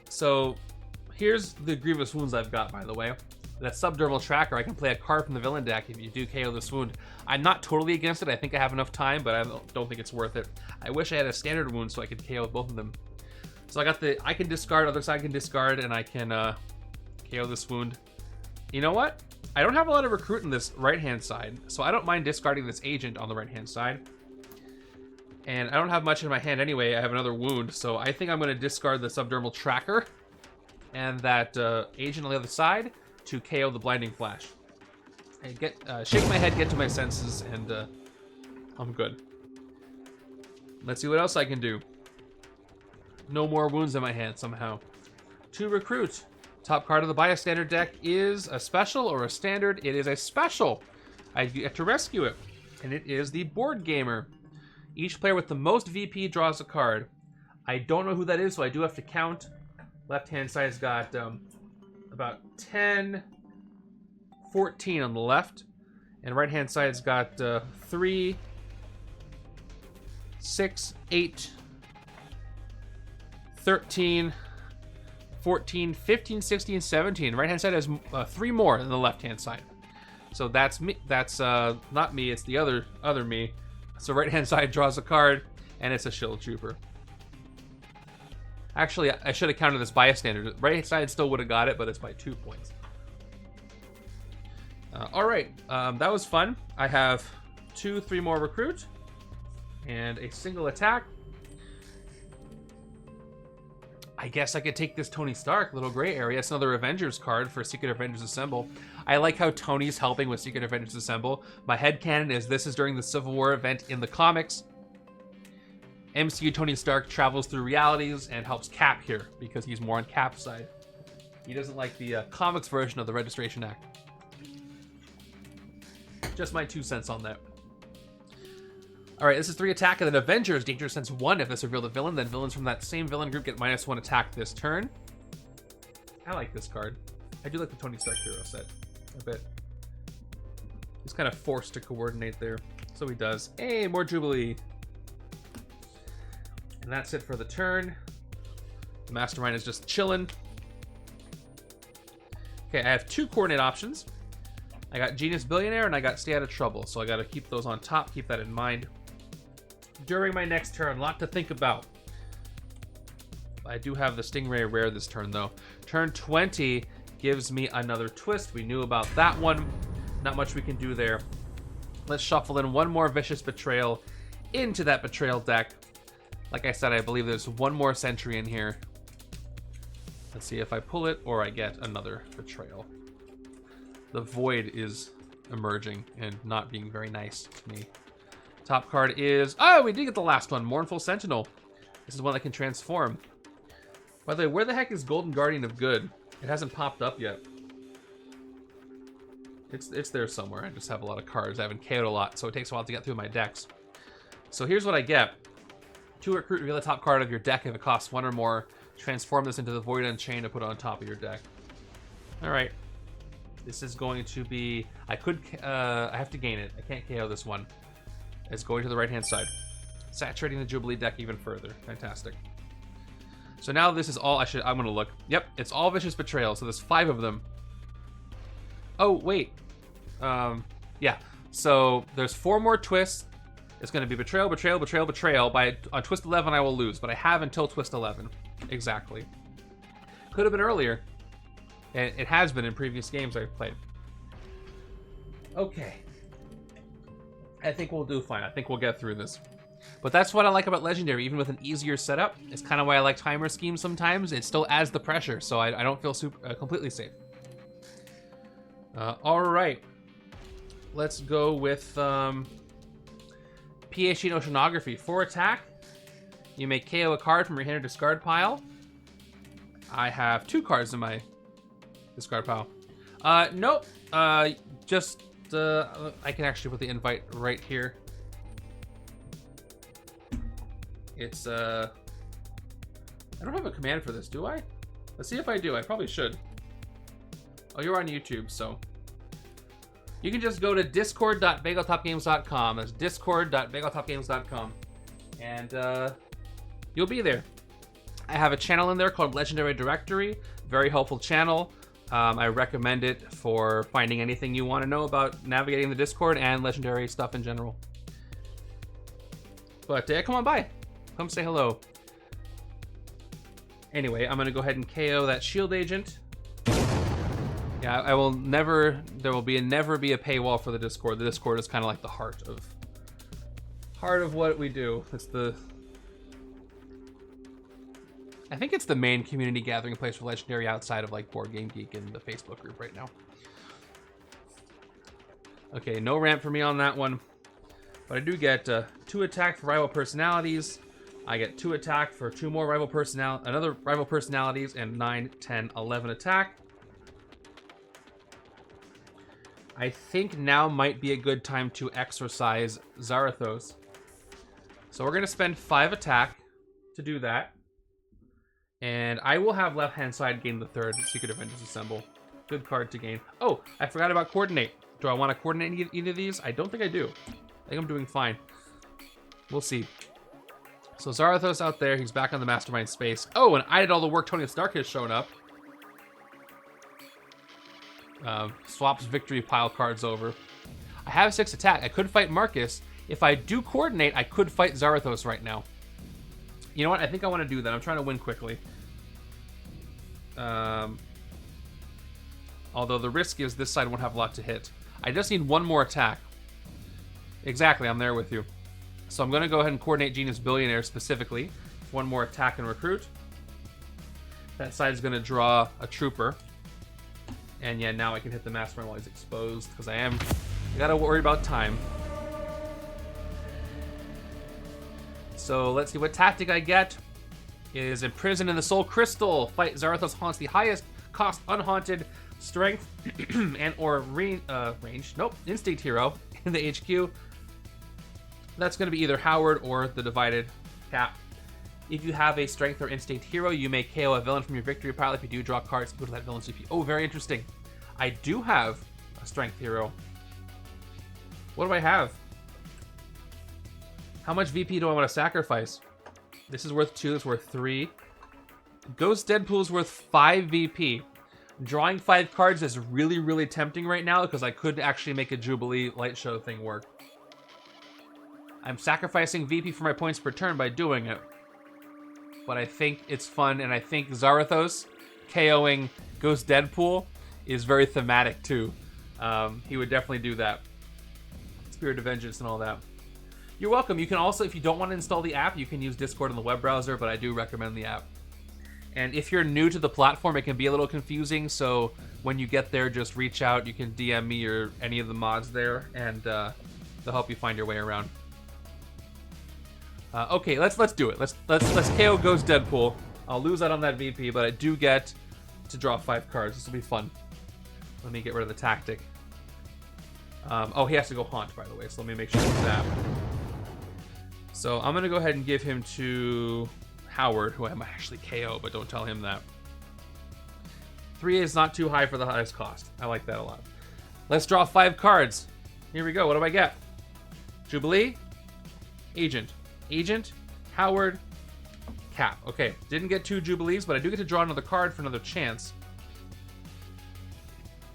Speaker 1: so here's the grievous wounds I've got, by the way. That subdermal tracker, I can play a card from the villain deck if you do KO this wound. I'm not totally against it. I think I have enough time, but I don't think it's worth it. I wish I had a standard wound so I could KO both of them. So I got I can discard, other side can discard, and I can KO this wound. You know what? I don't have a lot of recruit in this right-hand side, so I don't mind discarding this agent on the right-hand side. And I don't have much in my hand anyway. I have another wound, so I think I'm going to discard the subdermal tracker and that agent on the other side to KO the Blinding Flash. And shake my head, get to my senses, and I'm good. Let's see what else I can do. No more wounds in my hand somehow. To recruit. Top card of the bystander deck is a special or a standard. It is a special. I get to rescue it. And it is the Board Gamer. Each player with the most VP draws a card. I don't know who that is, so I do have to count. Left-hand side's got about 10, 14 on the left. And right-hand side's got 3, 6, 8, 13, 14, 15, 16, 17. Right-hand side has 3 more than the left-hand side. So that's me. That's not me. It's the other me. So right-hand side draws a card, and it's a Shield Trooper. Actually, I should have counted this bystander. Right side still would have got it, but it's by 2 points. All right, that was fun. I have 2, 3 more recruit, and a single attack. I guess I could take this Tony Stark, Little Gray Area. It's another Avengers card for Secret Avengers Assemble. I like how Tony's helping with Secret Avengers Assemble. My headcanon is this is during the Civil War event in the comics. MCU Tony Stark travels through realities and helps Cap here because he's more on Cap's side. He doesn't like the comics version of the Registration Act. Just my 2 cents on that. Alright, this is 3 attack, and then Avengers, Danger Sense 1 if this revealed a villain. Then villains from that same villain group get -1 attack this turn. I like this card. I do like the Tony Stark hero set a bit. He's kind of forced to coordinate there. So he does. Hey, more Jubilee. And that's it for the turn. The Mastermind is just chilling. Okay, I have 2 coordinate options. I got Genius Billionaire and I got Stay Out of Trouble. So I got to keep those on top, keep that in mind. During my next turn, a lot to think about. I do have the Stingray rare this turn though. Turn 20 gives me another twist. We knew about that one. Not much we can do there. Let's shuffle in 1 more Vicious Betrayal into that Betrayal deck. Like I said, I believe there's 1 more Sentry in here. Let's see if I pull it or I get another Betrayal. The Void is emerging and not being very nice to me. Top card is... Oh, we did get the last one. Mournful Sentinel. This is one that can transform. By the way, where the heck is Golden Guardian of Good? It hasn't popped up yet. It's there somewhere. I just have a lot of cards. I haven't KO'd a lot, so it takes a while to get through my decks. So here's what I get. 2 recruit, reveal the top card of your deck if it costs 1 or more. Transform this into the Void Unchained to put it on top of your deck. Alright. This is going to be... I have to gain it. I can't KO this one. It's going to the right-hand side. Saturating the Jubilee deck even further. Fantastic. So now this is all... I'm going to look. Yep, it's all Vicious Betrayal. So there's 5 of them. Oh, wait. Yeah. So there's 4 more twists. It's going to be Betrayal, Betrayal, Betrayal, Betrayal. On twist 11, I will lose, but I have until twist 11. Exactly. Could have been earlier. And it has been in previous games I've played. Okay. I think we'll do fine. I think we'll get through this. But that's what I like about Legendary, even with an easier setup. It's kind of why I like timer schemes sometimes. It still adds the pressure, so I don't feel completely safe. All right. Let's go with PhD in Oceanography. For attack, you may KO a card from your hand or discard pile. I have 2 cards in my discard pile. Nope. I can actually put the invite right here. It's, I don't have a command for this, do I? Let's see if I do. I probably should. Oh, you're on YouTube, so. You can just go to discord.bageltopgames.com. That's discord.bageltopgames.com. And you'll be there. I have a channel in there called Legendary Directory. Very helpful channel. I recommend it for finding anything you want to know about navigating the Discord and Legendary stuff in general. But come on by. Come say hello. Anyway, I'm going to go ahead and KO that shield agent. Yeah, I will never, there will never be a paywall for the Discord. The Discord is kind of like the heart of what we do. It's I think it's the main community gathering place for Legendary outside of like Board Game Geek and the Facebook group right now. Okay, no ramp for me on that one. But I do get 2 attack for rival personalities. I get 2 attack for 2 more another rival personalities, and 9, 10, 11 attack. I think now might be a good time to exorcise Zarathos. So we're going to spend 5 attack to do that. And I will have left-hand side gain the 3rd Secret Avengers Assemble. Good card to gain. Oh, I forgot about Coordinate. Do I want to coordinate either of these? I don't think I do. I think I'm doing fine. We'll see. So Zarathos out there. He's back on the Mastermind space. Oh, and I did all the work. Tony Stark has shown up. Swaps victory pile cards over. I have 6 attack. I could fight Marcus. If I do coordinate, I could fight Zarathos right now. You know what? I think I want to do that. I'm trying to win quickly. Although the risk is this side won't have a lot to hit. I just need 1 more attack. Exactly, I'm there with you. So I'm going to go ahead and coordinate Genius Billionaire specifically. 1 more attack and recruit. That side is going to draw a trooper. And yeah, now I can hit the Mastermind while he's exposed, because I gotta worry about time. So let's see what tactic I get. Is Imprison in the Soul Crystal. Fight Zarathos haunts the highest cost unhaunted strength and or range. Nope, instinct hero in the HQ. That's going to be either Howard or the divided cap. If you have a strength or instinct hero, you may KO a villain from your victory pile. If you do, draw cards equal to that villain's VP. Oh, very interesting. I do have a strength hero. What do I have? How much VP do I want to sacrifice? This is worth 2, it's worth 3. Ghost Deadpool is worth 5 VP. Drawing 5 cards is really, really tempting right now because I could actually make a Jubilee light show thing work. I'm sacrificing VP for my points per turn by doing it. But I think it's fun, and I think Zarathos KOing Ghost Deadpool is very thematic too. He would definitely do that. Spirit of Vengeance and all that. You're welcome. You can also, if you don't want to install the app, you can use Discord on the web browser, but I do recommend the app. And if you're new to the platform, it can be a little confusing, so when you get there, just reach out. You can DM me or any of the mods there, and they'll help you find your way around. Okay, let's do it. Let's KO Ghost Deadpool. I'll lose out on that VP, but I do get to draw 5 cards. This will be fun. Let me get rid of the tactic. Oh, he has to go Haunt, by the way, so let me make sure I do that. So I'm going to go ahead and give him to Howard, who I might actually KO, but don't tell him that. 3 is not too high for the highest cost. I like that a lot. Let's draw 5 cards. Here we go. What do I get? Jubilee, Agent, Howard, Cap. Okay, didn't get 2 Jubilees, but I do get to draw another card for another chance.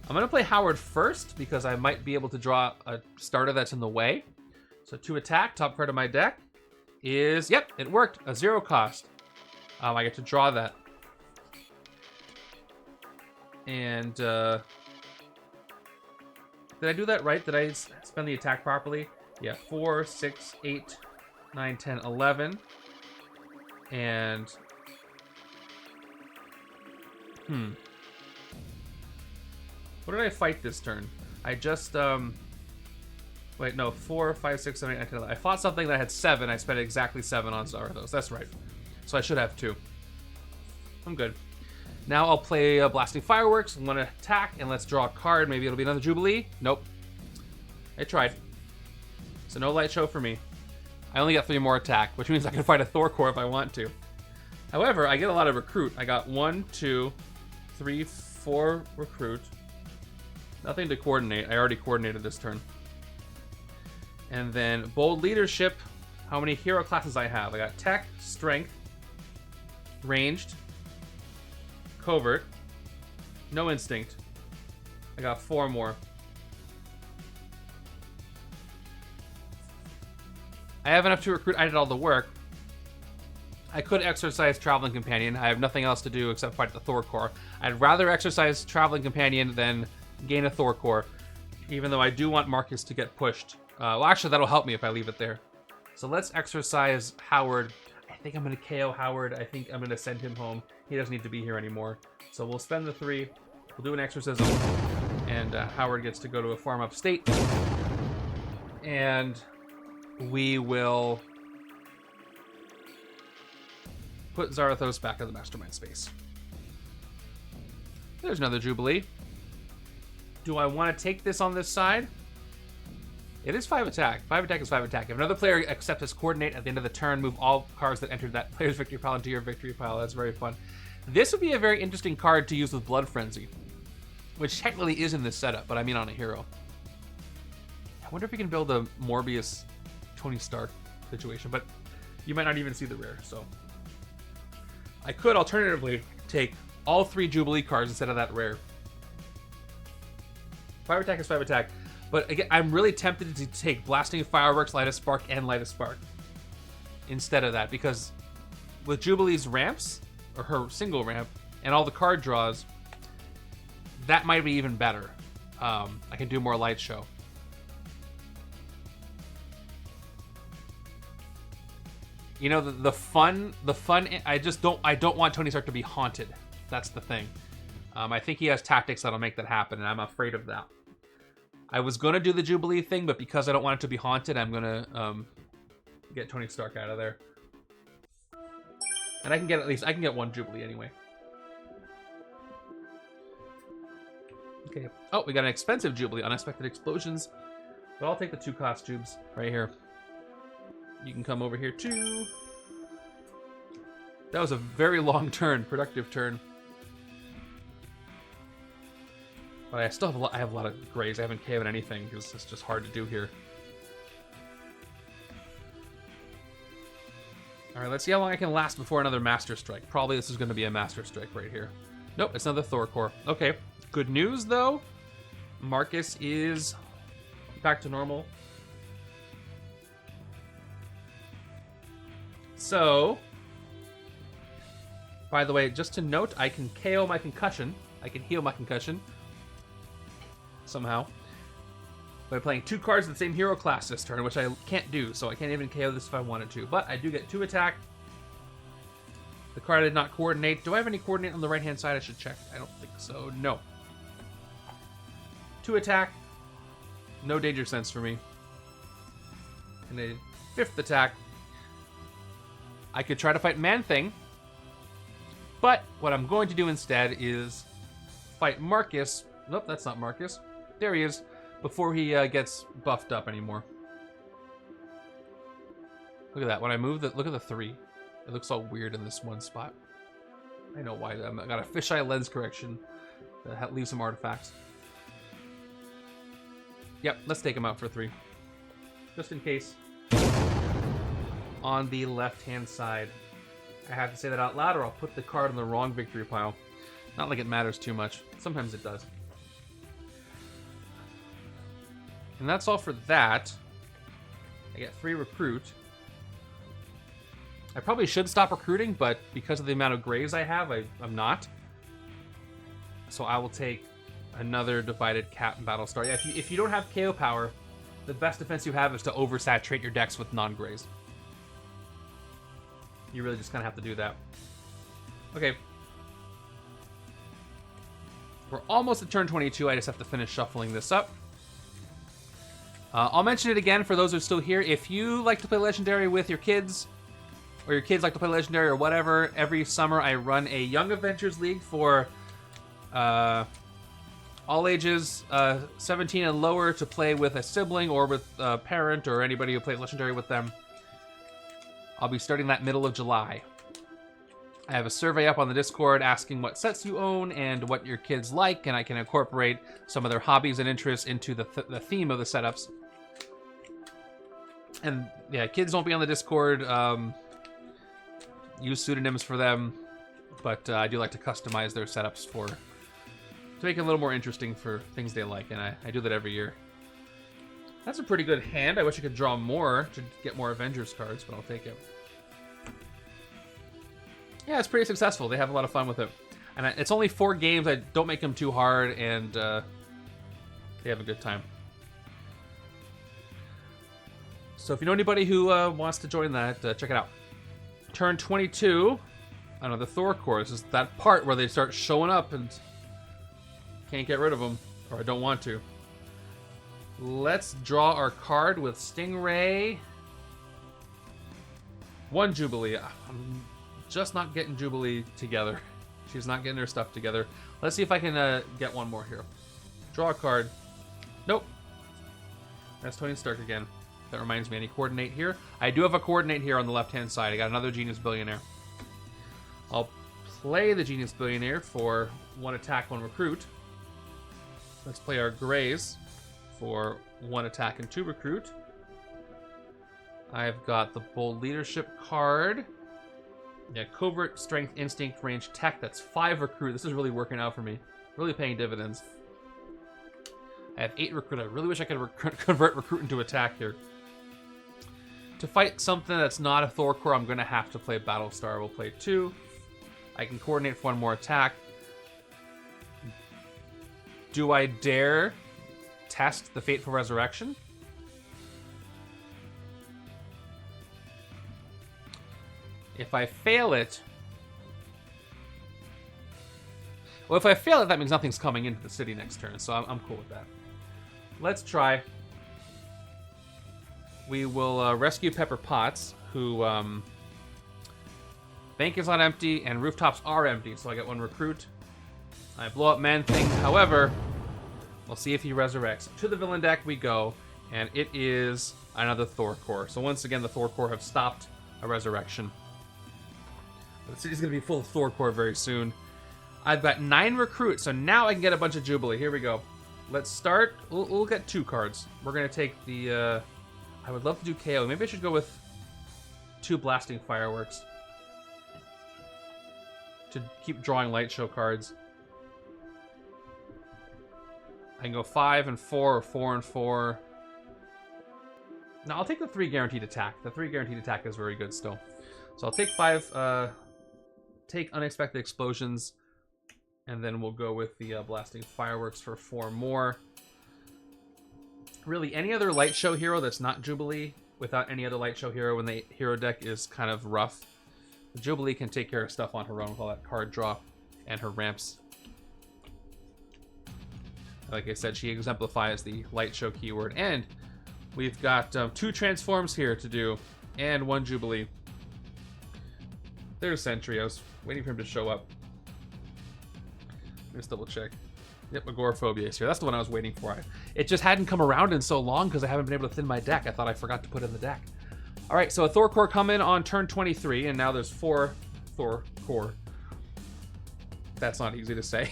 Speaker 1: I'm going to play Howard first because I might be able to draw a starter that's in the way. So 2 attack, top card of my deck is, yep, it worked. A 0 cost. I get to draw that. And, did I do that right? Did I spend the attack properly? Yeah, 4, 6, 8, 9, 10, 11. And, what did I fight this turn? I just, wait, no, 4, 5, 6, 7, 8, 9, 10, 11. I fought something that had 7. I spent exactly 7 on Zarathos. That's right. So I should have 2. I'm good. Now I'll play Blasting Fireworks. I'm going to attack, and let's draw a card. Maybe it'll be another Jubilee. Nope. I tried. So no light show for me. I only got 3 more attack, which means I can fight a Thor core if I want to. However, I get a lot of recruit. I got 1, 2, 3, 4 recruit. Nothing to coordinate. I already coordinated this turn. And then Bold Leadership. How many hero classes I have? I got Tech, Strength, Ranged, Covert, no Instinct. I got 4 more. I have enough to recruit. I did all the work. I could exercise Traveling Companion. I have nothing else to do except fight the Thor core. I'd rather exercise Traveling Companion than gain a Thor core, even though I do want Marcus to get pushed. Well, actually, that'll help me if I leave it there. So let's exercise Howard. I think I'm going to KO Howard. I think I'm going to send him home. He doesn't need to be here anymore. So we'll spend the 3. We'll do an exorcism. And Howard gets to go to a farm upstate. And we will put Zarathos back in the Mastermind space. There's another Jubilee. Do I want to take this on this side? It is 5 attack. 5 attack is 5 attack. If another player accepts as coordinate at the end of the turn, move all cards that entered that player's victory pile into your victory pile. That's very fun. This would be a very interesting card to use with Blood Frenzy, which technically is in this setup, but I mean on a hero. I wonder if we can build a Morbius Tony Stark situation, but you might not even see the rare, so. I could alternatively take all 3 Jubilee cards instead of that rare. 5 attack is 5 attack. But again, I'm really tempted to take Blasting Fireworks, Light a Spark, and Light a Spark instead of that, because with Jubilee's ramps, or her single ramp, and all the card draws, that might be even better. I can do more light show. You know, the fun, I don't want Tony Stark to be haunted. That's the thing. I think he has tactics that'll make that happen, and I'm afraid of that. I was going to do the Jubilee thing, but because I don't want it to be haunted, I'm going to get Tony Stark out of there. And I can get 1 Jubilee anyway. Okay. Oh, we got an expensive Jubilee, Unexpected Explosions. But I'll take the 2 cost tubes right here. You can come over here too. That was a very long turn, productive turn. But I still have I have a lot of grays. I haven't KO'd anything because it's just hard to do here. All right, let's see how long I can last before another Master Strike. Probably this is going to be a Master Strike right here. Nope, it's another Thor core. Okay, good news though. Marcus is back to normal. So, by the way, just to note, I can KO my concussion. I can heal my concussion. Somehow. By playing 2 cards of the same hero class this turn, which I can't do, so I can't even KO this if I wanted to. But I do get 2 attack. The card I did not coordinate. Do I have any coordinate on the right-hand side? I should check. I don't think so. No. 2 attack. No danger sense for me. And a 5th attack. I could try to fight Man-Thing. But what I'm going to do instead is fight Marcus. Nope, that's not Marcus. There he is. Before he gets buffed up anymore. Look at that. When I move, look at the 3. It looks all weird in this one spot. I know why. I got a fisheye lens correction that leaves some artifacts. Yep, let's take him out for 3. Just in case. On the left-hand side. I have to say that out loud or I'll put the card in the wrong victory pile. Not like it matters too much. Sometimes it does. And that's all for that. I get 3 recruit. I probably should stop recruiting, but because of the amount of grays I have, I'm not. So I will take another divided cap and Battlestar. Yeah, if you don't have KO power, the best defense you have is to oversaturate your decks with non-grays. You really just kind of have to do that. Okay. We're almost at turn 22. I just have to finish shuffling this up. I'll mention it again for those who are still here. If you like to play Legendary with your kids, or your kids like to play Legendary or whatever, every summer I run a Young Avengers League for all ages 17 and lower to play with a sibling or with a parent or anybody who plays Legendary with them. I'll be starting that middle of July. I have a survey up on the Discord asking what sets you own and what your kids like, and I can incorporate some of their hobbies and interests into the theme of the setups. And yeah, kids don't be on the Discord. Use pseudonyms for them, but I do like to customize their setups to make it a little more interesting for things they like, and I do that every year. That's a pretty good hand. I wish I could draw more to get more Avengers cards, but I'll take it. Yeah, it's pretty successful. They have a lot of fun with it. And it's only 4 games. I don't make them too hard, and they have a good time. So if you know anybody who wants to join that, check it out. Turn 22. I don't know, the Thor course is that part where they start showing up and can't get rid of them, or I don't want to. Let's draw our card with Stingray. 1 Jubilee. I'm just not getting Jubilee together. She's not getting her stuff together. Let's see if I can get one more here. Draw a card. Nope. That's Tony Stark again. That reminds me, any coordinate here? I do have a coordinate here on the left-hand side. I got another Genius Billionaire. I'll play the Genius Billionaire for 1 attack, 1 recruit. Let's play our Grays for 1 attack and 2 recruit. I've got the Bold Leadership card. Yeah, Covert, Strength, Instinct, Range, Tech. That's 5 recruit. This is really working out for me. Really paying dividends. I have 8 recruit. I really wish I could convert recruit into attack here. To fight something that's not a Thor core, I'm going to have to play Battlestar. We'll play 2. I can coordinate for 1 more attack. Do I dare test the Fateful Resurrection? If I fail it... Well, if I fail it, that means nothing's coming into the city next turn, so I'm cool with that. Let's try. We will rescue Pepper Potts, who... Bank is not empty, and rooftops are empty, so I get 1 recruit. I blow up Man-Thing, however... We'll see if he resurrects. To the villain deck we go, and it is another Thor core. So once again, the Thor core have stopped a resurrection. The city's going to be full of Thor core very soon. I've got 9 recruits, so now I can get a bunch of Jubilee. Here we go. Let's start. We'll get 2 cards. We're going to take the... I would love to do KO. Maybe I should go with 2 Blasting Fireworks to keep drawing light show cards. I can go 5 and 4 or 4 and 4. No, I'll take the 3 guaranteed attack. The 3 guaranteed attack is very good still. So I'll take 5, take Unexpected Explosions, and then we'll go with the Blasting Fireworks for 4 more. Really, any other light show hero that's not Jubilee, without any other light show hero when the hero deck is kind of rough, Jubilee can take care of stuff on her own with all that card draw and her ramps. Like I said, she exemplifies the light show keyword. And we've got 2 transforms here to do, and 1 Jubilee. There's Sentry. I was waiting for him to show up. Let's double check. Yep, Agoraphobia is here. That's the one I was waiting for. It just hadn't come around in so long because I haven't been able to thin my deck. I thought I forgot to put it in the deck. All right, so a Thor core come in on turn 23, and now there's 4 Thor core. That's not easy to say.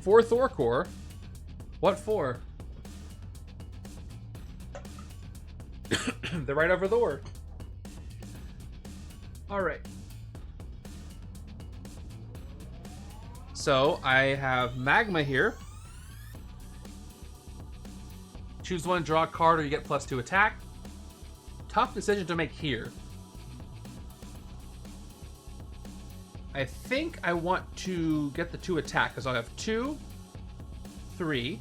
Speaker 1: 4 Thor core? What for? They're right over Thor. Alright. So, I have Magma here. Choose one, draw a card, or you get +2 attack. Tough decision to make here. I think I want to get the 2 attack, because I'll have 2, 3,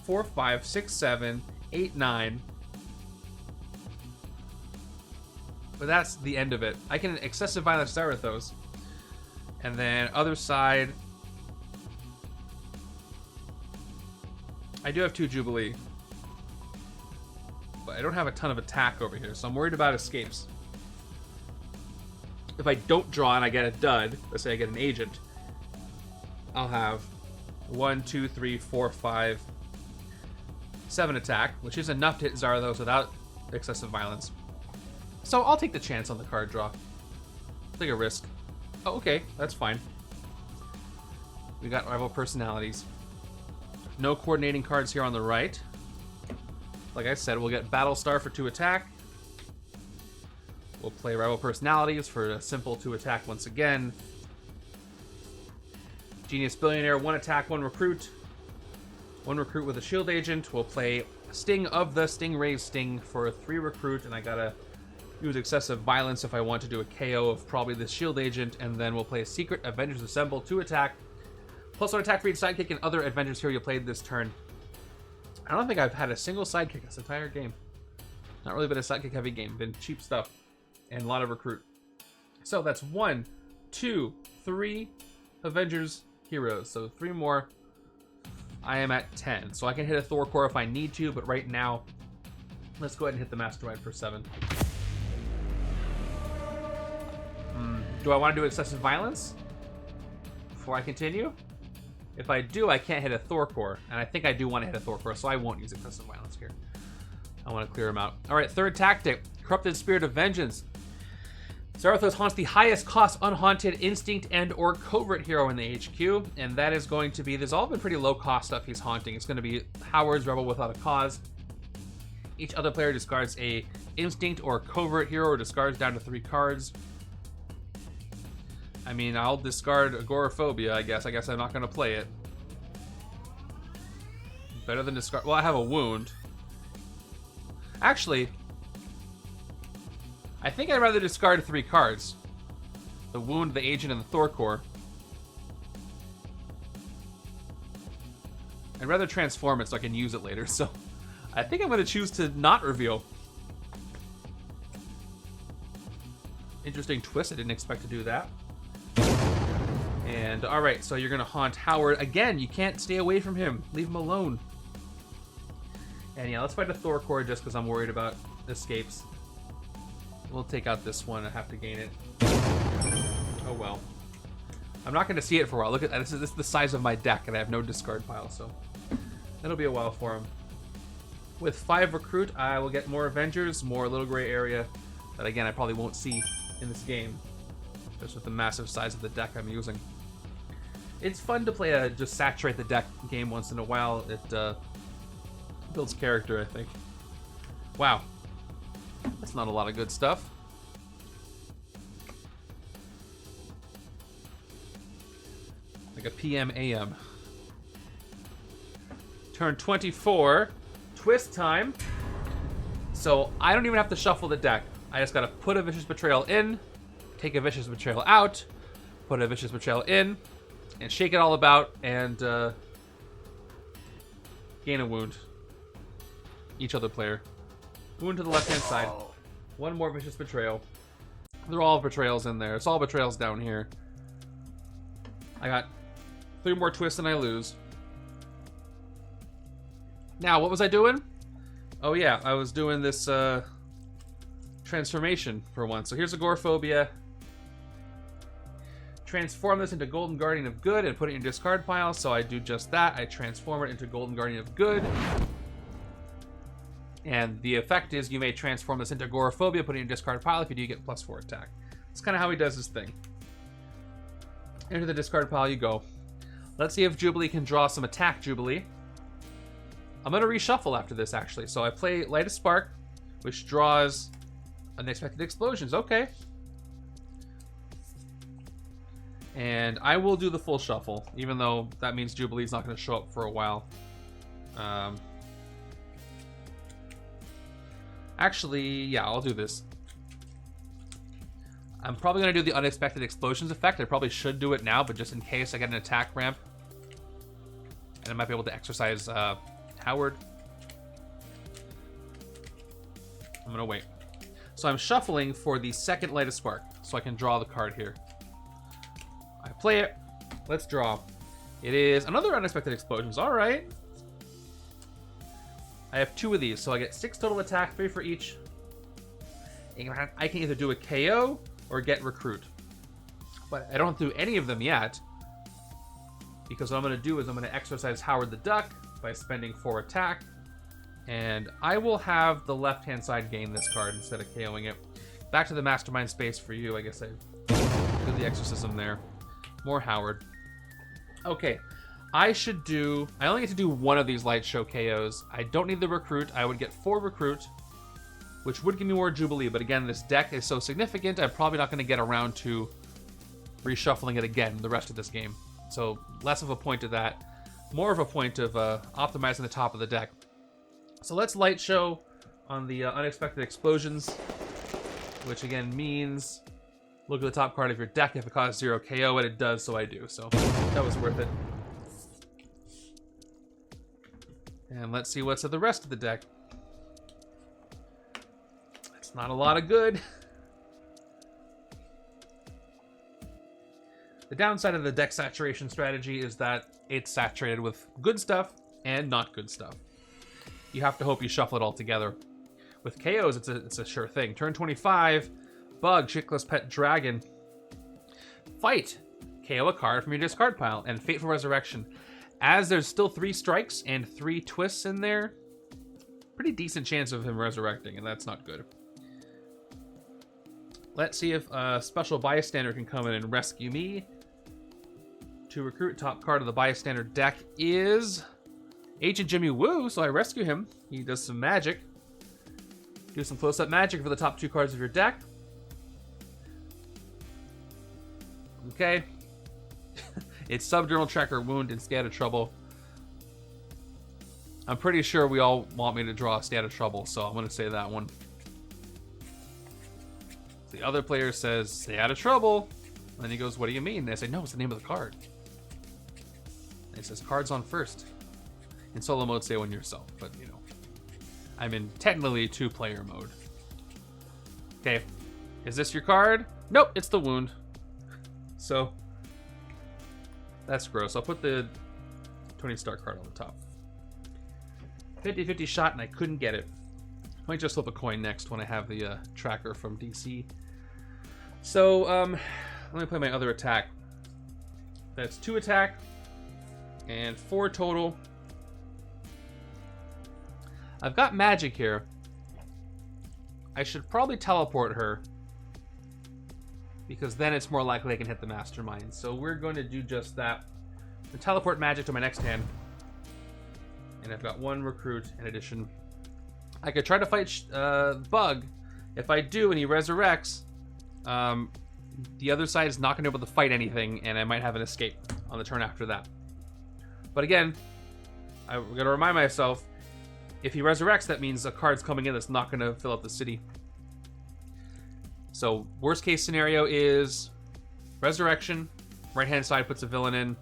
Speaker 1: 4, 5, 6, 7, 8, 9. But that's the end of it. I can Excessive Violence Zarathos. And then other side, I do have 2 Jubilee. But I don't have a ton of attack over here, so I'm worried about escapes. If I don't draw and I get a dud, let's say I get an agent, I'll have 1, 2, 3, 4, 5, 7 attack, which is enough to hit Zarathos without excessive violence. So I'll take the chance on the card draw. Take a risk. Oh, okay, that's fine. We got rival personalities. No coordinating cards here on the right. Like I said, we'll get Battlestar for 2 attack. We'll play rival personalities for a simple 2 attack once again. Genius Billionaire, 1 attack, 1 recruit. 1 recruit with a shield agent. We'll play Sting of the Stingray's Sting for a 3 recruit, and I gotta use excessive violence if I want to do a KO of probably this shield agent, and then we'll play Secret Avengers Assemble, 2 attack. +1 attack for each sidekick and other Avengers hero you played this turn. I don't think I've had a single sidekick this entire game. Not really been a sidekick heavy game. Been cheap stuff. And a lot of recruit. So that's 1, 2, 3 Avengers heroes. So 3 more. I am at 10. So I can hit a Thor core if I need to, but right now, let's go ahead and hit the Mastermind for 7. Do I want to do excessive violence before I continue? If I do, I can't hit a Thor core, and I think I do want to hit a Thor core, so I won't use excessive violence here. I want to clear him out. All right, third tactic, Corrupted Spirit of Vengeance. Zarathos haunts the highest cost unhaunted instinct and or covert hero in the HQ, and that is going to be, there's all been pretty low cost stuff he's haunting. It's going to be Howard's Rebel Without a Cause. Each other player discards a instinct or covert hero or discards down to 3 cards. I mean, I'll discard Agoraphobia, I guess. I guess I'm not going to play it. Better than discard... Well, I have a wound. Actually, I think I'd rather discard 3 cards. The wound, the agent, and the Thor core. I'd rather transform it so I can use it later, so I think I'm going to choose to not reveal. Interesting twist. I didn't expect to do that. And, alright, so you're going to haunt Howard. Again, you can't stay away from him. Leave him alone. And yeah, let's fight a Thor core just because I'm worried about escapes. We'll take out this one. I have to gain it. Oh well. I'm not going to see it for a while. Look at that. This is the size of my deck, and I have no discard pile, so that'll be a while for him. With 5 recruit, I will get more Avengers, more little gray area that, again, I probably won't see in this game. Just with the massive size of the deck I'm using. It's fun to play just saturate the deck game once in a while. It builds character, I think. Wow. That's not a lot of good stuff. Like a PM AM. Turn 24. Twist time. So I don't even have to shuffle the deck. I just gotta put a Vicious Betrayal in, take a Vicious Betrayal out, put a Vicious Betrayal in, and shake it all about, and gain a wound. Each other player. Wound to the left-hand side. 1 more Vicious Betrayal. They're all betrayals in there. It's all betrayals down here. I got 3 more twists and I lose. Now, what was I doing? Oh yeah, I was doing this transformation for once. So here's Agoraphobia. Transform this into Golden Guardian of Good and put it in your discard pile. So I do just that. I transform it into Golden Guardian of Good. And the effect is you may transform this into Agoraphobia, put it in your discard pile. If you do, you get +4 attack. That's kind of how he does his thing. Into the discard pile you go. Let's see if Jubilee can draw some attack, Jubilee. I'm going to reshuffle after this, actually. So I play Light a Spark, which draws Unexpected Explosions. Okay. And I will do the full shuffle, even though that means Jubilee's not going to show up for a while. Actually, yeah, I'll do this. I'm probably going to do the Unexpected Explosions effect. I probably should do it now, but just in case I get an attack ramp. And I might be able to exercise Howard. I'm going to wait. So I'm shuffling for the second Light of Spark, so I can draw the card here. I play it. Let's draw. It is another Unexpected Explosions. All right. I have 2 of these, so I get 6 total attack, 3 for each. I can either do a KO or get Recruit. But I don't have to do any of them yet, because what I'm going to do is I'm going to exercise Howard the Duck by spending 4 attack. And I will have the left-hand side gain this card instead of KOing it. Back to the Mastermind space for you. I guess I did the exorcism there. More Howard. Okay. I only get to do 1 of these light show KOs. I don't need the Recruit. I would get 4 Recruit, which would give me more Jubilee. But again, this deck is so significant, I'm probably not going to get around to reshuffling it again the rest of this game. So less of a point of that. More of a point of optimizing the top of the deck. So let's light show on the Unexpected Explosions, which again means look at the top card of your deck. If it costs 0 KO, and it does, so I do. So that was worth it. And let's see what's at the rest of the deck. It's not a lot of good. The downside of the deck saturation strategy is that it's saturated with good stuff and not good stuff. You have to hope you shuffle it all together. With KOs, it's a sure thing. Turn 25, Bug, Chickless Pet Dragon. Fight. KO a card from your discard pile. And Fateful Resurrection. As there's still 3 strikes and 3 twists in there, pretty decent chance of him resurrecting, and that's not good. Let's see if a special bystander can come in and rescue me. To recruit, top card of the bystander deck is Agent Jimmy Woo, so I rescue him. He does some magic. Do some close-up magic for the top 2 cards of your deck. Okay. It's Subjournal Tracker, Wound, and Stay Out of Trouble. I'm pretty sure we all want me to draw Stay Out of Trouble, so I'm going to say that one. The other player says, Stay Out of Trouble. And then he goes, what do you mean? And I say, no, it's the name of the card. And it says, cards on first. In solo mode, say one yourself, but you know. I'm in technically 2-player mode. Okay. Is this your card? Nope, it's the Wound. So, that's gross. I'll put the Tony Stark card on the top. 50-50 shot, and I couldn't get it. Might just flip a coin next when I have the tracker from DC. So, let me play my other attack. That's 2 attack and 4 total. I've got magic here. I should probably teleport her, because then it's more likely I can hit the Mastermind. So we're going to do just that. The teleport magic to my next hand. And I've got 1 recruit in addition. I could try to fight Bug. If I do and he resurrects, the other side is not going to be able to fight anything, and I might have an escape on the turn after that. But again, I'm going to remind myself, if he resurrects, that means a card's coming in that's not going to fill up the city. So worst case scenario is resurrection, right hand side puts a villain in,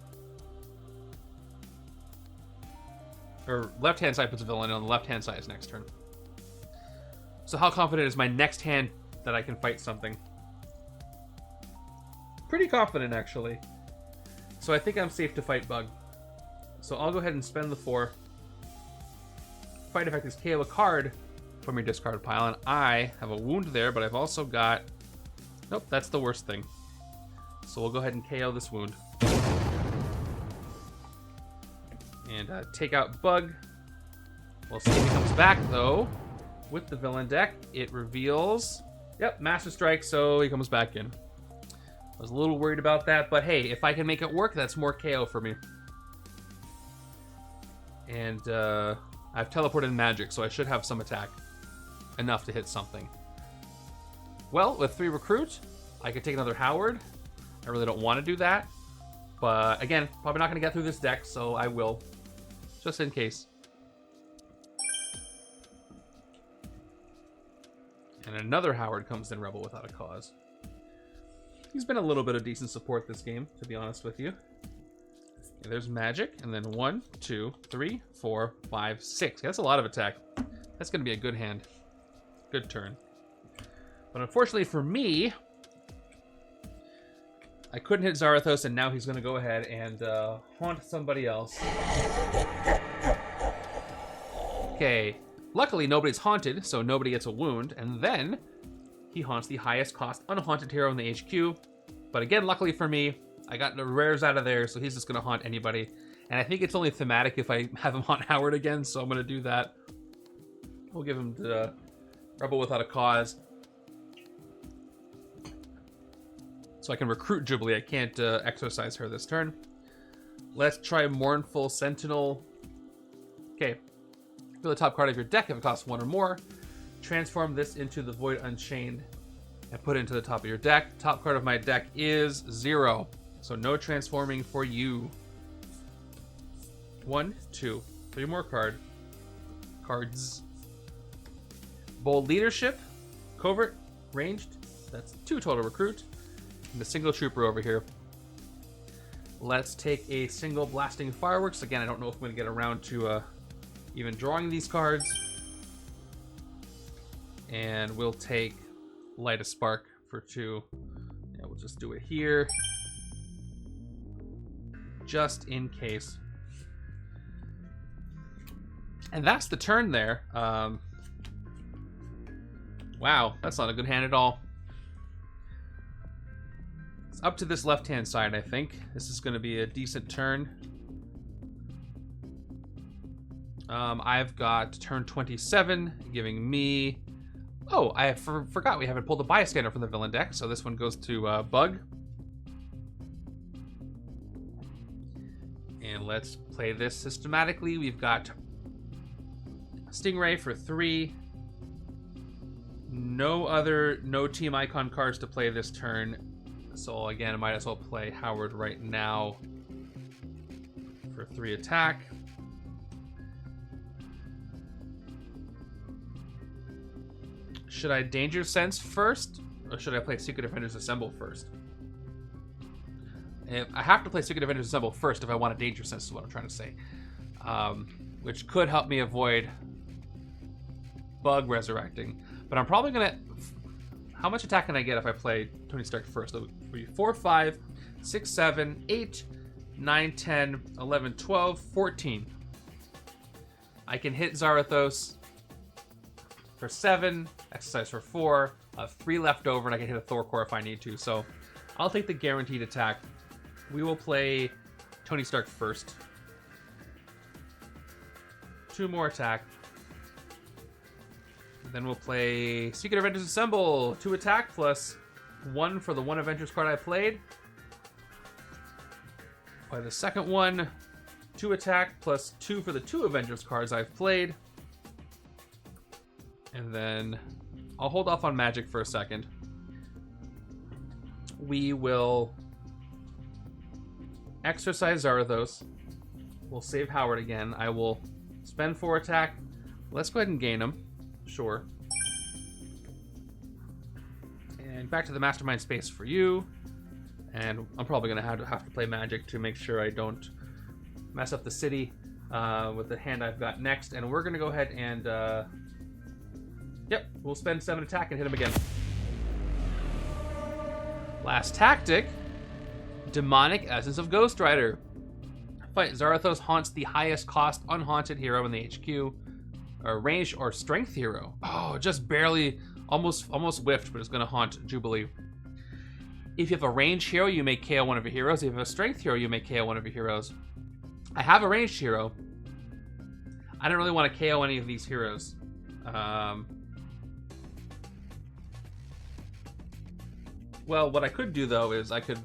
Speaker 1: or left hand side puts a villain in, on the left hand side is next turn. So how confident is my next hand that I can fight something? Pretty confident, actually. So I think I'm safe to fight Bug. So I'll go ahead and spend the 4. Fight effect is KO a card from your discard pile, and I have a wound there, but I've also got... Nope, that's the worst thing. So we'll go ahead and KO this wound. And take out Bug. We'll see if he comes back, though. With the villain deck, it reveals... Yep, Master Strike, so he comes back in. I was a little worried about that, but hey, if I can make it work, that's more KO for me. And I've teleported magic, so I should have some attack. Enough to hit something. Well, with 3 recruit, I could take another Howard. I really don't want to do that. But again, probably not going to get through this deck, so I will. Just in case. And another Howard comes in Rebel without a cause. He's been a little bit of decent support this game, to be honest with you. Okay, there's magic, and then 1, 2, 3, 4, 5, 6. Okay, that's a lot of attack. That's going to be a good hand. Good turn. But unfortunately for me, I couldn't hit Zarathos, and now he's going to go ahead and haunt somebody else. Okay. Luckily, nobody's haunted, so nobody gets a wound. And then he haunts the highest cost unhaunted hero in the HQ. But again, luckily for me, I got the rares out of there, so he's just going to haunt anybody. And I think it's only thematic if I have him haunt Howard again, so I'm going to do that. We'll give him the Rebel without a cause. So I can recruit Jubilee. I can't exercise her this turn. Let's try Mournful Sentinel. Okay. For the top card of your deck, if it costs 1 or more, transform this into the Void Unchained and put it into the top of your deck. Top card of my deck is 0. So no transforming for you. 1, 2, 3 more cards. Bold Leadership, Covert, Ranged. That's 2 total recruit. And a single trooper over here. Let's take a single Blasting Fireworks. Again, I don't know if I'm going to get around to even drawing these cards. And we'll take Light a Spark for 2. Yeah, we'll just do it here. Just in case. And that's the turn there. Wow, that's not a good hand at all. It's up to this left-hand side, I think. This is going to be a decent turn. I've got turn 27, giving me... Oh, I forgot we haven't pulled the Bystander from the villain deck, so this one goes to Bug. And let's play this systematically. We've got Stingray for 3. No team icon cards to play this turn. So again, I might as well play Howard right now for 3 attack. Should I Danger Sense first, or should I play Secret Avengers Assemble first? I have to play Secret Avengers Assemble first if I want a Danger Sense, is what I'm trying to say. Which could help me avoid Bug resurrecting. But I'm probably going to... How much attack can I get if I play Tony Stark first? That would be 4, 5, 6, 7, 8, 9, 10, 11, 12, 14. I can hit Zarathos for 7, exercise for 4, 3 left over, and I can hit a Thor core if I need to. So I'll take the guaranteed attack. We will play Tony Stark first. 2 more attack. Then we'll play Secret Avengers Assemble. 2 attack plus 1 for the 1 Avengers card I played. Play the second one. 2 attack plus 2 for the 2 Avengers cards I've played. And then I'll hold off on magic for a second. We will exercise Zarathos. We'll save Howard again. I will spend 4 attack. Let's go ahead and gain him. Sure. And back to the Mastermind space for you. And I'm probably going to have to play magic to make sure I don't mess up the city with the hand I've got next. And we're going to go ahead and... Yep, we'll spend 7 attack and hit him again. Last tactic. Demonic Essence of Ghost Rider. Fight Zarathos haunts the highest cost unhaunted hero in the HQ. Or range or strength hero. Oh, just barely, almost whiffed, but it's going to haunt Jubilee. If you have a range hero, you may KO one of your heroes. If you have a strength hero, you may KO one of your heroes. I have a ranged hero. I don't really want to KO any of these heroes. Well, what I could do, though, is I could...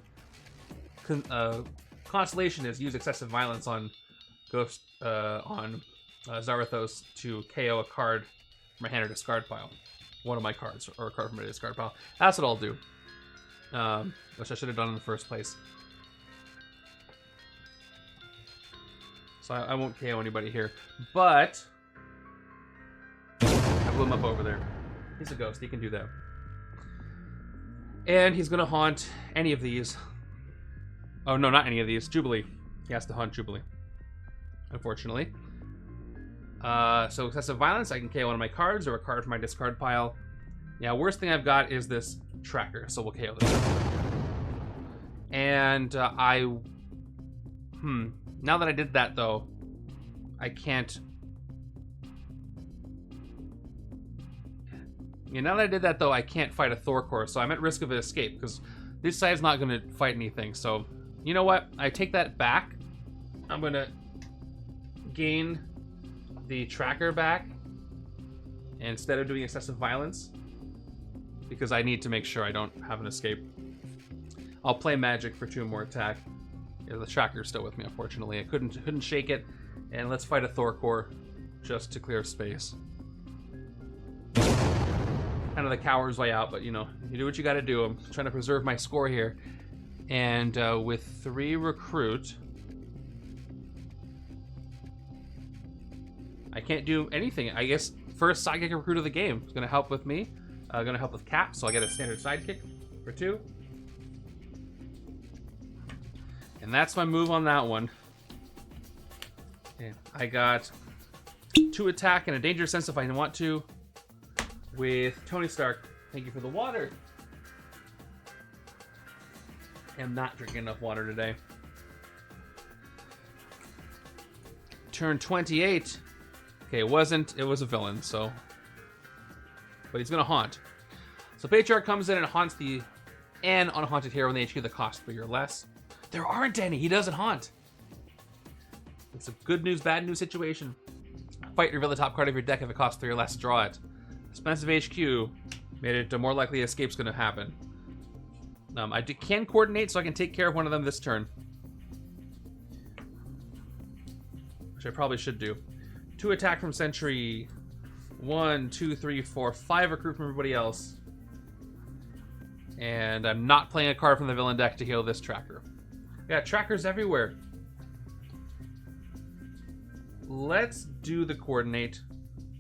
Speaker 1: Constellation is use excessive violence on Ghost... Zarathos to KO a card from my hand or discard pile. One of my cards, or a card from my discard pile. That's what I'll do. Which I should have done in the first place. So I won't KO anybody here. But I blew him up over there. He's a ghost. He can do that. And he's going to haunt any of these. Oh, no, not any of these. Jubilee. He has to haunt Jubilee, unfortunately. So excessive violence. I can KO one of my cards or a card from my discard pile. Yeah, worst thing I've got is this tracker, so we'll KO this. And now that I did that, though, I can't... Yeah, now that I did that, though, I can't fight a Thor core, so I'm at risk of an escape, because this side's not going to fight anything. So, you know what? I take that back. I'm going to gain the tracker back instead of doing excessive violence, because I need to make sure I don't have an escape. I'll play magic for 2 more attack. Yeah, the tracker's still with me, unfortunately. I couldn't shake it, and let's fight a Thor core just to clear space. Kind of the coward's way out, but you know, you do what you got to do. I'm trying to preserve my score here, and with 3 recruit, I can't do anything. I guess first sidekick recruit of the game is going to help with me. Going to help with Cap, so I get a standard sidekick for 2. And that's my move on that one. Okay, I got 2 attack and a danger sense if I want to. With Tony Stark, thank you for the water. I'm not drinking enough water today. Turn 28. Okay, it was a villain, so. But he's gonna haunt. So Patriarch comes in and haunts the unhaunted hero when they HQ that cost 3 or less. There aren't any. He doesn't haunt. It's a good news, bad news situation. Fight, reveal the top card of your deck if it costs 3 or less. Draw it. Expensive HQ made it more likely escape's going to happen. I can coordinate, so I can take care of one of them this turn, which I probably should do. 2 attack from Sentry. 1, 2, 3, 4, 5 recruit from everybody else. And I'm not playing a card from the villain deck to heal this tracker. Yeah, trackers everywhere. Let's do the coordinate,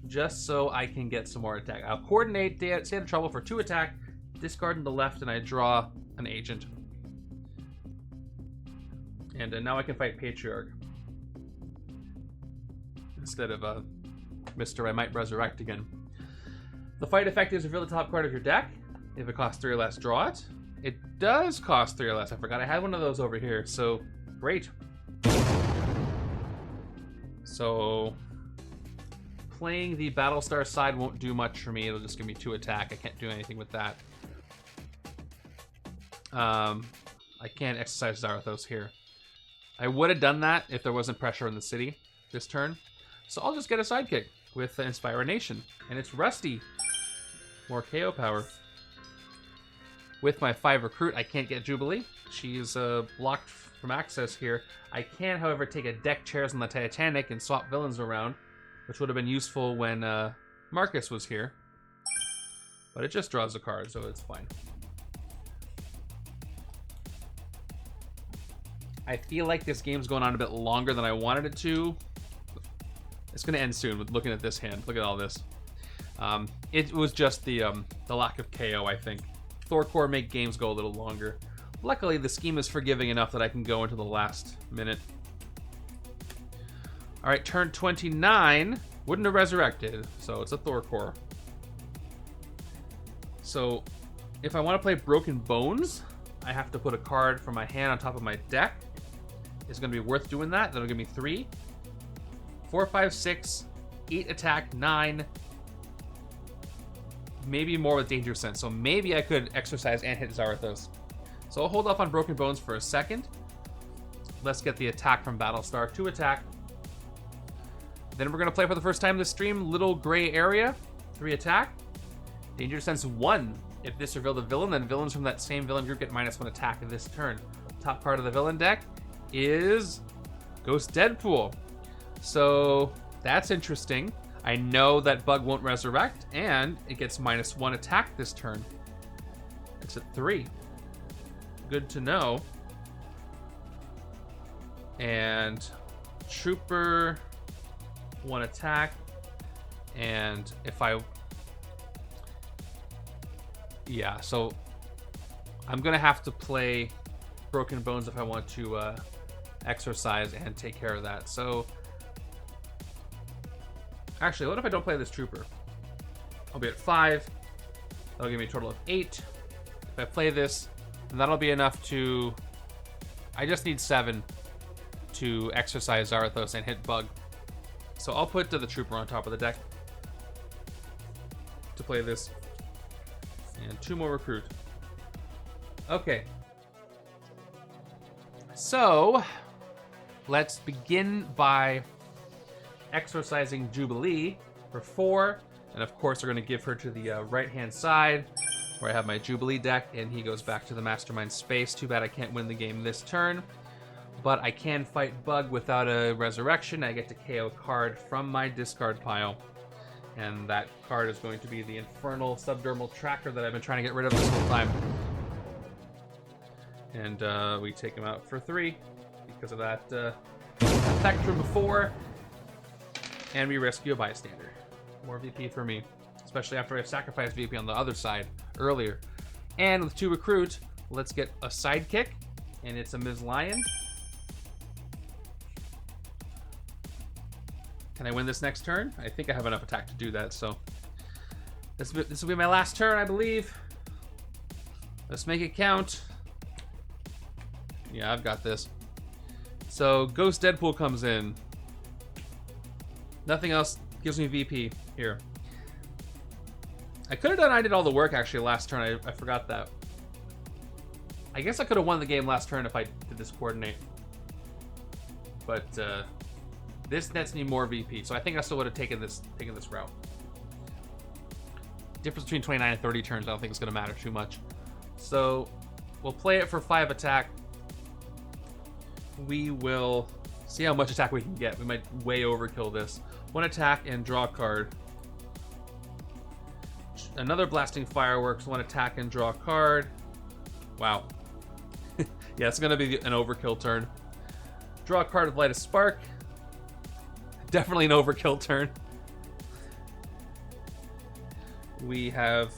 Speaker 1: just so I can get some more attack. I'll coordinate, stay out of trouble for 2 attack, discard in the left, and I draw an agent. And now I can fight Patriarch. Instead of Mr. I might resurrect again. The fight effect is reveal the top card of your deck. If it costs 3 or less, draw it. It does cost 3 or less. I forgot I had one of those over here, so great. So playing the Battlestar side won't do much for me. It'll just give me 2 attack. I can't do anything with that. I can't exercise Zarathos here. I would have done that if there wasn't pressure in the city this turn. So I'll just get a sidekick with Inspire a Nation. And it's Rusty. More KO power. With my 5 recruit, I can't get Jubilee. She's blocked from access here. I can, however, take a deck chairs on the Titanic and swap villains around, which would have been useful when Marcus was here. But it just draws a card, so it's fine. I feel like this game's going on a bit longer than I wanted it to. It's going to end soon with looking at this hand. Look at all this. It was just the lack of KO, I think. Thor core make games go a little longer. Luckily, the scheme is forgiving enough that I can go into the last minute. All right, turn 29. Wouldn't have resurrected, so it's a Thor core. So if I want to play Broken Bones, I have to put a card from my hand on top of my deck. It's going to be worth doing that. That'll give me 3. 4, 5, 6, 8 attack, 9. Maybe more with Danger Sense. So maybe I could exercise and hit Zarathos. So I'll hold off on Broken Bones for a second. Let's get the attack from Battlestar. 2 attack. Then we're going to play for the first time this stream, Little Gray Area. 3 attack. Danger Sense 1. If this revealed a villain, then villains from that same villain group get -1 attack in this turn. Top card of the villain deck is Ghost Deadpool. So that's interesting. I know that Bug won't resurrect, and it gets -1 attack this turn. It's at 3. Good to know. And Trooper, 1 attack. And if I Yeah, so I'm gonna have to play Broken Bones if I want to exercise and take care of that. So actually, what if I don't play this trooper? I'll be at 5. That'll give me a total of 8. If I play this, then that'll be enough to... I just need 7 to exercise Zarathos and hit Bug. So I'll put the trooper on top of the deck to play this. And 2 more recruit. Okay. So let's begin by exercising Jubilee for 4. And of course, we're going to give her to the right-hand side, where I have my Jubilee deck, and he goes back to the Mastermind space. Too bad I can't win the game this turn. But I can fight Bug without a resurrection. I get to KO a card from my discard pile. And that card is going to be the Infernal Subdermal Tracker that I've been trying to get rid of this whole time. And we take him out for 3 because of that effect from before. And we rescue a bystander. More VP for me, especially after I've sacrificed VP on the other side earlier. And with 2 recruit, let's get a sidekick, and it's a Ms. Lion. Can I win this next turn? I think I have enough attack to do that, so this will be my last turn, I believe. Let's make it count. Yeah, I've got this. So Ghost Deadpool comes in. Nothing else gives me VP here. I could have done I did all the work actually last turn. I forgot that. I guess I could have won the game last turn if I did this coordinate. But this nets me more VP, so I think I still would have taken this route. Difference between 29 and 30 turns I don't think it's going to matter too much. So we'll play it for 5 attack. We will see how much attack we can get. We might way overkill this. 1 attack and draw a card. Another Blasting Fireworks, 1 attack and draw a card. Wow. Yeah, it's going to be an overkill turn. Draw a card with Light a Spark. Definitely an overkill turn. We have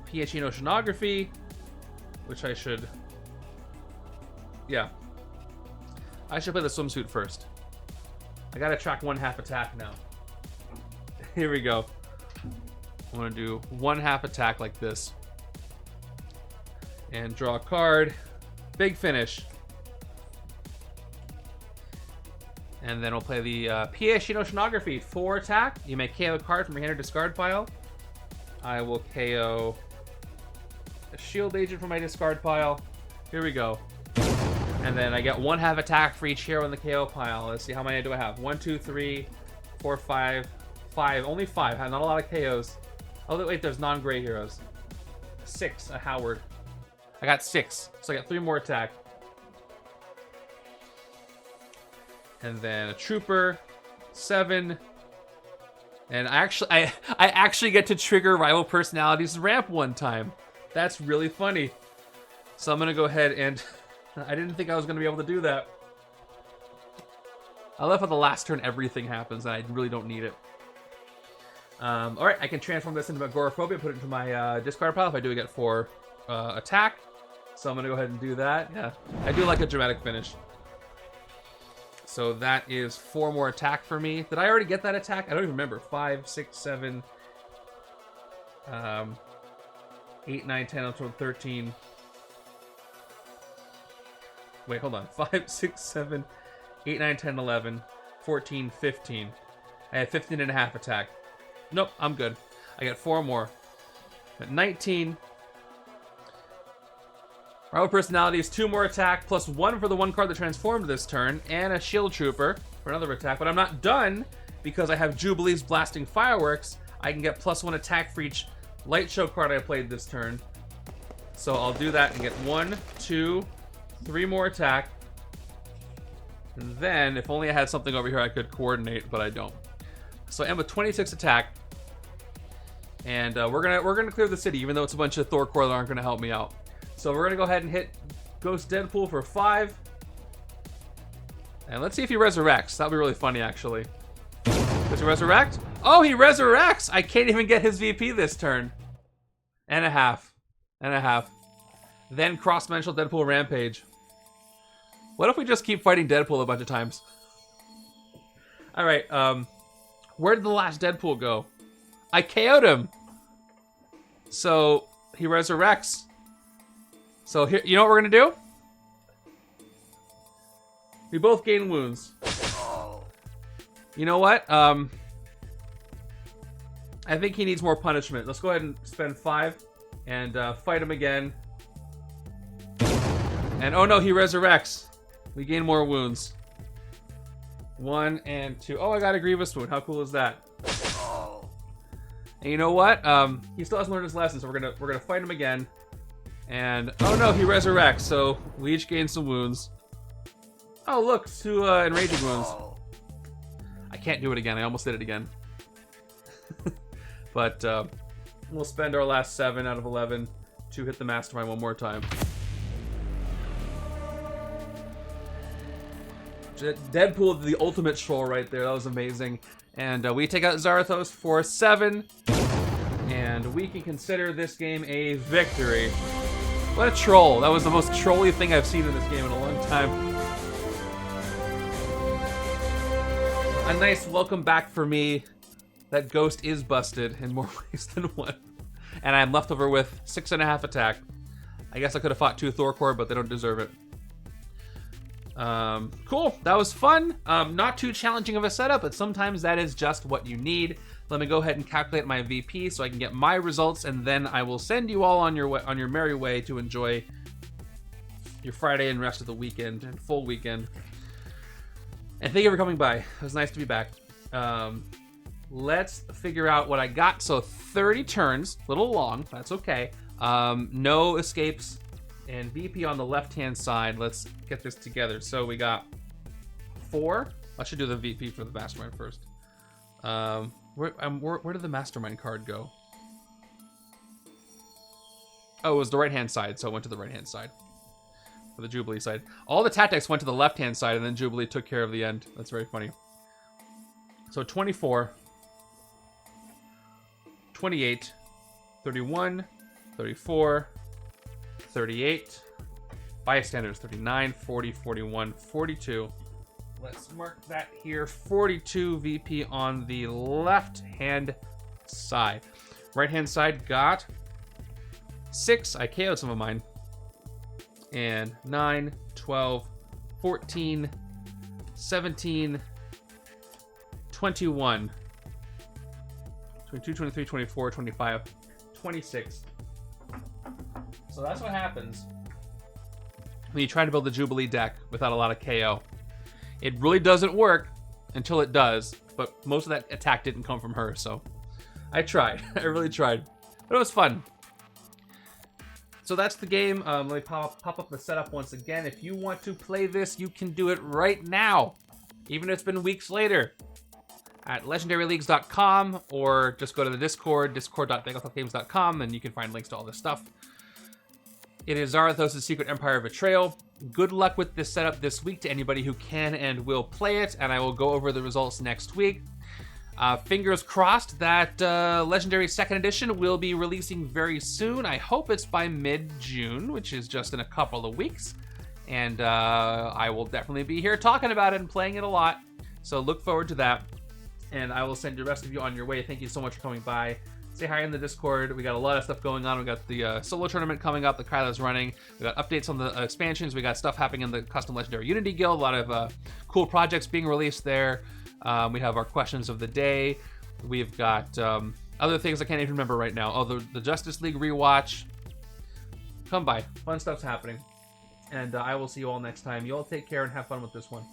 Speaker 1: PHE and Oceanography, which I should... Yeah. I should play the swimsuit first. I gotta track 1/2 attack now. Here we go. I'm gonna do 1/2 attack like this. And draw a card. Big finish. And then we'll play the PHE and Oceanography. 4 attack. You may KO a card from your hand or discard pile. I will KO a shield agent from my discard pile. Here we go. And then I get 1/2 attack for each hero in the KO pile. Let's see, how many do I have? 1, 2, 3, 4, 5. 5. Only 5. Not a lot of KOs. Oh, wait, there's non-gray heroes. 6. A Howard. I got 6. So I got 3 more attack. And then a Trooper. 7. And I actually get to trigger Rival Personalities ramp one time. That's really funny. So I'm going to go ahead and... I didn't think I was going to be able to do that. I love how the last turn everything happens, and I really don't need it. Alright, I can transform this into Agoraphobia, put it into my discard pile if I do get 4 attack. So I'm going to go ahead and do that. Yeah, I do like a dramatic finish. So that is 4 more attack for me. Did I already get that attack? I don't even remember. 5, 6, 7, 8, 9, 10, 11, 12, 13... Wait, hold on. 5, 6, 7, 8, 9, 10, 11, 14, 15. I have 15.5 attack. Nope, I'm good. I get 4 more. At 19. Rival Personalities, 2 more attack, plus 1 for the 1 card that transformed this turn, and a Shield Trooper for another attack. But I'm not done, because I have Jubilee's Blasting Fireworks. I can get plus 1 attack for each Light Show card I played this turn. So I'll do that and get 1, 2, 3 more attack. And then, if only I had something over here I could coordinate, but I don't. So I end with 26 attack. And we're gonna clear the city, even though it's a bunch of Thor core that aren't gonna help me out. So we're gonna go ahead and hit Ghost Deadpool for 5. And let's see if he resurrects. That'll be really funny, actually. Does he resurrect? Oh, he resurrects! I can't even get his VP this turn. And a half. and a half. Then cross-dimensional Deadpool Rampage. What if we just keep fighting Deadpool a bunch of times? Alright, where did the last Deadpool go? I KO'd him! So, he resurrects. So, here, you know what we're gonna do? We both gain wounds. You know what? I think he needs more punishment. Let's go ahead and spend 5 and fight him again. And oh no, he resurrects. We gain more wounds. 1 and 2. Oh, I got a grievous wound. How cool is that? And you know what? He still hasn't learned his lesson, so we're gonna fight him again. And oh no, he resurrects. So we each gain some wounds. Oh look, 2 enraging wounds. I can't do it again. I almost did it again. But we'll spend our last 7 out of 11 to hit the Mastermind one more time. Deadpool, the ultimate troll right there. That was amazing. And we take out Zarathos for 7. And we can consider this game a victory. What a troll. That was the most trolly thing I've seen in this game in a long time. A nice welcome back for me. That ghost is busted in more ways than one. And I'm left over with 6.5 attack. I guess I could have fought 2 Thor core, but they don't deserve it. Cool. That was fun. Not too challenging of a setup, but sometimes that is just what you need. Let me go ahead and calculate my VP so I can get my results, and then I will send you all on your merry way to enjoy your Friday and rest of the weekend and full weekend. And thank you for coming by. It was nice to be back. Let's figure out what I got. So 30 turns, a little long, that's okay. No escapes, and VP on the left-hand side. Let's get this together. So we got 4. I should do the VP for the Mastermind first. Where did the Mastermind card go? Oh, it was the right-hand side, so it went to the right-hand side. For the Jubilee side. All the tactics went to the left-hand side, and then Jubilee took care of the end. That's very funny. So 24, 28, 31, 34, 38, bystanders 39, 40, 41, 42. Let's mark that here. 42 VP on the left-hand side. Right-hand side got 6. I KO'd some of mine. And 9, 12, 14, 17, 21, 22, 23, 24, 25, 26. So that's what happens when you try to build a Jubilee deck without a lot of KO. It really doesn't work until it does, but most of that attack didn't come from her, so I tried. I really tried. But it was fun. So that's the game. Let me pop up the setup once again. If you want to play this, you can do it right now, even if it's been weeks later, at legendaryleagues.com, or just go to the Discord, discord.bageltopgames.com, and you can find links to all this stuff. It is Zarathos' Secret Empire Betrayal. Good luck with this setup this week to anybody who can and will play it, and I will go over the results next week. Fingers crossed that Legendary 2nd Edition will be releasing very soon. I hope it's by mid-June, which is just in a couple of weeks. And I will definitely be here talking about it and playing it a lot. So look forward to that. And I will send the rest of you on your way. Thank you so much for coming by. Say hi in the Discord. We got a lot of stuff going on. We got the solo tournament coming up. The Kyla's running. We got updates on the expansions. We got stuff happening in the Custom Legendary Unity Guild. A lot of cool projects being released there. We have our questions of the day. We've got other things I can't even remember right now. Oh, the Justice League rewatch. Come by. Fun stuff's happening. And I will see you all next time. You all take care and have fun with this one.